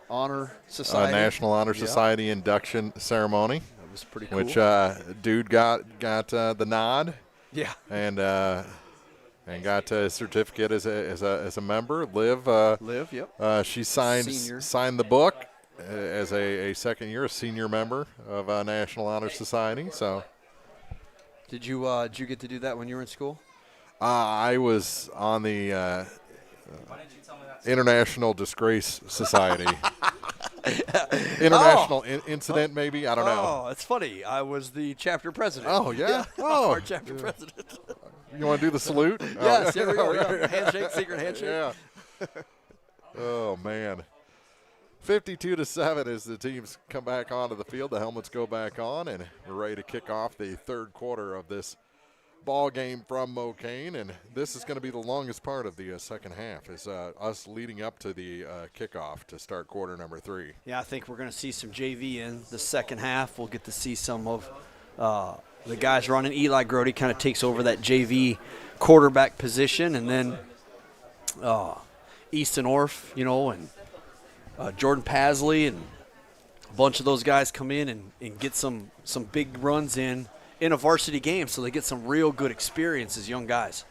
Honor Society. National Honor Society induction ceremony. That was pretty cool. Which dude got the nod. Yeah. And got a certificate as a member. Liv, yep. She signed the book as a second year, a senior member of National Honor Society. So, did you get to do that when you were in school? I was on the International Disgrace Society. International incident, maybe, I don't know. Oh, it's funny. I was the chapter president. Oh yeah. Our chapter president. You want to do the salute? Yes, here we go. Yeah. Handshake, secret handshake. Yeah. Oh man. 52-7 as the teams come back onto the field. The helmets go back on, and we're ready to kick off the third quarter of this ball game from Mokane. And this is going to be the longest part of the second half, is us leading up to the kickoff to start quarter number 3. Yeah, I think we're going to see some JV in the second half. We'll get to see some of the guys running. Eli Grody kind of takes over that JV quarterback position, and then Easton Orff, and Jordan Pasley and a bunch of those guys come in and get some big runs in a varsity game, so they get some real good experience as young guys.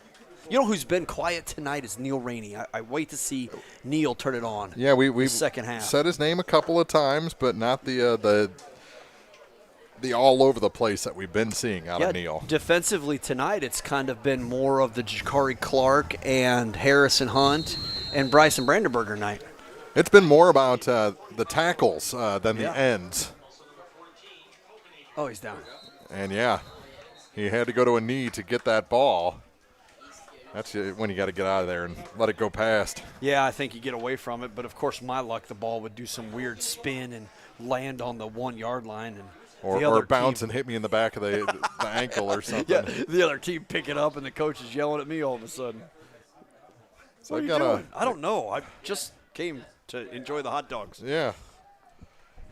You know who's been quiet tonight is Neil Rainey. I wait to see Neil turn it on. Yeah, we second half said his name a couple of times, but not the all over the place that we've been seeing out of Neil. Defensively tonight, it's kind of been more of the Jakari Clark and Harrison Hunt and Bryson Brandenburger night. It's been more about the tackles than the ends. Oh, he's down. And, he had to go to a knee to get that ball. That's when you got to get out of there and let it go past. Yeah, I think you get away from it. But, of course, my luck, the ball would do some weird spin and land on the 1-yard line. Or bounce and hit me in the back of the ankle or something. Yeah, the other team pick it up, and the coach is yelling at me all of a sudden. So what are you doing? I don't know. I just came to enjoy the hot dogs. Yeah.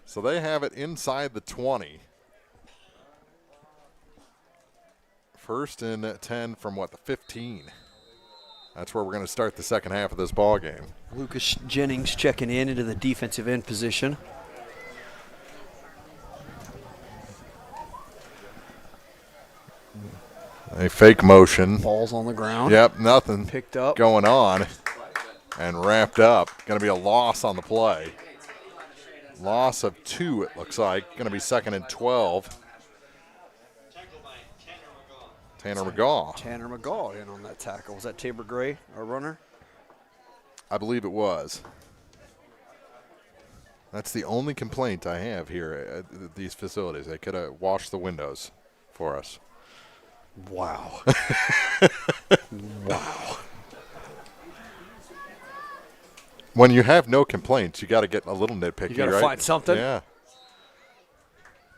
So they have it inside the 20. First and 10 from what, the 15. That's where we're going to start the second half of this ball game. Lucas Jennings checking in into the defensive end position. A fake motion. Ball's on the ground. Yep, nothing picked up. Going on and wrapped up. Going to be a loss on the play. Loss of 2, it looks like. Going to be second and 12. Tanner McGaw in on that tackle. Was that Tabor Gray, our runner? I believe it was. That's the only complaint I have here at these facilities. They could have washed the windows for us. Wow. Wow. When you have no complaints, you got to get a little nitpicky, You got to right? find something. Yeah.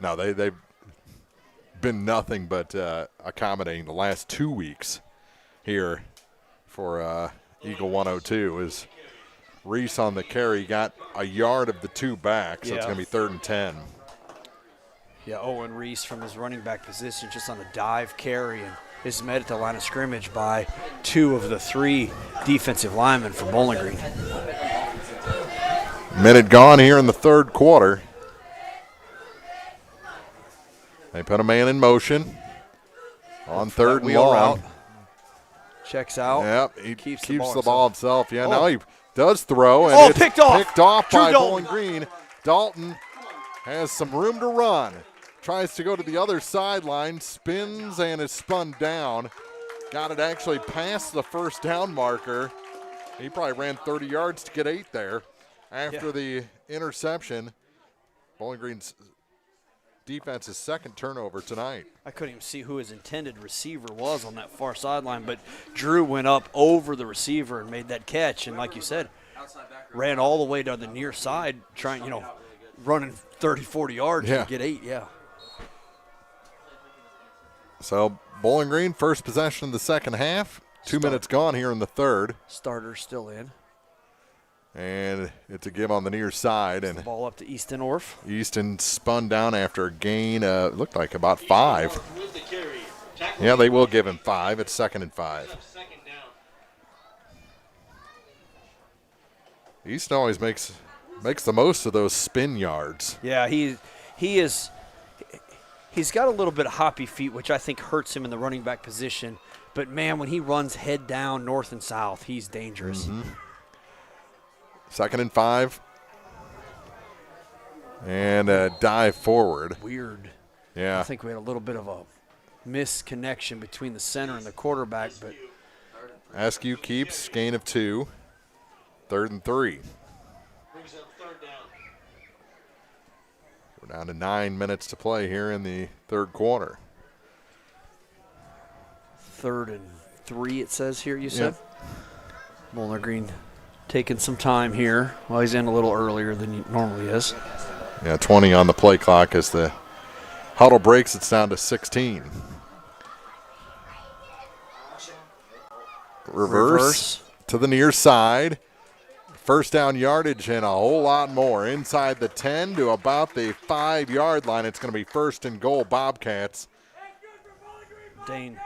No, they've been nothing but accommodating the last 2 weeks here for Eagle 102. Is Reese on the carry, got a yard of the 2 back, so it's going to be 3rd and 10. Yeah, Owen Reese from his running back position just on a dive carry and is met at the line of scrimmage by 2 of the 3 defensive linemen for Bowling Green. Minute gone here in the 3rd quarter. They put a man in motion on 3rd and long. Route. Checks out. Yep, he keeps the ball himself. Yeah, now he does throw. And it's picked off. Picked off Drew by Dalton. Bowling Green. Dalton has some room to run. Tries to go to the other sideline, spins and is spun down. Got it actually past the first down marker. He probably ran 30 yards to get 8 there. After the interception, Bowling Green's defense's second turnover tonight. I couldn't even see who his intended receiver was on that far sideline, but Drew went up over the receiver and made that catch. And like you said, ran all the way down the near side, trying, running 30, 40 yards to get 8, So Bowling Green, first possession of the second half. 2 minutes gone here in the 3rd. Starter's still in. And it's a give on the near side. And the ball up to Easton Orff. Easton spun down after a gain, looked like about 5. Yeah, they will give him 5. It's 2nd and 5. Easton always makes the most of those spin yards. Yeah, he's got a little bit of hoppy feet, which I think hurts him in the running back position. But, man, when he runs head down north and south, he's dangerous. Mm-hmm. 2nd and 5. And a dive forward. Weird. Yeah. I think we had a little bit of a misconnection between the center and the quarterback. But Askew keeps, gain of 2. 3rd and 3. We're down to 9 minutes to play here in the 3rd quarter. 3rd and 3, it says here, you said? Bowling Green taking some time here. Well, he's in a little earlier than he normally is. Yeah, 20 on the play clock as the huddle breaks. It's down to 16. Reverse to the near side. First down yardage and a whole lot more. Inside the 10 to about the 5-yard line. It's going to be 1st and goal, Bobcats. Dane.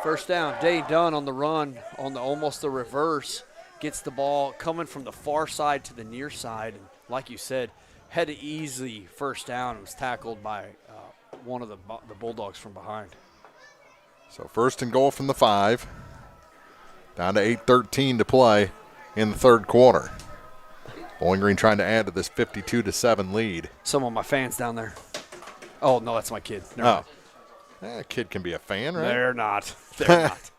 First down. Dane Dunn on the run on the almost the reverse. Gets the ball coming from the far side to the near side. And like you said, had an easy first down. It was tackled by one of the Bulldogs from behind. So 1st and goal from the 5. Down to 8:13 to play in the 3rd quarter. Bowling Green trying to add to this 52-7 lead. Some of my fans down there. Oh, no, that's my kid. Never mind. A kid can be a fan, right? They're not. They're not.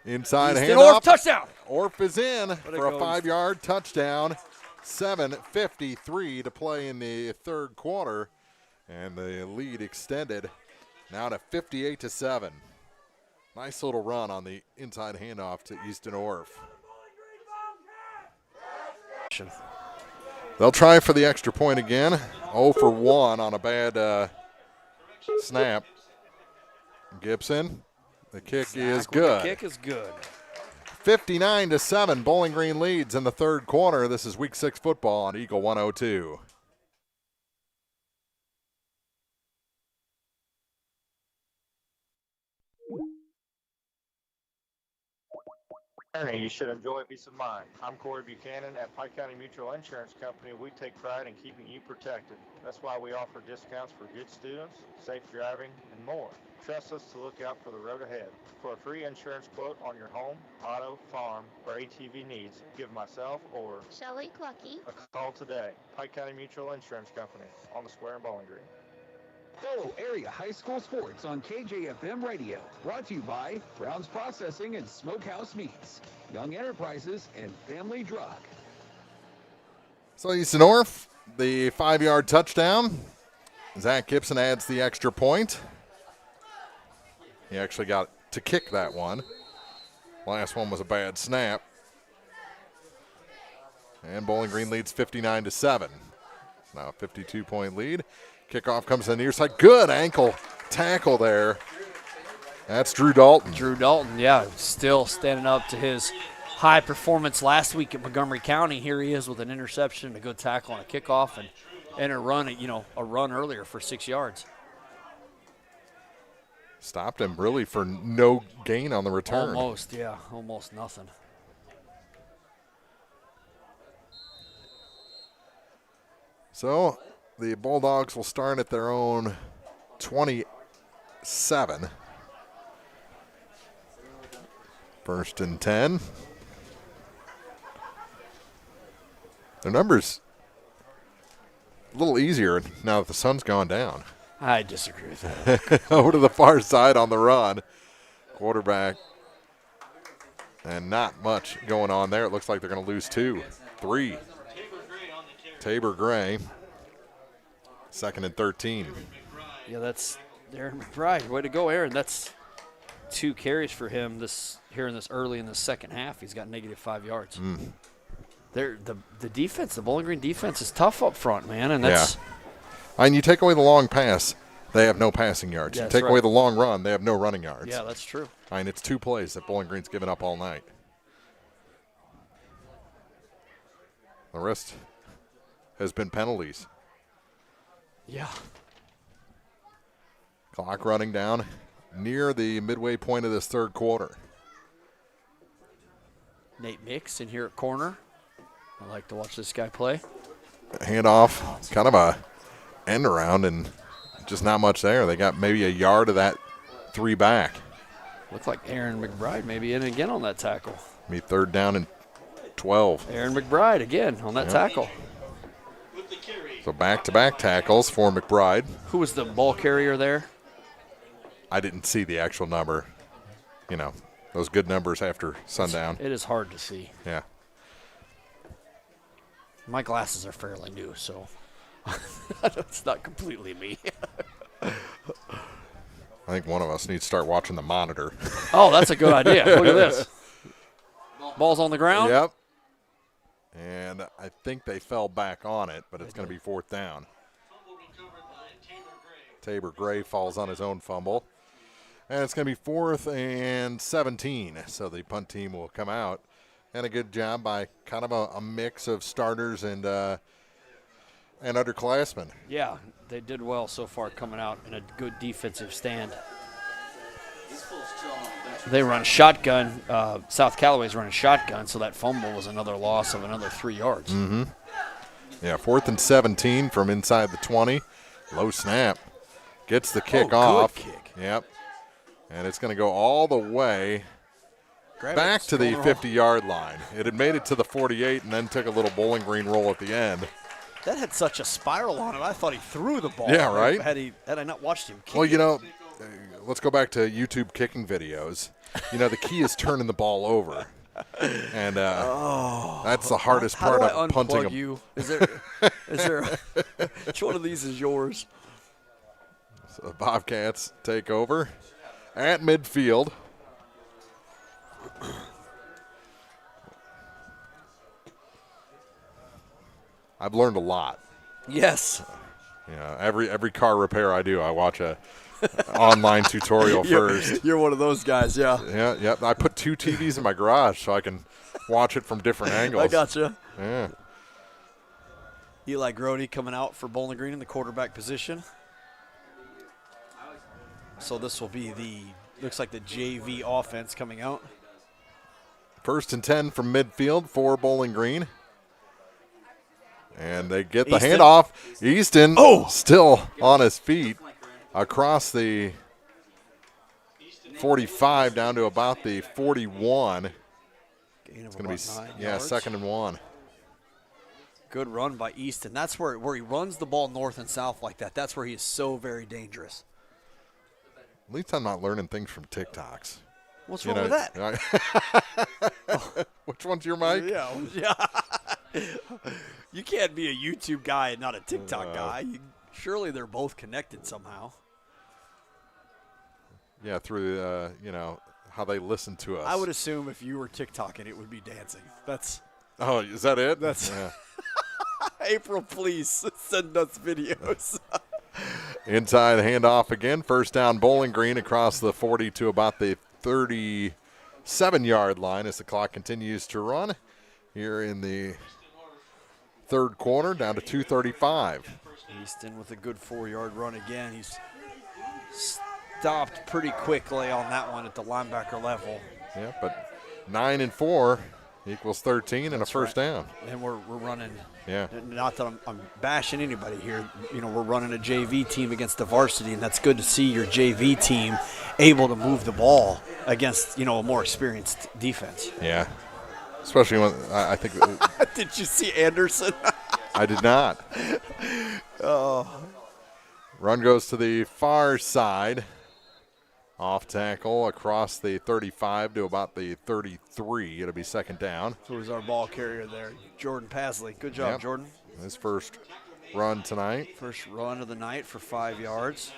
Inside Easton handoff. Orff, touchdown. Orff is in for a goes. 5-yard touchdown. 7:53 to play in the 3rd quarter. And the lead extended now to 58-7. Nice little run on the inside handoff to Easton Orff. They'll try for the extra point again. 0 for 1 on a bad snap. Gibson The kick Zach is with good. The kick is good. 59-7, Bowling Green leads in the third quarter. This is Week 6 football on Eagle 102. You should enjoy peace of mind. I'm Corey Buchanan at Pike County Mutual Insurance Company. We take pride in keeping you protected. That's why we offer discounts for good students, safe driving, and more. Trust us to look out for the road ahead. For a free insurance quote on your home, auto, farm, or ATV needs, give myself or Shelley Clucky a call today. Pike County Mutual Insurance Company on the square in Bowling Green. Follow area high school sports on KJFM Radio. Brought to you by Brown's Processing and Smokehouse Meats, Young Enterprises, and Family Drug. So East to North, the 5-yard touchdown. Zach Gibson adds the extra point. He actually got to kick that one. Last one was a bad snap. And Bowling Green leads 59-7. Now a 52-point lead. Kickoff comes to the near side. Good ankle tackle there. That's Drew Dalton. Drew Dalton, yeah, still standing up to his high performance last week at Montgomery County. Here he is with an interception, a good tackle on a kickoff, and a run, a run earlier for 6 yards. Stopped him really for no gain on the return. Almost, yeah, almost nothing. So the Bulldogs will start at their own 27. First and 10. Their numbers a little easier now that the sun's gone down. I disagree with that. Over to the far side on the run. Quarterback. And not much going on there. It looks like they're going to lose 2, 3. Tabor Gray. 2nd and 13. Yeah, that's Aaron McBride. Way to go, Aaron. That's 2 carries for him here in this early in the second half. He's got -5 yards. The defense, the Bowling Green defense is tough up front, man. And that's And you take away the long pass, they have no passing yards. Yeah, you take right. away the long run, they have no running yards. Yeah, that's true. I mean, it's 2 plays that Bowling Green's given up all night. The rest has been penalties. Yeah. Clock running down near the midway point of this third quarter. Nate Mix in here at corner. I like to watch this guy play. Handoff, kind of a end around, and just not much there. They got maybe a yard of that 3 back. Looked like Aaron McBride maybe in again on that tackle. Be 3rd down and 12. Aaron McBride again on that tackle. So back-to-back tackles for McBride. Who was the ball carrier there? I didn't see the actual number. Those good numbers after sundown. It is hard to see. Yeah. My glasses are fairly new, so it's not completely me. I think one of us needs to start watching the monitor. Oh, that's a good idea. Look at this. Ball's on the ground? Yep. And I think they fell back on it, but it's going to be 4th down. Tabor Gray falls on his own fumble. And it's going to be 4th and 17. So the punt team will come out. And a good job by kind of a mix of starters and underclassmen. Yeah, they did well so far coming out in a good defensive stand. They run shotgun. South Callaway's running shotgun, so that fumble was another loss of another 3 yards. Mm-hmm. Yeah, 4th and 17 from inside the 20. Low snap. Gets the kick off. Good kick. Yep. And it's going to go all the way back to the 50-yard line. It had made it to the 48 and then took a little Bowling Green roll at the end. That had such a spiral on it. I thought he threw the ball. Yeah, right? Had I not watched him kick Well, let's go back to YouTube kicking videos. The key is turning the ball over. And that's the hardest part of punting them. You? Is there which one of these is yours? So the Bobcats take over at midfield. I've learned a lot. Yes. Every car repair I do, I watch a online tutorial first. You're one of those guys, yeah. Yeah. I put 2 TVs in my garage so I can watch it from different angles. I gotcha. Yeah. Eli Grody coming out for Bowling Green in the quarterback position. So this will be looks like the JV offense coming out. 1st and 10 from midfield for Bowling Green. And they get the Easton. handoff. Easton still on his feet across the 45 down to about the 41. It's going to be 2nd and 1. Good run by Easton. That's where he runs the ball north and south like that. That's where he is so very dangerous. At least I'm not learning things from TikToks. What's wrong with that? Which one's your mic? Yeah. You can't be a YouTube guy and not a TikTok guy. Surely they're both connected somehow. Yeah, through how they listen to us. I would assume if you were TikToking, it would be dancing. That's. Oh, is that it? That's. April, please send us videos. Inside handoff again. 1st down, Bowling Green across the 40 to about the 37-yard line as the clock continues to run here in the 3rd quarter, down to 2:35. Easton with a good 4-yard run again. He's stopped pretty quickly on that one at the linebacker level. Yeah, but 9 and 4 equals 13 and a first down. And we're running. Yeah. Not that I'm bashing anybody here. We're running a JV team against the varsity, and that's good to see your JV team able to move the ball against, a more experienced defense. Yeah. Especially when I think. Did you see Anderson? I did not. Oh. Run goes to the far side. Off tackle across the 35 to about the 33. It'll be 2nd down. Who's our ball carrier there? Jordan Pasley. Good job, Jordan. His first run tonight. First run of the night for 5 yards.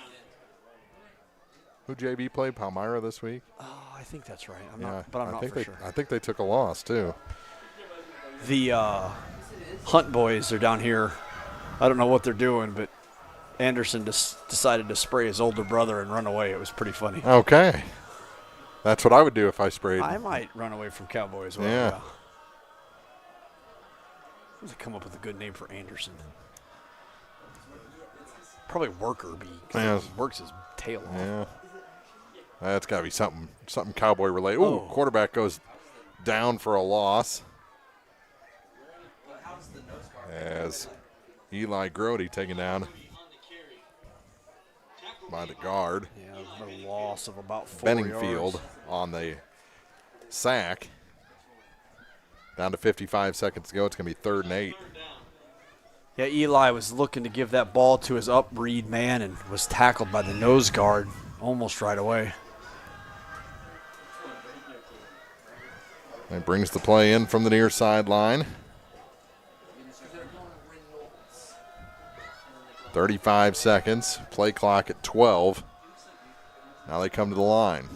Who JV played? Palmyra this week? Oh, I think that's right. I'm not for sure. I think they took a loss, too. The Hunt boys are down here. I don't know what they're doing, but Anderson decided to spray his older brother and run away. It was pretty funny. Okay. That's what I would do if I sprayed. I might run away from Cowboy as well. Yeah. They come up with a good name for Anderson. Probably Worker Bee. Yeah. He works his tail off. Yeah. That's got to be something Cowboy related. Ooh, quarterback goes down for a loss. As Eli Grody taken down by the guard. Yeah, a loss of about 4 Benningfield yards. on the sack. Down to 55 seconds to go. It's going to be 3rd and 8. Yeah, Eli was looking to give that ball to his up read man and was tackled by the nose guard almost right away. It brings the play in from the near sideline. 35 seconds. Play clock at 12. Now they come to the line.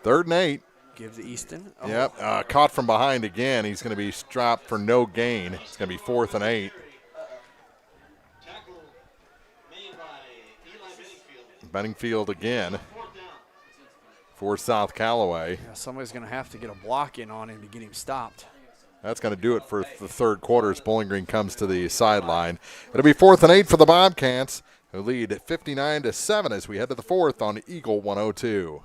3rd and 8. Give to Easton. Oh. Yep. Caught from behind again. He's going to be dropped for no gain. It's going to be 4th and 8. Benningfield again for South Callaway. Yeah, somebody's going to have to get a block in on him to get him stopped. That's going to do it for the 3rd quarter as Bowling Green comes to the sideline. It'll be 4th and 8 for the Bobcats, who lead 59-7 as we head to the 4th on Eagle 102.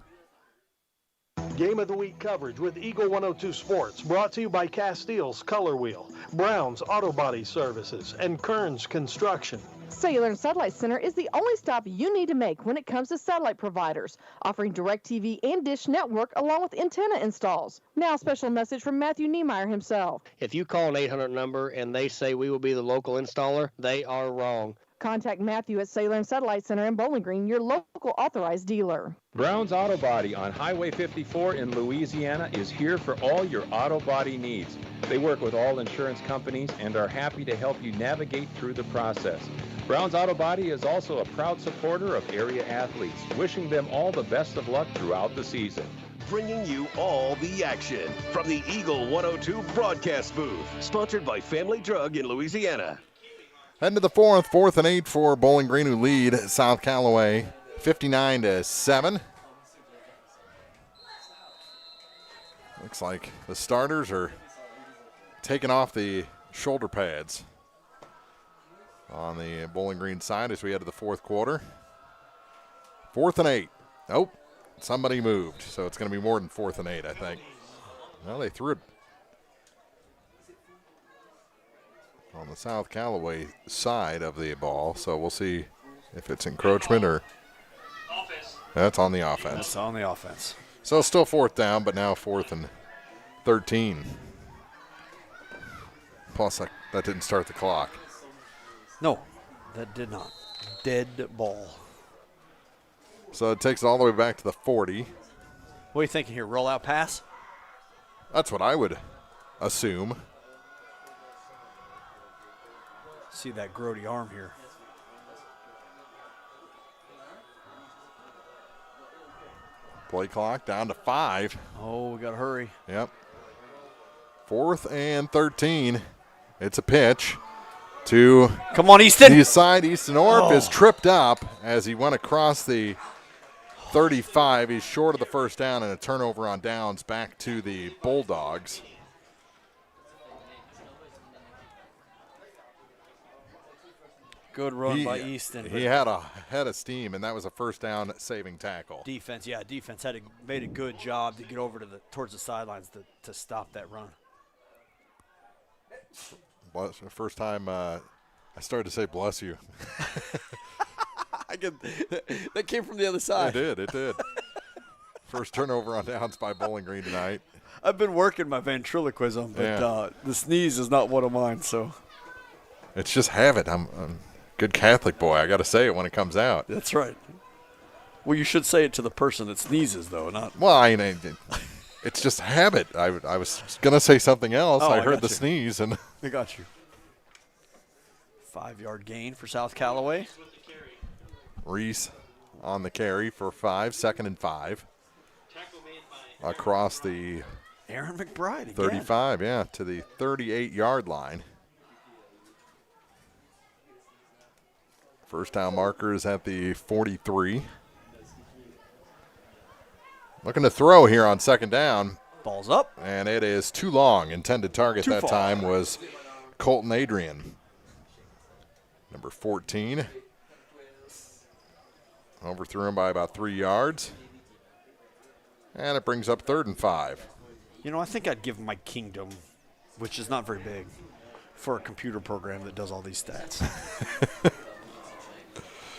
Game of the Week coverage with Eagle 102 Sports, brought to you by Castile's Color Wheel, Brown's Auto Body Services, and Kearns Construction. Cellular and Satellite Center is the only stop you need to make when it comes to satellite providers, offering DirecTV and Dish Network along with antenna installs. Now a special message from Matthew Niemeyer himself. If you call an 800 number and they say we will be the local installer, they are wrong. Contact Matthew at Cellular and Satellite Center in Bowling Green, your local authorized dealer. Brown's Auto Body on Highway 54 in Louisiana is here for all your auto body needs. They work with all insurance companies and are happy to help you navigate through the process. Brown's Auto Body is also a proud supporter of area athletes, wishing them all the best of luck throughout the season. Bringing you all the action from the Eagle 102 broadcast booth, sponsored by Family Drug in Louisiana. Heading to the 4th and 8 for Bowling Green, who lead South Callaway 59-7. Looks like the starters are taking off the shoulder pads on the Bowling Green side as we head to the fourth quarter. 4th and 8. Nope, somebody moved, so it's going to be more than 4th and 8, I think. Well, they threw it on the South Callaway side of the ball, so we'll see if it's encroachment or that's on the offense. That's on the offense. So still 4th down, but now 4th and 13. Plus, that didn't start the clock. No, that did not. Dead ball. So it takes it all the way back to the 40. What are you thinking here? Roll out pass? That's what I would assume. See that grody arm here. Play clock down to 5. Oh, we got to hurry. Yep. 4th and 13. It's a pitch to come on, Easton. The side. Easton Orff is tripped up as he went across the 35. He's short of the first down and a turnover on downs back to the Bulldogs. Good run by Easton. He had a head of steam, and that was a first down saving tackle. Defense made a good job to get over to towards the sidelines to stop that run. First time I started to say bless you. That came from the other side. It did. First turnover on downs by Bowling Green tonight. I've been working my ventriloquism, but the sneeze is not one of mine. So it's just habit. I'm a good Catholic boy. I got to say it when it comes out. That's right. Well, you should say it to the person that sneezes, though, not. Well, it's just habit. I was gonna say something else. I heard the sneeze and. I got you. 5-yard gain for South Callaway. Reese on the carry for 5, 2nd and 5. Across the Aaron McBride again. 35, to the 38-yard line. First down marker is at the 43. Looking to throw here on 2nd down. Ball's up. And it is too long. Intended target that time was Colton Adrian. Number 14. Overthrew him by about 3 yards. And it brings up 3rd and 5. You know, I think I'd give my kingdom, which is not very big, for a computer program that does all these stats.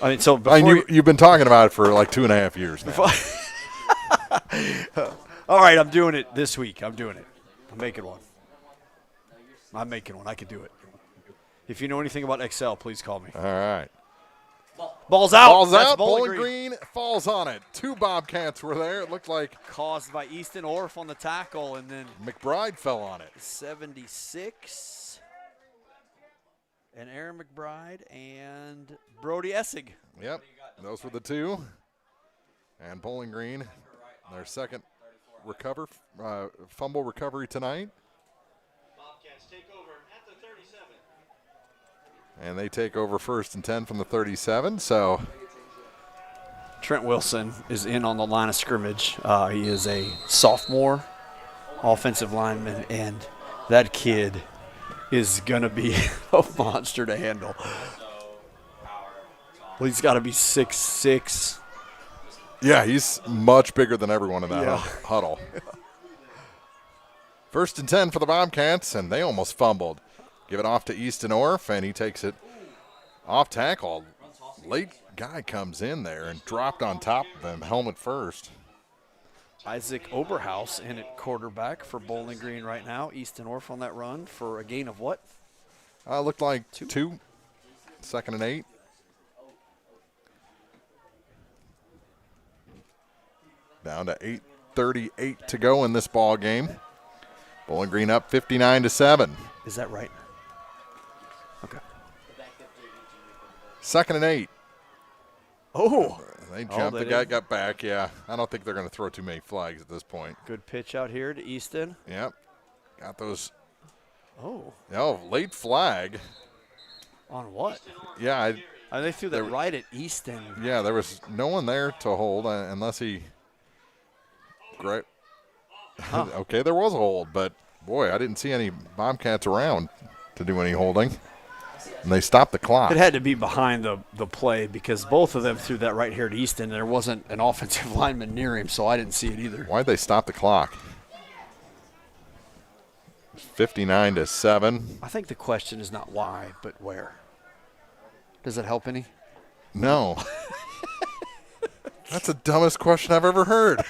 I mean, so you've been talking about it for like 2.5 years now. All right, I'm doing it this week. I'm doing it. I'm making one. I can do it. If you know anything about Excel, please call me. All right. Ball's out. Ball's out. Bowling Green falls on it. 2 Bobcats were there. It looked like. Caused by Easton Orff on the tackle, and then McBride fell on it. 76. And Aaron McBride and Brody Essig. Yep, those were the 2. And Bowling Green, their second fumble recovery tonight. Bobcats take over at the 37. And they take over 1st and 10 from the 37. So Trent Wilson is in on the line of scrimmage. He is a sophomore offensive lineman, and that kid is going to be a monster to handle. Well, he's got to be 6'6". Yeah, he's much bigger than everyone in that huddle. 1st and 10 for the Bobcats, and they almost fumbled. Give it off to Easton Orff, and he takes it off tackle. Late guy comes in there and dropped on top of him, helmet first. Isaac Oberhaus in at quarterback for Bowling Green right now. Easton Orff on that run for a gain of what? Looked like 2. 2nd and 8. Down to 8:38 to go in this ball game. Bowling Green up 59-7. Is that right? Okay. 2nd and 8. Oh. They jumped. The guy got back, I don't think they're going to throw too many flags at this point. Good pitch out here to Easton. Yep. Got those. Oh. Late flag. On what? Yeah, They threw that right at Easton. Yeah, there was no one there to hold unless he. Great. Huh. Okay, there was a hold, but boy, I didn't see any Bobcats around to do any holding. And they stopped the clock. It had to be behind the play because both of them threw that right here at Easton. There wasn't an offensive lineman near him, so I didn't see it either. Why'd they stop the clock? 59-7. I think the question is not why, but where. Does it help any? No. That's the dumbest question I've ever heard.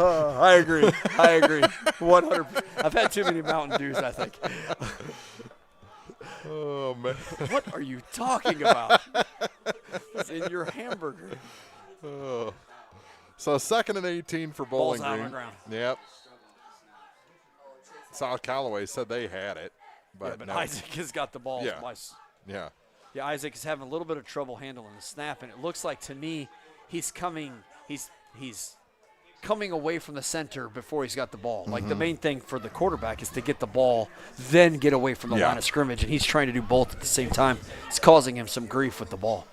I agree. 100%. I've had too many Mountain Dews, I think. Oh, man. What are you talking about? It's in your hamburger. Oh. So 2nd and 18 for Bowling Green. Ball's out on the ground. Yep. South Callaway said they had it. But, no. Isaac has got the ball. Yeah. Yeah, Isaac is having a little bit of trouble handling the snap, and it looks like to me he's coming away from the center before he's got the ball. Like the main thing for the quarterback is to get the ball, then get away from the line of scrimmage, and he's trying to do both at the same time. It's causing him some grief with the ball.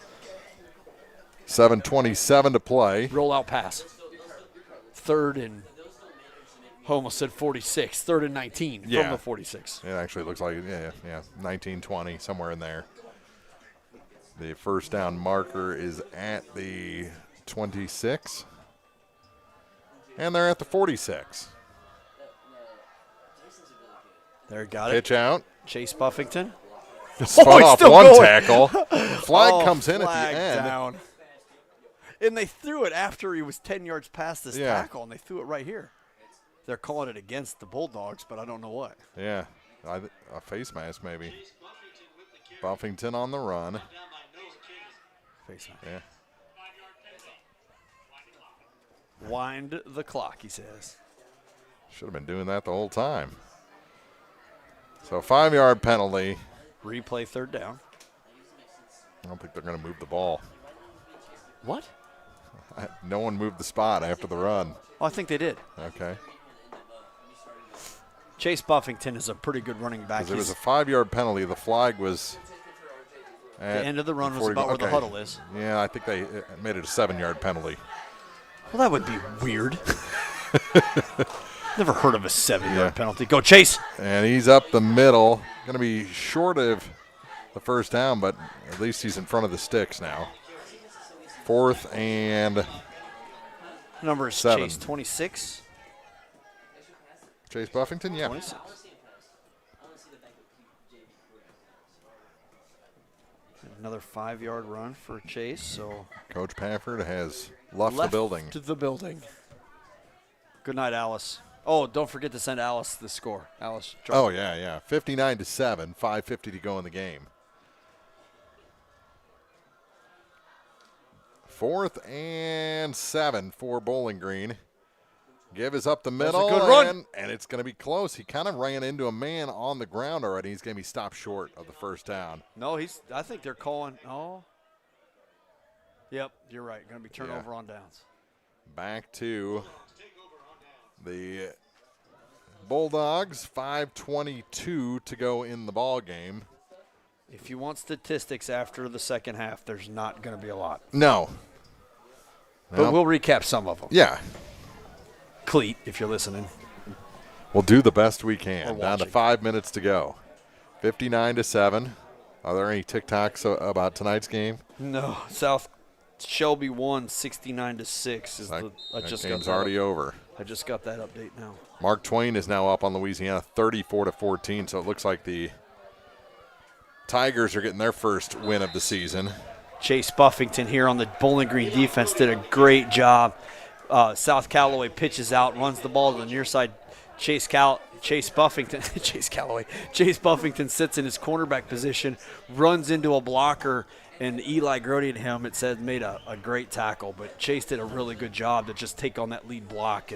7:27 to play. Rollout pass. 3rd and almost said 46. 3rd and 19 from the 46. It actually looks like 19-20, somewhere in there. The first down marker is at the 26. And they're at the 46. There, got it. Pitch out. Chase Buffington. Spun off one tackle. Flag comes in at the end. Down. And they threw it after he was 10 yards past this tackle, and they threw it right here. They're calling it against the Bulldogs, but I don't know what. Yeah, a face mask maybe. Buffington on the run. Face mask. Yeah. Wind the clock, he says. Should have been doing that the whole time. So 5-yard penalty. Replay 3rd down. I don't think they're going to move the ball. What? No one moved the spot after the run. Oh, I think they did. Okay. Chase Buffington is a pretty good running back. It was a 5-yard penalty. The flag was at the end of the run was about where the huddle is. Yeah, I think they made it a 7-yard penalty. Well, that would be weird. Never heard of a 7-yard penalty. Go, Chase. And he's up the middle. Going to be short of the first down, but at least he's in front of the sticks now. 4th and number is 7. Chase, 26. Chase Buffington, yeah. 26. Another 5-yard run for Chase. So Coach Pafford has left the building. Good night, Alice. Oh, don't forget to send Alice the score. Alice. Oh, yeah. 59-7, 5:50 to go in the game. 4th and 7 for Bowling Green. Give is up the middle. That's a good run. And it's going to be close. He kind of ran into a man on the ground already. He's going to be stopped short of the first down. No, I think they're calling. Oh. Yep, you're right. Going to be turnover on downs. Back to the Bulldogs. 5:22 to go in the ball game. If you want statistics after the second half, there's not going to be a lot. No. But we'll recap some of them. Yeah. Cleat, if you're listening. We'll do the best we can. Down to 5 minutes to go. 59-7. Are there any TikToks about tonight's game? No. South Shelby won 69-6. That game's already over. I just got that update now. Mark Twain is now up on Louisiana 34-14, so it looks like the Tigers are getting their first win of the season. Chase Buffington here on the Bowling Green defense did a great job. South Callaway pitches out, runs the ball to the near side. Chase Buffington sits in his cornerback position, runs into a blocker, and Eli Grody and him, it said, made a great tackle. But Chase did a really good job to just take on that lead block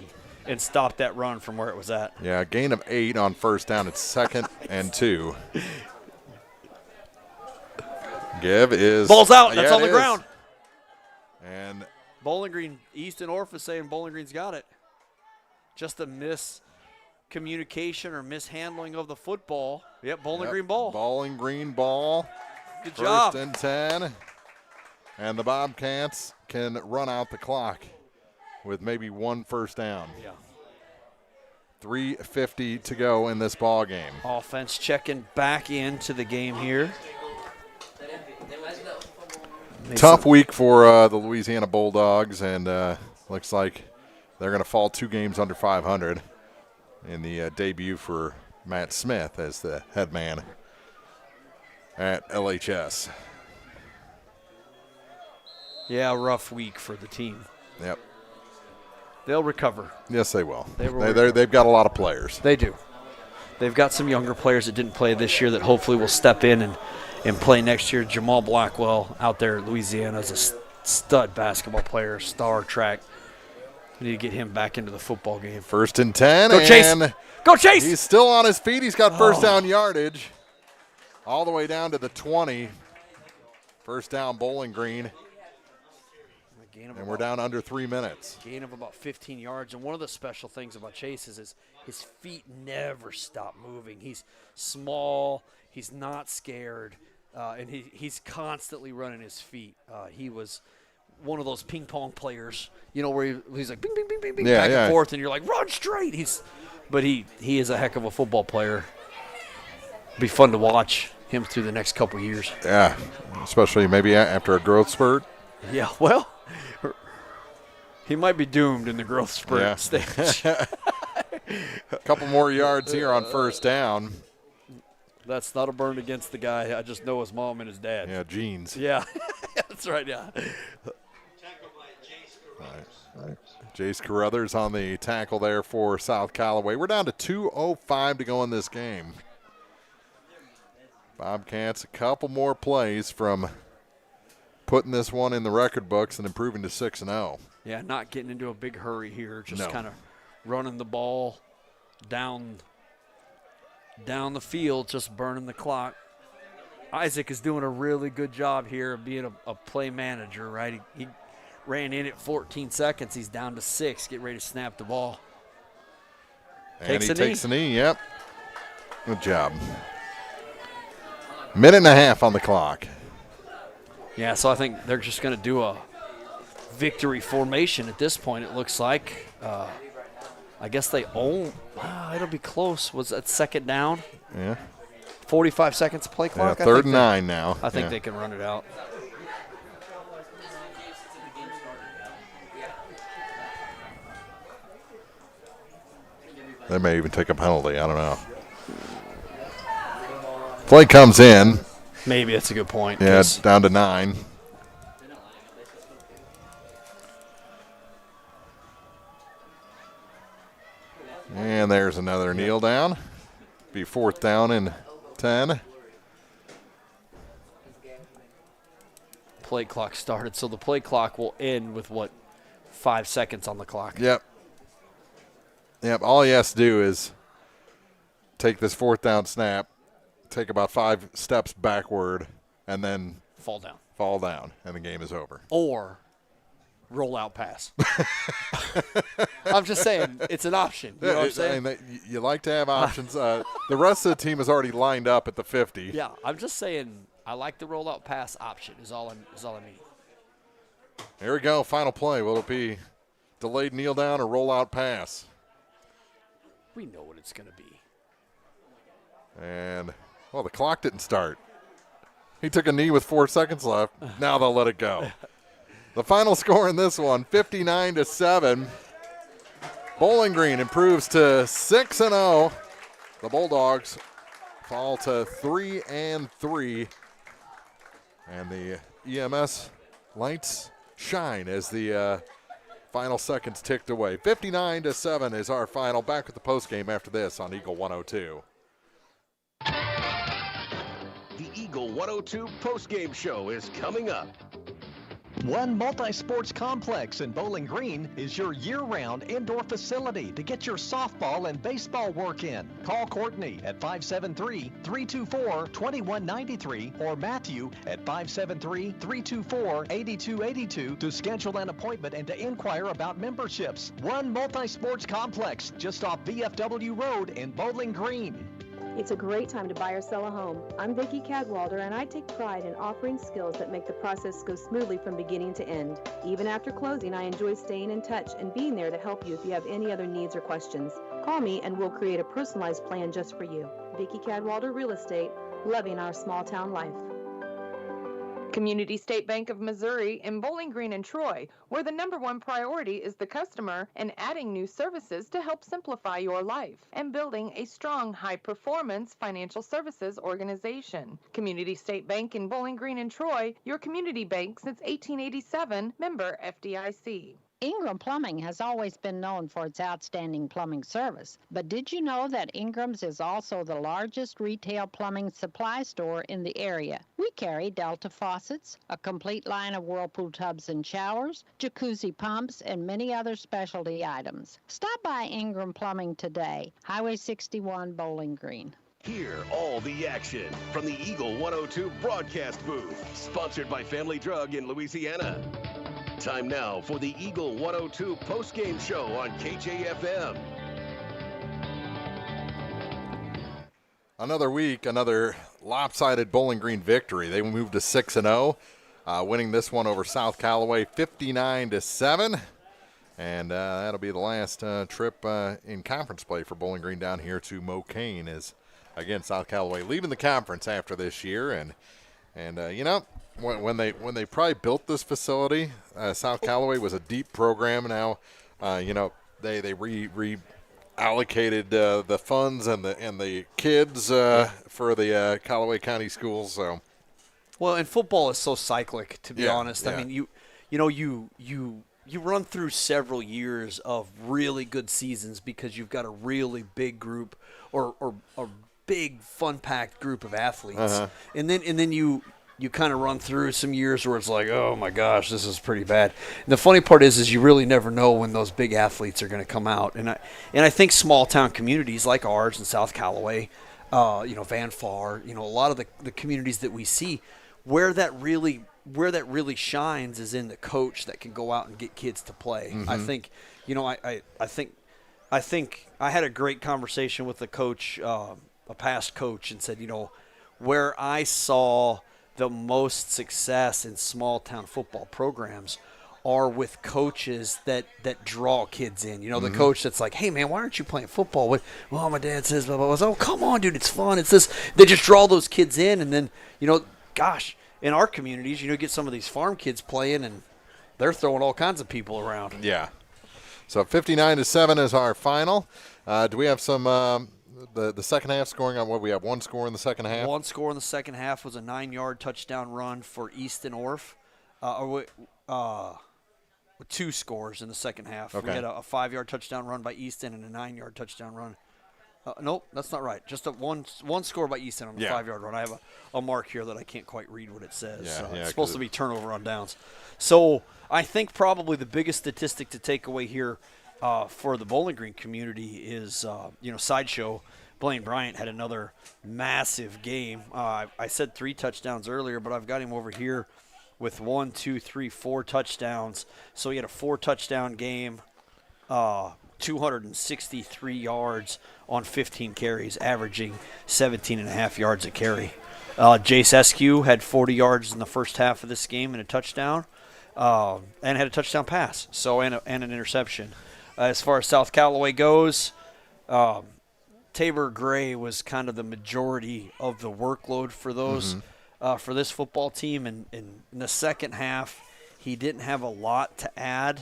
and stop that run from where it was at. Yeah, gain of 8 on first down. It's 2nd and 2. Give is. Ball's out. That's on the ground. And Bowling Green, Easton Orff is saying Bowling Green's got it. Just a communication or mishandling of the football. Yep, Bowling Green ball. Bowling Green ball. Good job. First and 10. And the Bobcats can run out the clock with maybe one first down. Yeah. 3:50 to go in this ball game. Offense checking back into the game here. Tough week for the Louisiana Bulldogs, and looks like they're going to fall 2 games under 500 in the debut for Matt Smith as the head man at LHS. Yeah, rough week for the team. Yep. They'll recover. Yes, they will. They've got a lot of players. They do. They've got some younger players that didn't play this year that hopefully will step in and play next year. Jamal Blackwell out there at Louisiana is a stud basketball player, star track. We need to get him back into the football game. First and 10. Go Chase! Go Chase! He's still on his feet. He's got first down yardage all the way down to the 20. First down, Bowling Green. And we're down under 3 minutes. Gain of about 15 yards. And one of the special things about Chase is his feet never stop moving. He's small. He's not scared. And he's constantly running his feet. He was one of those ping pong players, where he's like bing, bing, bing, bing, bing, back and forth. And you're like, run straight. But he is a heck of a football player. Be fun to watch him through the next couple of years. Yeah, especially maybe after a growth spurt. Yeah, well, he might be doomed in the growth spurt stage. A couple more yards here on first down. That's not a burn against the guy. I just know his mom and his dad. Yeah, genes. Yeah, that's right, yeah. Right. Jace Carruthers on the tackle there for South Callaway. We're down to 2:05 to go in this game. Bobcats, a couple more plays from putting this one in the record books and improving to 6-0. Yeah, not getting into a big hurry here. Just kind of running the ball down the field, just burning the clock. Isaac is doing a really good job here of being a play manager, right? He ran in at 14 seconds. He's down to 6, getting ready to snap the ball. And he takes a knee, yep. Good job. Minute and a half on the clock. Yeah, so I think they're just going to do a victory formation at this point, it looks like. I guess they own. It'll be close. Was that second down? Yeah. 45 seconds play clock? Yeah, 3rd and 9 now. I think they can run it out. They may even take a penalty. I don't know. Play comes in. Maybe that's a good point. Yeah, it's down to 9. And there's another kneel down. Be 4th down and 10. Play clock started, so the play clock will end with 5 seconds on the clock. Yep. All he has to do is take this 4th down snap, take about 5 steps backward, and then fall down, and the game is over. Or roll out pass. I'm just saying, it's an option. You know what I'm saying? You like to have options. The rest of the team is already lined up at the 50. Yeah, I'm just saying I like the rollout pass option is all I mean. Here we go, final play. Will it be delayed kneel down or rollout pass? We know what it's going to be. And, the clock didn't start. He took a knee with 4 seconds left. Now they'll let it go. The final score in this one, 59-7. Bowling Green improves to 6-0. The Bulldogs fall to 3-3. And the EMS lights shine as the final seconds ticked away. 59-7 is our final. Back with the postgame after this on Eagle 102. The Eagle 102 postgame show is coming up. One multi-sports complex in Bowling Green is your year-round indoor facility to get your softball and baseball work in. Call Courtney at 573-324-2193 or Matthew at 573-324-8282 to schedule an appointment and to inquire about memberships. One multi-sports complex just off VFW Road in Bowling Green. It's a great time to buy or sell a home. I'm Vicki Cadwalder, and I take pride in offering skills that make the process go smoothly from beginning to end. Even after closing, I enjoy staying in touch and being there to help you if you have any other needs or questions. Call me and we'll create a personalized plan just for you. Vicki Cadwalder Real Estate, loving our small town life. Community State Bank of Missouri in Bowling Green and Troy, where the #1 priority is the customer and adding new services to help simplify your life and building a strong, high-performance financial services organization. Community State Bank in Bowling Green and Troy, your community bank since 1887, member FDIC. Ingram Plumbing has always been known for its outstanding plumbing service, but did you know that Ingram's is also the largest retail plumbing supply store in the area? We carry Delta faucets, a complete line of Whirlpool tubs and showers, jacuzzi pumps, and many other specialty items. Stop by Ingram Plumbing today, Highway 61, Bowling Green. Hear all the action from the Eagle 102 broadcast booth, sponsored by Family Drug in Louisiana. Time now for the Eagle 102 postgame show on KJFM. Another week, another lopsided Bowling Green victory. They moved to 6-0, winning this one over South Callaway 59-7. And that'll be the last trip in conference play for Bowling Green down here to Mokane, as, again, South Callaway leaving the conference after this year. And you know, when they probably built this facility, South Callaway was a deep program. Now, you know, they reallocated the funds and the kids for the Callaway County schools. So, well, and football is so cyclic, to be honest. Yeah. I mean, you run through several years of really good seasons because you've got a really big group or a big fun-packed group of athletes, and then you kind of run through some years where it's like, oh my gosh, this is pretty bad. And the funny part is you really never know when those big athletes are going to come out. And I think small town communities like ours in South Callaway, Van Far, a lot of the communities that we see, where that really shines is in the coach that can go out and get kids to play. Mm-hmm. I think, I think I had a great conversation with a coach, a past coach, and said, where I saw the most success in small town football programs are with coaches that draw kids in. The coach that's like, hey man, why aren't you playing football? Well, my dad says blah, blah, blah. Oh, come on, dude, it's fun. It's this. They just draw those kids in, and then gosh, in our communities, get some of these farm kids playing, and they're throwing all kinds of people around. Yeah. So 59-7 is our final. Do we have some? The second half scoring on what? We have one score in the second half? One score in the second half was a 9-yard touchdown run for Easton Orff. With two scores in the second half. Okay. We had a 5-yard touchdown run by Easton and a 9-yard touchdown run. Nope, that's not right. Just one score by Easton on the 5-yard run. I have a mark here that I can't quite read what it says. It's supposed to be turnover on downs. So I think probably the biggest statistic to take away here for the Bowling Green community is, Sideshow. Blaine Bryant had another massive game. I said 3 touchdowns earlier, but I've got him over here with 4 touchdowns. So he had a 4-touchdown game, 263 yards on 15 carries, averaging 17.5 yards a carry. Jace Eskew had 40 yards in the first half of this game and a touchdown, and had a touchdown pass, and an interception. As far as South Callaway goes, Tabor Gray was kind of the majority of the workload for those for this football team. And in the second half, he didn't have a lot to add,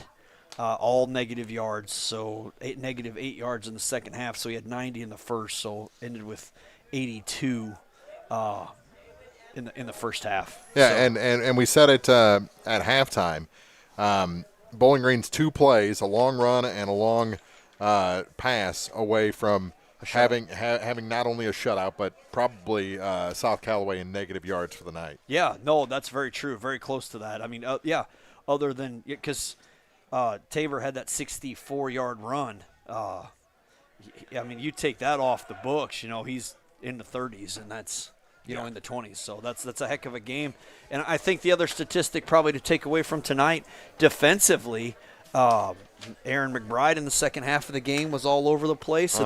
all negative yards. So negative 8 yards in the second half. So he had 90 in the first. So ended with 82 in the first half. Yeah, so. and we said it at halftime. Bowling Green's 2 plays, a long run and a long pass away from having not only a shutout, but probably South Callaway in negative yards for the night. Yeah, no, that's very true. Very close to that. I mean, other than because Tabor had that 64-yard run. I mean, you take that off the books, he's in the 30s, and that's in the 20s. So that's a heck of a game. And I think the other statistic probably to take away from tonight, defensively, Aaron McBride in the second half of the game was all over the place,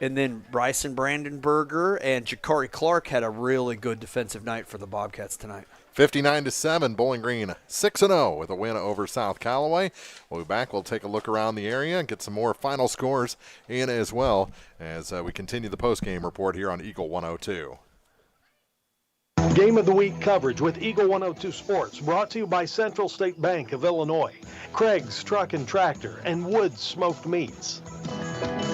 and then Bryson Brandenburger and Jakari Clark had a really good defensive night for the Bobcats tonight. 59-7, Bowling Green 6-0 with a win over South Callaway. We'll be back. We'll take a look around the area and get some more final scores in as well as we continue the postgame report here on Eagle 102. Game of the Week coverage with Eagle 102 Sports, brought to you by Central State Bank of Illinois, Craig's Truck and Tractor, and Woods Smoked Meats.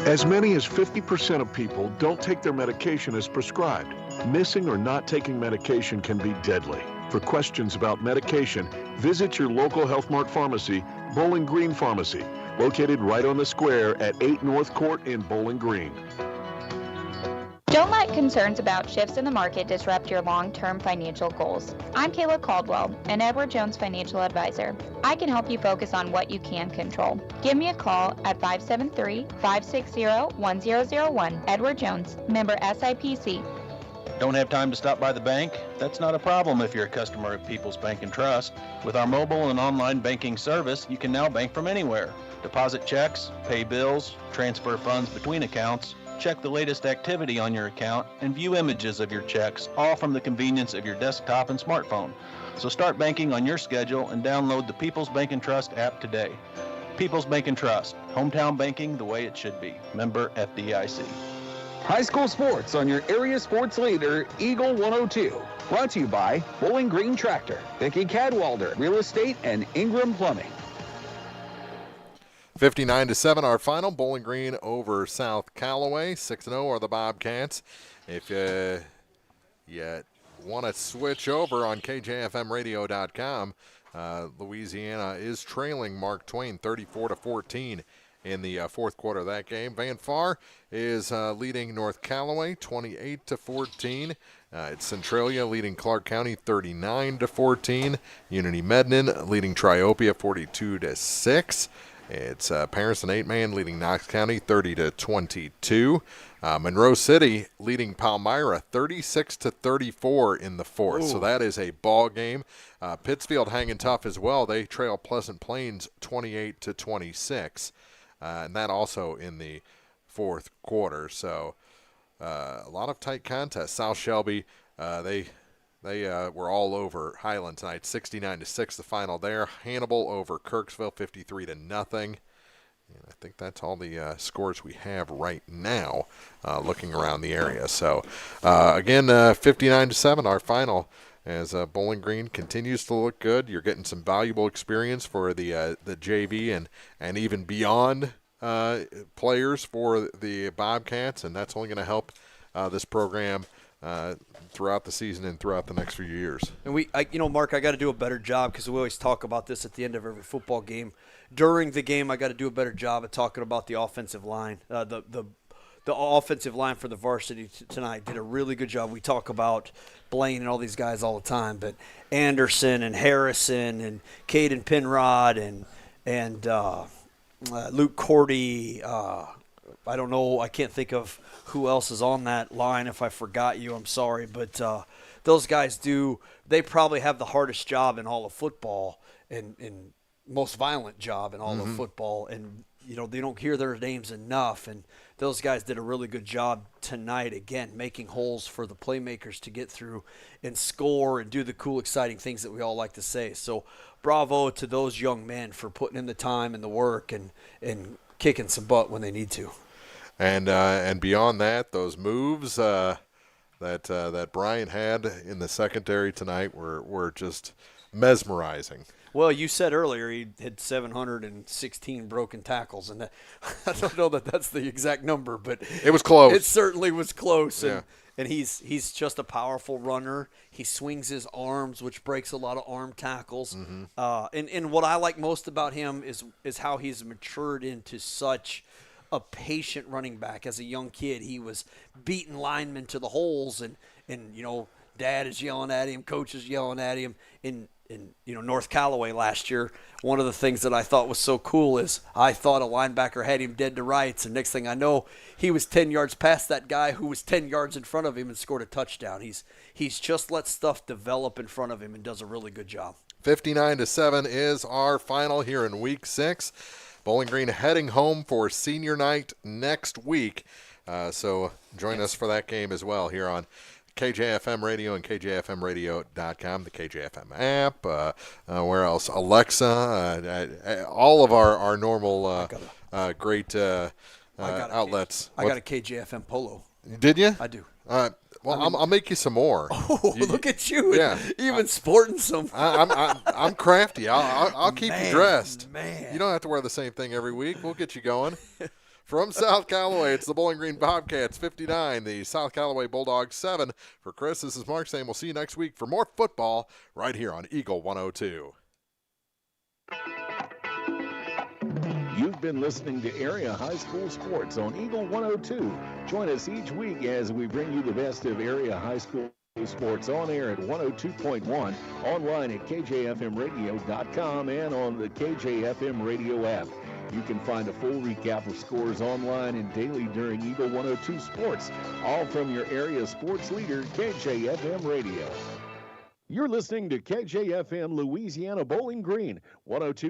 As many as 50% of people don't take their medication as prescribed. Missing or not taking medication can be deadly. For questions about medication, visit your local Health Mart pharmacy, Bowling Green Pharmacy, located right on the square at 8 North Court in Bowling Green. Don't let concerns about shifts in the market disrupt your long-term financial goals. I'm Kayla Caldwell, an Edward Jones financial advisor. I can help you focus on what you can control. Give me a call at 573-560-1001. Edward Jones, member SIPC. Don't have time to stop by the bank? That's not a problem if you're a customer of People's Bank and Trust. With our mobile and online banking service, you can now bank from anywhere. Deposit checks, pay bills, transfer funds between accounts, check the latest activity on your account, and view images of your checks, all from the convenience of your desktop and smartphone. So start banking on your schedule and download the People's Bank and Trust app today. People's Bank and Trust, hometown banking the way it should be. Member FDIC. High school sports on your area sports leader, Eagle 102. Brought to you by Bowling Green Tractor, Vicki Cadwalder Real Estate, and Ingram Plumbing. 59-7, our final. Bowling Green over South Callaway. 6-0 are the Bobcats. If you want to switch over on KJFMradio.com, Louisiana is trailing Mark Twain 34-14 in the fourth quarter of that game. Van Far is leading North Callaway 28-14. It's Centralia leading Clark County 39-14. Unity Mednon leading Triopia 42-6. It's Patterson 8-man leading Knox County 30-22. Monroe City leading Palmyra 36-34 in the fourth. Ooh. So that is a ball game. Pittsfield hanging tough as well. They trail Pleasant Plains 28-26. And that also in the fourth quarter. So a lot of tight contests. South Shelby, they were all over Highland tonight, 69-6 the final there. Hannibal over Kirksville, 53-0. And I think that's all the scores we have right now looking around the area. So, again, 59-7 our final as Bowling Green continues to look good. You're getting some valuable experience for the JV and even beyond players for the Bobcats, and that's only going to help this program throughout the season and throughout the next few years. And Mark, I got to do a better job because we always talk about this at the end of every football game. During the game, I got to do a better job of talking about the offensive line. The offensive line for the varsity tonight did a really good job. We talk about Blaine and all these guys all the time, but Anderson and Harrison and Caden Penrod and Luke Cordy. I don't know. I can't think of who else is on that line. If I forgot you, I'm sorry. But those guys they probably have the hardest job in all of football and most violent job in all of football. And, they don't hear their names enough. And those guys did a really good job tonight, again, making holes for the playmakers to get through and score and do the cool, exciting things that we all like to say. So bravo to those young men for putting in the time and the work and kicking some butt when they need to. And beyond that, those moves that Brian had in the secondary tonight were just mesmerizing. Well, you said earlier he had 716 broken tackles, and I don't know that that's the exact number, but it was close. It certainly was close. Yeah. And he's just a powerful runner. He swings his arms, which breaks a lot of arm tackles. And what I like most about him is how he's matured into such a patient running back. As a young kid, he was beating linemen to the holes, and Dad is yelling at him, coach is yelling at him, and North Callaway last year, one of the things that I thought was so cool is I thought a linebacker had him dead to rights, and next thing I know, he was 10 yards past that guy who was 10 yards in front of him and scored a touchdown. He's just let stuff develop in front of him and does a really good job. 59-7 is our final here in Week 6. Bowling Green heading home for senior night next week. So join us for that game as well here on KJFM Radio and KJFMradio.com, the KJFM app. Where else? Alexa. All of our normal great outlets. I got a KJFM polo. Did you? I do. I'll make you some more. Oh, look at you! Yeah, even sporting some. I'm crafty. I'll keep you dressed. Man, you don't have to wear the same thing every week. We'll get you going. From South Callaway, it's the Bowling Green Bobcats 59, the South Callaway Bulldogs 7. For Chris, this is Mark saying we'll see you next week for more football right here on Eagle 102. You've been listening to Area High School Sports on Eagle 102. Join us each week as we bring you the best of area high school sports on air at 102.1, online at kjfmradio.com, and on the KJFM radio app. You can find a full recap of scores online and daily during Eagle 102 Sports, all from your area sports leader, KJFM Radio. You're listening to KJFM Louisiana Bowling Green, 102.